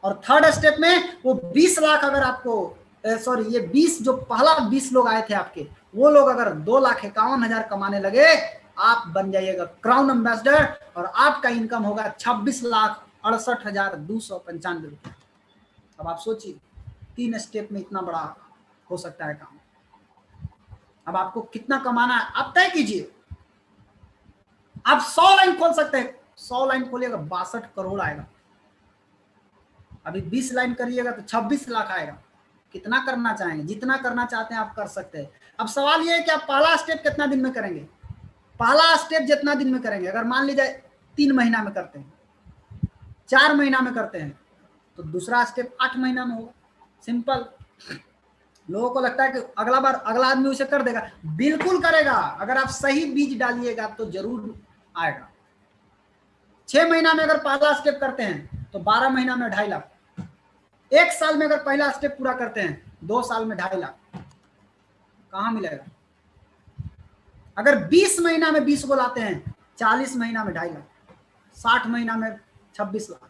और थर्ड स्टेप में वो 20 लाख अगर आपको सॉरी ये 20 जो पहला 20 लोग आए थे आपके, वो लोग अगर 2,51,000 कमाने लगे, आप बन जाइएगा क्राउन एम्बेसडर और आपका इनकम होगा 26,68,295 रुपये। अब आप सोचिए 3 स्टेप में इतना बड़ा हो सकता है काम। अब आपको कितना कमाना है आप तय कीजिए। आप 100 लाइन खोल सकते हैं, 100 लाइन खोलिएगा 62 करोड़ आएगा। अभी 20 लाइन करिएगा तो 26 लाख आएगा। कितना करना चाहेंगे? जितना करना चाहते हैं आप कर सकते हैं। अब सवाल ये है कि आप पहला स्टेप कितना दिन में करेंगे? पहला स्टेप जितना दिन में करेंगे, अगर मान लीजिए 3 महीना में करते हैं, 4 महीना में करते हैं, तो दूसरा स्टेप 8 महीना में होगा। सिंपल। लोगों को लगता है कि अगला बार अगला आदमी उसे कर देगा, बिल्कुल करेगा। अगर आप सही बीज डालिएगा तो जरूर आएगा। 6 महीना में अगर पहला स्टेप करते हैं तो 12 महीना में 2.5 लाख। 1 साल में अगर पहला स्टेप पूरा करते हैं 2 साल में 2.5 लाख। कहां मिलेगा? अगर 20 महीना में 20 को लाते हैं, 40 महीना में 2.5 लाख, 60 महीना में 26 लाख।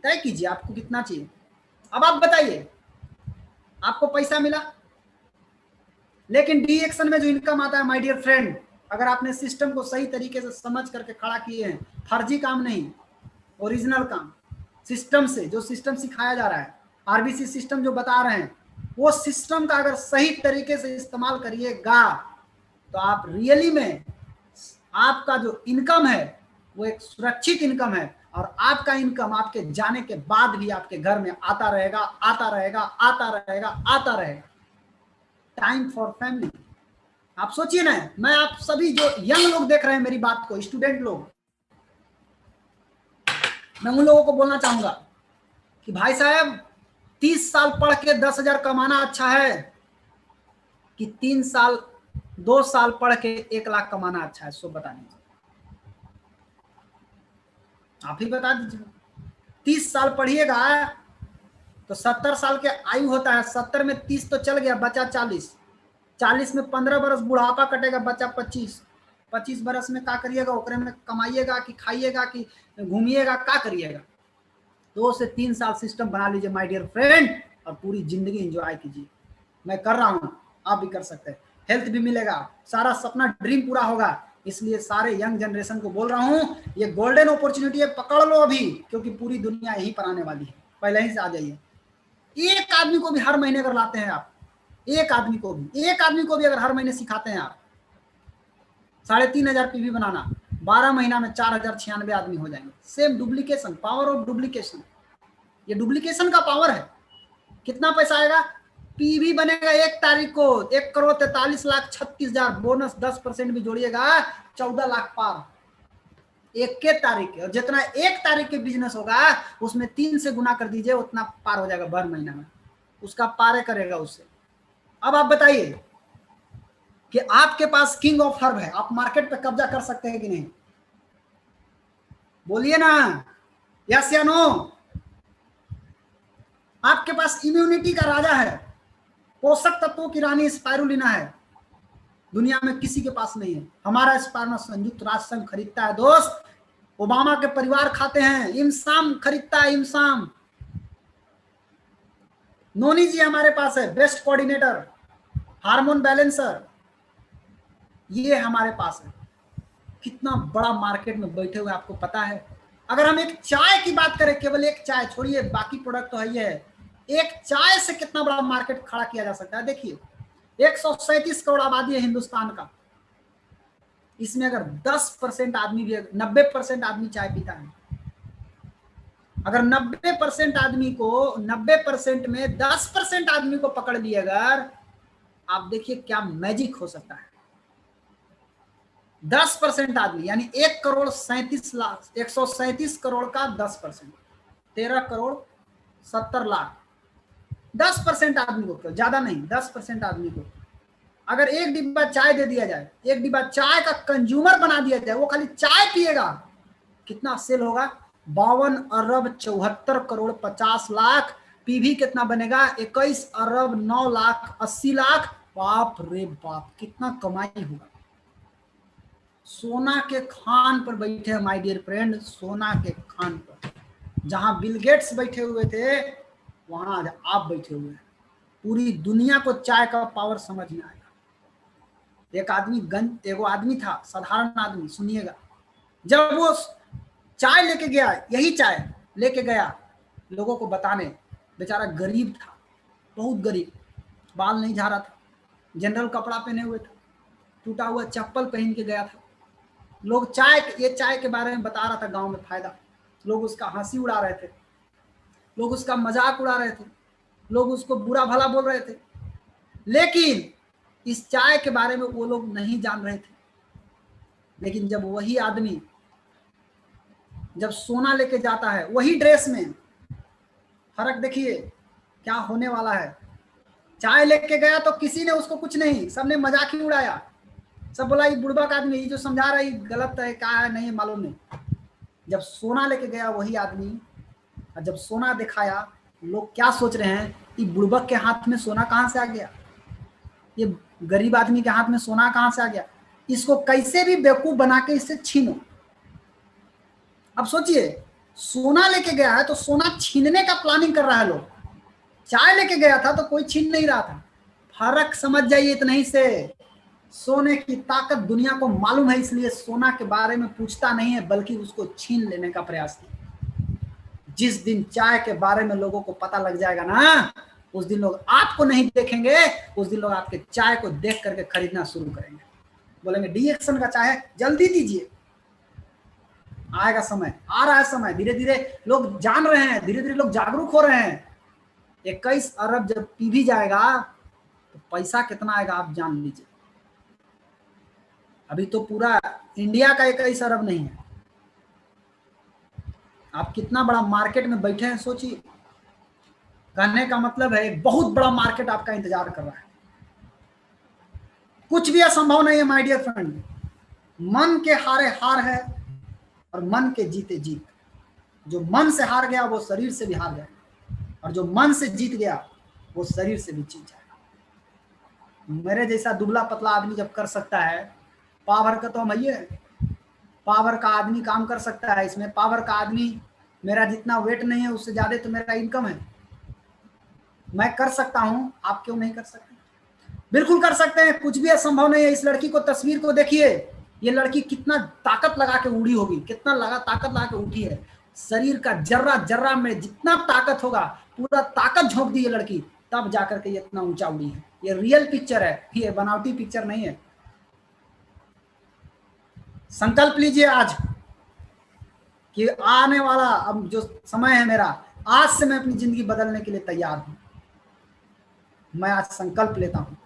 तय कीजिए आपको कितना चाहिए। अब आप बताइए, आपको पैसा मिला, लेकिन डी एक्शन में जो इनकम आता है माय डियर फ्रेंड, अगर आपने सिस्टम को सही तरीके से समझ करके खड़ा किए हैं, फर्जी काम नहीं, ओरिजिनल काम, सिस्टम से, जो सिस्टम सिखाया जा रहा है, आरबीसी सिस्टम जो बता रहे हैं, वो सिस्टम का अगर सही तरीके से इस्तेमाल करिएगा तो आप रियली में आपका जो इनकम है वो एक सुरक्षित इनकम है, और आपका इनकम आपके जाने के बाद भी आपके घर में आता रहेगा, आता रहेगा, आता रहेगा, आता रहेगा। Time for family. आप सोचिए ना, मैं आप सभी जो यंग लोग देख रहे हैं मेरी बात को, स्टूडेंट लोग, मैं उन लोगों को बोलना चाहूंगा कि भाई साहब 30 साल पढ़ के 10,000 कमाना अच्छा है कि 2 साल पढ़ के 1 लाख कमाना अच्छा है? सो बता दीजिए, आप ही बता दीजिए। 30 साल पढ़िएगा तो 70 साल के आयु होता है, 70 में 30 तो चल गया, बचा 40, 40 में 15 बरस बुढ़ापा कटेगा, बचा 25, 25 बरस में क्या करिएगा? ओकरे में कमाइएगा कि खाइएगा कि घूमिएगा, क्या करिएगा? 2 से 3 साल सिस्टम बना लीजिए माय डियर फ्रेंड, और पूरी जिंदगी एंजॉय कीजिए। मैं कर रहा हूँ, आप भी कर सकते हैं। हेल्थ भी मिलेगा, सारा सपना ड्रीम पूरा होगा। इसलिए सारे यंग जनरेशन को बोल रहा हूँ, ये गोल्डन अपॉर्चुनिटी है, पकड़ लो अभी, क्योंकि पूरी दुनिया यहीं पर आने वाली है। पहले ही से आ जाइए। एक आदमी को भी हर महीने अगर लाते हैं आप, एक आदमी को भी अगर हर महीने सिखाते हैं आप, 3,500 पीवी बनाना, 12 महीना में 4,096 आदमी हो जाएंगे। Same duplication, power of duplication, ये डुप्लीकेशन का पावर है। कितना पैसा आएगा? पीवी बनेगा 1 तारीख को 1,43,36,000, बोनस 10% भी जोड़िएगा 14 लाख पार 1 के तारीख के। और जितना 1 तारीख के बिजनेस होगा उसमें 3 से गुना कर दीजिए, उतना पार हो जाएगा भर महीना में, उसका पारे करेगा उससे। अब आप बताइए कि आपके पास किंग ऑफ हर्ब है, आप मार्केट पे कब्जा कर सकते हैं कि नहीं? बोलिए ना, यस या नो? आपके पास इम्यूनिटी का राजा है, पोषक तत्वों की रानी स्पाइरुलिना है, दुनिया में किसी के पास नहीं है। हमारा स्पाइरुलिना संयुक्त राष्ट्र संघ खरीदता है दोस्त, ओबामा के परिवार खाते हैं, इमसाम खरीदता है, इमसाम। नोनी जी हमारे पास है, बेस्ट कोऑर्डिनेटर, हार्मोन बैलेंसर, ये हमारे पास है। कितना बड़ा मार्केट में बैठे हुए आपको पता है। अगर हम एक चाय की बात करें, केवल एक चाय छोड़िए, बाकी प्रोडक्ट तो है ही है, एक चाय से कितना बड़ा मार्केट खड़ा किया जा सकता है। देखिए 137 करोड़ आबादी है हिंदुस्तान का, इसमें अगर 10% आदमी भी, 90% आदमी चाय पीता है, अगर 90% आदमी को, 90% में 10% आदमी को पकड़ लिए, अगर आप देखिए क्या मैजिक हो सकता है। 10% आदमी यानी 1,37,00,000, 137 करोड़ का 10%, 13,70,00,000, 10% आदमी को, ज्यादा नहीं, 10% आदमी को अगर एक डिब्बा चाय दे दिया जाए, एक डिब्बा चाय का कंज्यूमर बना दिया जाए, वो खाली चाय पिएगा, कितना सेल होगा? 52 अरब 74 करोड़ 50 लाख। पीवी कितना बनेगा? 21 अरब 9 लाख 80 लाख। बाप रे बाप, कितना कमाई होगा। सोना के खान पर बैठे हैं माय डियर फ्रेंड, सोना के खान पर। जहां बिल गेट्स बैठे हुए थे, वहां आज आप बैठे हुए हैं। पूरी दुनिया को चाय का पावर समझ में आएगा। एगो आदमी था, साधारण आदमी, सुनिएगा, जब वो चाय लेके गया, यही चाय लेके गया लोगों को बताने, बेचारा गरीब था, बहुत गरीब, बाल नहीं झाड़ा था, जनरल कपड़ा पहने हुए था, टूटा हुआ चप्पल पहन के गया था। लोग ये चाय के बारे में बता रहा था गांव में फायदा, लोग उसका हंसी उड़ा रहे थे, लोग उसका मजाक उड़ा रहे थे, लोग उसको बुरा भला बोल रहे थे, लेकिन इस चाय के बारे में वो लोग नहीं जान रहे थे। लेकिन जब वही आदमी जब सोना लेके जाता है, वही ड्रेस में, फर्क देखिए क्या होने वाला है। चाय लेके गया तो किसी ने उसको कुछ नहीं, सबने मजाक ही उड़ाया, सब बोला ये बुड़बक आदमी, ये जो समझा रहा है गलत है, क्या है नहीं मालूम नहीं। जब सोना लेके गया वही आदमी, और जब सोना दिखाया, लोग क्या सोच रहे हैं, ये बुड़बक के हाथ में सोना कहां से आ गया, ये गरीब आदमी के हाथ में सोना कहां से आ गया, इसको कैसे भी बेवकूफ बना के इससे छीनो। अब सोचिए, सोना लेके गया है तो सोना छीनने का प्लानिंग कर रहा है लोग। चाय लेके गया था तो कोई छीन नहीं रहा था। फर्क समझ जाइए इतना ही से। सोने की ताकत दुनिया को मालूम है, इसलिए सोना के बारे में पूछता नहीं है, बल्कि उसको छीन लेने का प्रयास किया। जिस दिन चाय के बारे में लोगों को पता लग जाएगा ना, उस दिन लोग आपको नहीं देखेंगे, उस दिन लोग आपके चाय को देख करके खरीदना शुरू करेंगे, बोलेंगे डी एक्शन का चाय है, जल्दी दीजिए, आएगा समय, आ रहा है समय। धीरे धीरे लोग जान रहे हैं, धीरे धीरे लोग जागरूक हो रहे हैं। 21 अरब जब पी भी जाएगा तो पैसा कितना आएगा आप जान लीजिए। अभी तो पूरा इंडिया का 21 अरब नहीं है, आप कितना बड़ा मार्केट में बैठे हैं सोचिए। कहने का मतलब है एक बहुत बड़ा मार्केट आपका इंतजार कर रहा है। कुछ भी असंभव नहीं है माय डियर फ्रेंड। मन के हारे हार है और मन के जीते जीत। जो मन से हार गया वो शरीर से भी हार गया, और जो मन से जीत गया वो शरीर से भी जीत जाएगा। मेरे जैसा दुबला पतला आदमी जब कर सकता है, पावर का तो हम है, पावर का आदमी काम कर सकता है। इसमें पावर का आदमी, मेरा जितना वेट नहीं है उससे ज्यादा तो मेरा इनकम है, मैं कर सकता हूं, आप क्यों नहीं कर सकते? बिल्कुल कर सकते हैं, कुछ भी असंभव नहीं है। इस लड़की को, तस्वीर को देखिए, ये लड़की कितना ताकत लगा के उड़ी होगी, कितना ताकत लगा के उठी है। शरीर का जर्रा जर्रा में जितना ताकत होगा, पूरा ताकत झोंक दी ये लड़की, तब जाकर के ये इतना ऊंचा उड़ी है। ये रियल पिक्चर है, ये बनावटी पिक्चर नहीं है। संकल्प लीजिए आज कि आने वाला अब जो समय है मेरा, आज से मैं अपनी जिंदगी बदलने के लिए तैयार हूं। मैं आज संकल्प लेता हूं।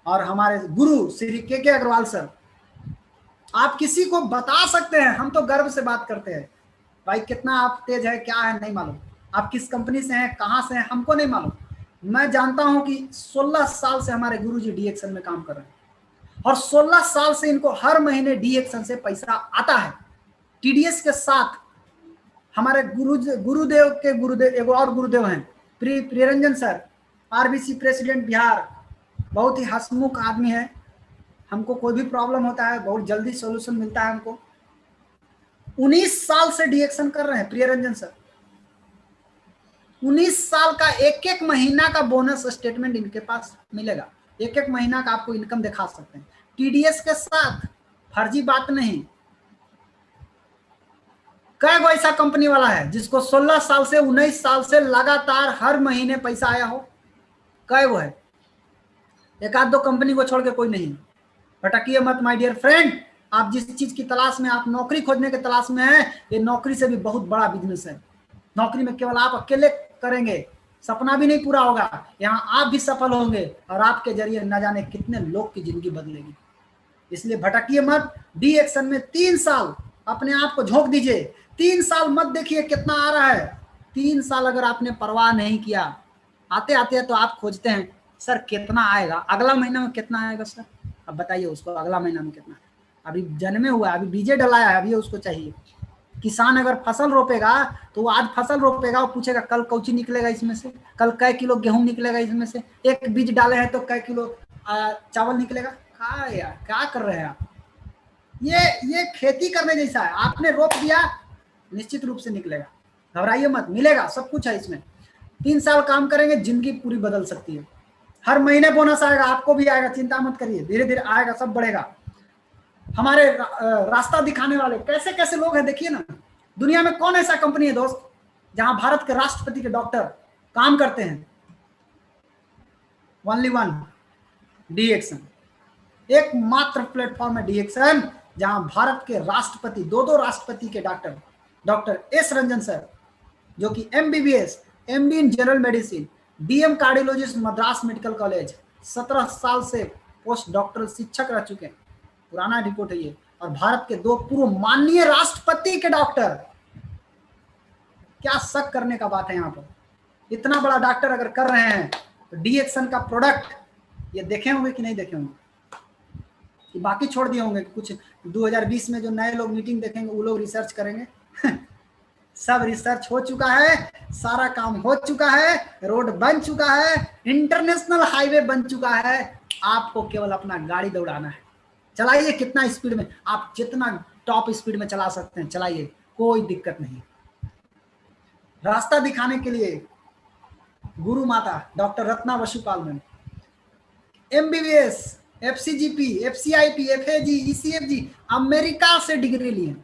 और हमारे गुरु श्री के अग्रवाल सर, आप किसी को बता सकते हैं, हम तो गर्व से बात करते हैं, भाई कितना आप तेज है, क्या है नहीं मालूम, आप किस कंपनी से हैं, कहां से हैं, हमको नहीं मालूम। मैं जानता हूं कि 16 साल से हमारे गुरुजी डी एक्शन में काम कर रहे हैं, और 16 साल से इनको हर महीने डी एक्शन से पैसा आता है। टीडीएस के साथ हमारे गुरुदेव के गुरुदेव, एगो और गुरुदेव हैं Priyaranjan sir, RBC president Bihar, बहुत ही हंसमुख आदमी है। हमको कोई भी प्रॉब्लम होता है बहुत जल्दी सॉल्यूशन मिलता है हमको। 19 साल से डी एक्शन कर रहे हैं प्रियरंजन सर। 19 साल का एक एक महीना का बोनस स्टेटमेंट इनके पास मिलेगा, एक एक महीना का आपको इनकम दिखा सकते हैं। टीडीएस के साथ, फर्जी बात नहीं। कई गो ऐसा कंपनी वाला है जिसको 16 साल से 19 साल से लगातार हर महीने पैसा आया हो? कई गो है? एक आध दो कंपनी को छोड़ के कोई नहीं। भटकिए मत माय डियर फ्रेंड। आप जिस चीज की तलाश में, आप नौकरी खोजने के तलाश में हैं, ये नौकरी से भी बहुत बड़ा बिजनेस है। नौकरी में केवल आप अकेले करेंगे, सपना भी नहीं पूरा होगा, यहाँ आप भी सफल होंगे और आपके जरिए न जाने कितने लोग की जिंदगी बदलेगी। इसलिए भटकिए मत। डी एक्शन में 3 साल अपने आप को झोंक दीजिए। 3 साल मत देखिए कितना आ रहा है। 3 साल अगर आपने परवाह नहीं किया, आते आते तो आप खोजते हैं सर कितना आएगा, अगला महीना में कितना आएगा सर, अब बताइए उसको अगला महीना में कितना। अभी जन्मे हुआ है, अभी बीजे डलाया है, अभी उसको चाहिए। किसान अगर फसल रोपेगा तो वो आज फसल रोपेगा, वो पूछेगा कल कौची निकलेगा इसमें से, कल कै किलो गेहूं निकलेगा इसमें से, एक बीज डाले हैं तो कै किलो चावल निकलेगा। क्या यार, क्या कर रहे हैं आप? ये खेती करने जैसा है। आपने रोप दिया, निश्चित रूप से निकलेगा, घबराइए मत, मिलेगा, सब कुछ है इसमें। 3 साल काम करेंगे, जिंदगी पूरी बदल सकती है। हर महीने बोनस आएगा, आपको भी आएगा, चिंता मत करिए, धीरे धीरे आएगा, सब बढ़ेगा। हमारे रास्ता दिखाने वाले कैसे कैसे लोग हैं देखिए ना। दुनिया में कौन ऐसा कंपनी है दोस्त जहां भारत के राष्ट्रपति के डॉक्टर काम करते हैं? Only one, D action. एकमात्र प्लेटफॉर्म है डी एक्शन जहां भारत के राष्ट्रपति, दो राष्ट्रपति के डॉक्टर एस रंजन सर, जो कि MBBS, MD in general medicine, DM cardiologist Madras medical college, 17 साल से पोस्ट डॉक्टरल शिक्षक रह चुके हैं, पुराना रिपोर्ट है ये। और भारत के 2 पूर्व माननीय राष्ट्रपति के डॉक्टर। क्या शक करने का बात है यहाँ पर? इतना बड़ा डॉक्टर अगर कर रहे हैं तो डी एक्शन का प्रोडक्ट ये देखे होंगे कि नहीं देखे होंगे, कि बाकी छोड़ दिए होंगे कि कुछ 2020 में जो नए लोग मीटिंग देखेंगे वो लोग रिसर्च करेंगे। सब रिसर्च हो चुका है, सारा काम हो चुका है, रोड बन चुका है, इंटरनेशनल हाईवे बन चुका है। आपको केवल अपना गाड़ी दौड़ाना है। चलाइए कितना स्पीड में, आप जितना टॉप स्पीड में चला सकते हैं चलाइए, कोई दिक्कत नहीं। रास्ता दिखाने के लिए गुरु माता doctor Ratna Vasupal ma'am, MBBS, FCGP, FCIP, FAG, ECFG, America से डिग्री ली है।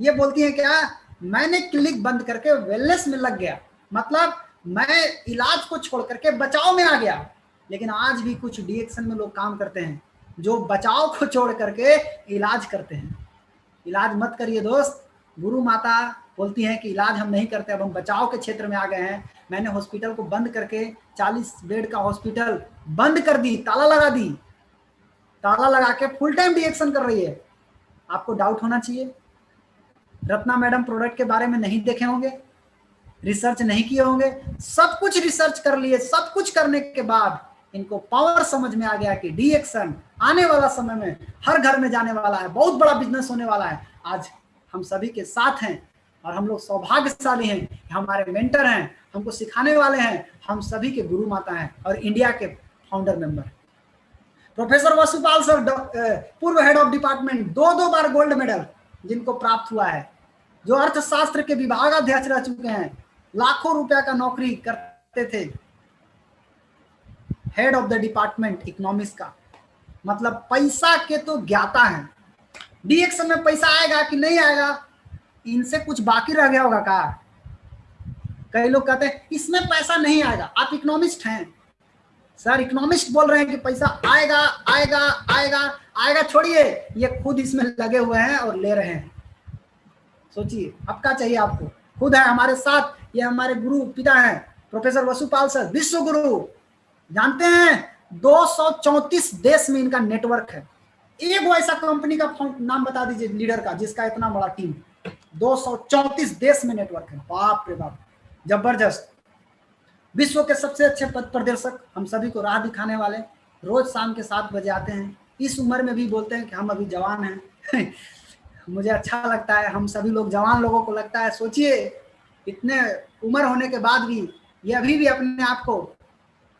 ये बोलती है क्या, मैंने क्लिनिक बंद करके वेलनेस में लग गया, मतलब मैं इलाज को छोड़ करके बचाव में आ गया। लेकिन आज भी कुछ डी एक्शन में लोग काम करते हैं जो बचाव को छोड़ करके इलाज करते हैं। इलाज मत करिए दोस्त। गुरु माता बोलती हैं कि इलाज हम नहीं करते, अब हम बचाव के क्षेत्र में आ गए हैं। मैंने हॉस्पिटल को बंद करके 40 बेड का हॉस्पिटल बंद कर दी, ताला लगा दी, ताला लगा के फुल टाइम डी एक्शन कर रही है। आपको डाउट होना चाहिए। रत्ना मैडम प्रोडक्ट के बारे में नहीं देखे होंगे, रिसर्च नहीं किए होंगे, सब कुछ रिसर्च कर लिए। सब कुछ करने के बाद इनको पावर समझ में आ गया कि डी एक्शन आने वाला समय में हर घर में जाने वाला है, बहुत बड़ा बिजनेस होने वाला है। आज हम सभी के साथ हैं और हम लोग सौभाग्यशाली हैं कि हमारे मेंटर हैं, हमको सिखाने वाले हैं, हम सभी के गुरु माता हैं और इंडिया के founder member. Professor Vasupal sir पूर्व हेड ऑफ डिपार्टमेंट, 2 बार गोल्ड मेडल जिनको प्राप्त हुआ है, जो अर्थशास्त्र के विभागाध्यक्ष रह चुके हैं, लाखों रुपया का नौकरी करते थे, head of the department economics का, मतलब पैसा के तो ज्ञाता है। डी एक्शन में पैसा आएगा कि नहीं आएगा, इनसे कुछ बाकी रह गया होगा का? कई लोग कहते हैं इसमें पैसा नहीं आएगा। आप इकोनॉमिस्ट हैं सर, इकोनॉमिस्ट बोल रहे हैं कि पैसा आएगा आएगा आएगा आएगा, छोड़िए, ये खुद इसमें लगे हुए हैं और ले रहे हैं। सोचिए अब क्या चाहिए आपको, खुद है हमारे साथ। ये हमारे गुरु पिता हैं प्रोफेसर वसुपाल सर, विश्व गुरु। जानते हैं 234 देश में इनका नेटवर्क है। एक वो ऐसा कंपनी का नाम बता दीजिए लीडर का जिसका इतना बड़ा टीम, 234 देश में नेटवर्क है। बाप रे बाप, जबरदस्त। विश्व के सबसे अच्छे पथ प्रदर्शक, हम सभी को राह दिखाने वाले, रोज शाम के 7 बजे आते हैं। इस उम्र में भी बोलते हैं कि हम अभी जवान हैं। मुझे अच्छा लगता है, हम सभी लोग जवान लोगों को लगता है। सोचिए इतने उम्र होने के बाद भी ये अभी भी अपने आप को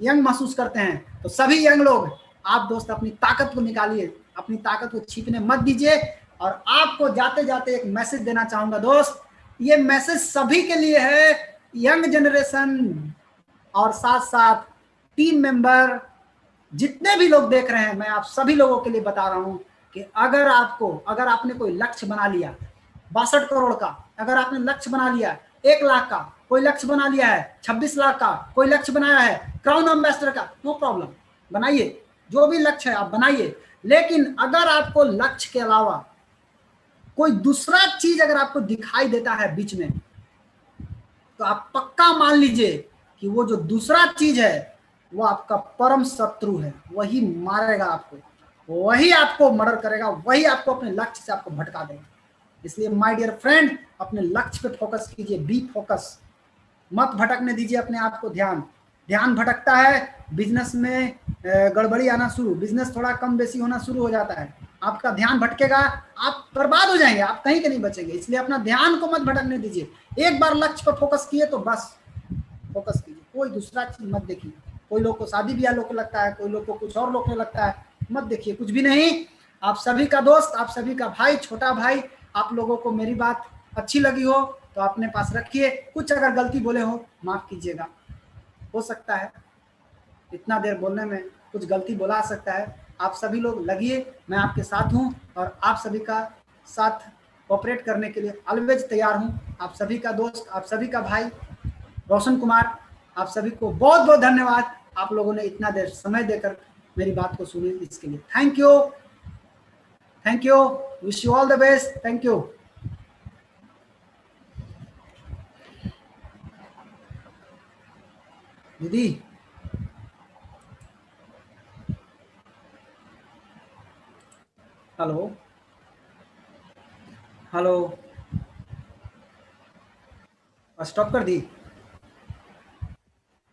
यंग महसूस करते हैं। तो सभी यंग लोग, आप दोस्त अपनी ताकत को निकालिए, अपनी ताकत को छिपने मत दीजिए। और आपको जाते जाते एक मैसेज देना चाहूंगा दोस्त, ये मैसेज सभी के लिए है, यंग जनरेशन और साथ साथ टीम मेंबर, जितने भी लोग देख रहे हैं, मैं आप सभी लोगों के लिए बता रहा हूं कि अगर आपने कोई लक्ष्य बना लिया 62 करोड़ का, अगर आपने लक्ष्य बना लिया 1 लाख का, कोई लक्ष्य बना लिया है 26 लाख का, कोई लक्ष्य बनाया है क्राउन एम्बेसडर का, नो प्रॉब्लम, बनाइए, जो भी लक्ष्य है आप बनाइए। लेकिन अगर आपको लक्ष्य के अलावा कोई दूसरा चीज अगर आपको दिखाई देता है बीच में, तो आप पक्का मान लीजिए कि वो जो दूसरा चीज है वो आपका परम शत्रु है, वही मारेगा आपको, वही आपको मर्डर करेगा, वही आपको अपने लक्ष्य से आपको भटका देगा। इसलिए माय डियर फ्रेंड, अपने लक्ष्य पे फोकस कीजिए, बी फोकस, मत भटकने दीजिए अपने आप को। ध्यान भटकता है, बिजनेस में गड़बड़ी आना शुरू, बिजनेस थोड़ा कम बेसी होना शुरू हो जाता है, आपका ध्यान भटकेगा, आप बर्बाद हो जाएंगे, आप कहीं के नहीं बचेंगे। इसलिए अपना ध्यान को मत भटकने दीजिए, एक बार लक्ष्य पर फोकस किए तो बस फोकस कीजिए, कोई दूसरा चीज मत देखिए। कोई लोग को शादी ब्याह लोग को लगता है, कोई लोग को कुछ और लोग को लगता है, मत देखिए, कुछ भी नहीं। आप सभी का दोस्त, आप सभी का भाई, छोटा भाई, आप लोगों को मेरी बात अच्छी लगी हो तो अपने पास रखिए, कुछ अगर गलती बोले हो माफ कीजिएगा, हो सकता है इतना देर बोलने में कुछ गलती बोला सकता है। आप सभी लोग लगिए, मैं आपके साथ हूं और आप सभी का साथ ऑपरेट करने के लिए ऑलवेज तैयार हूं। आप सभी का दोस्त, आप सभी का भाई रोशन कुमार, आप सभी को बहुत बहुत धन्यवाद, आप लोगों ने इतना देर समय देकर मेरी बात को सुनी, इसके लिए thank you, thank you, wish you all the best, thank you. दीदी हेलो हेलो, स्टॉप कर दी?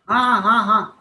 हाँ हाँ हाँ,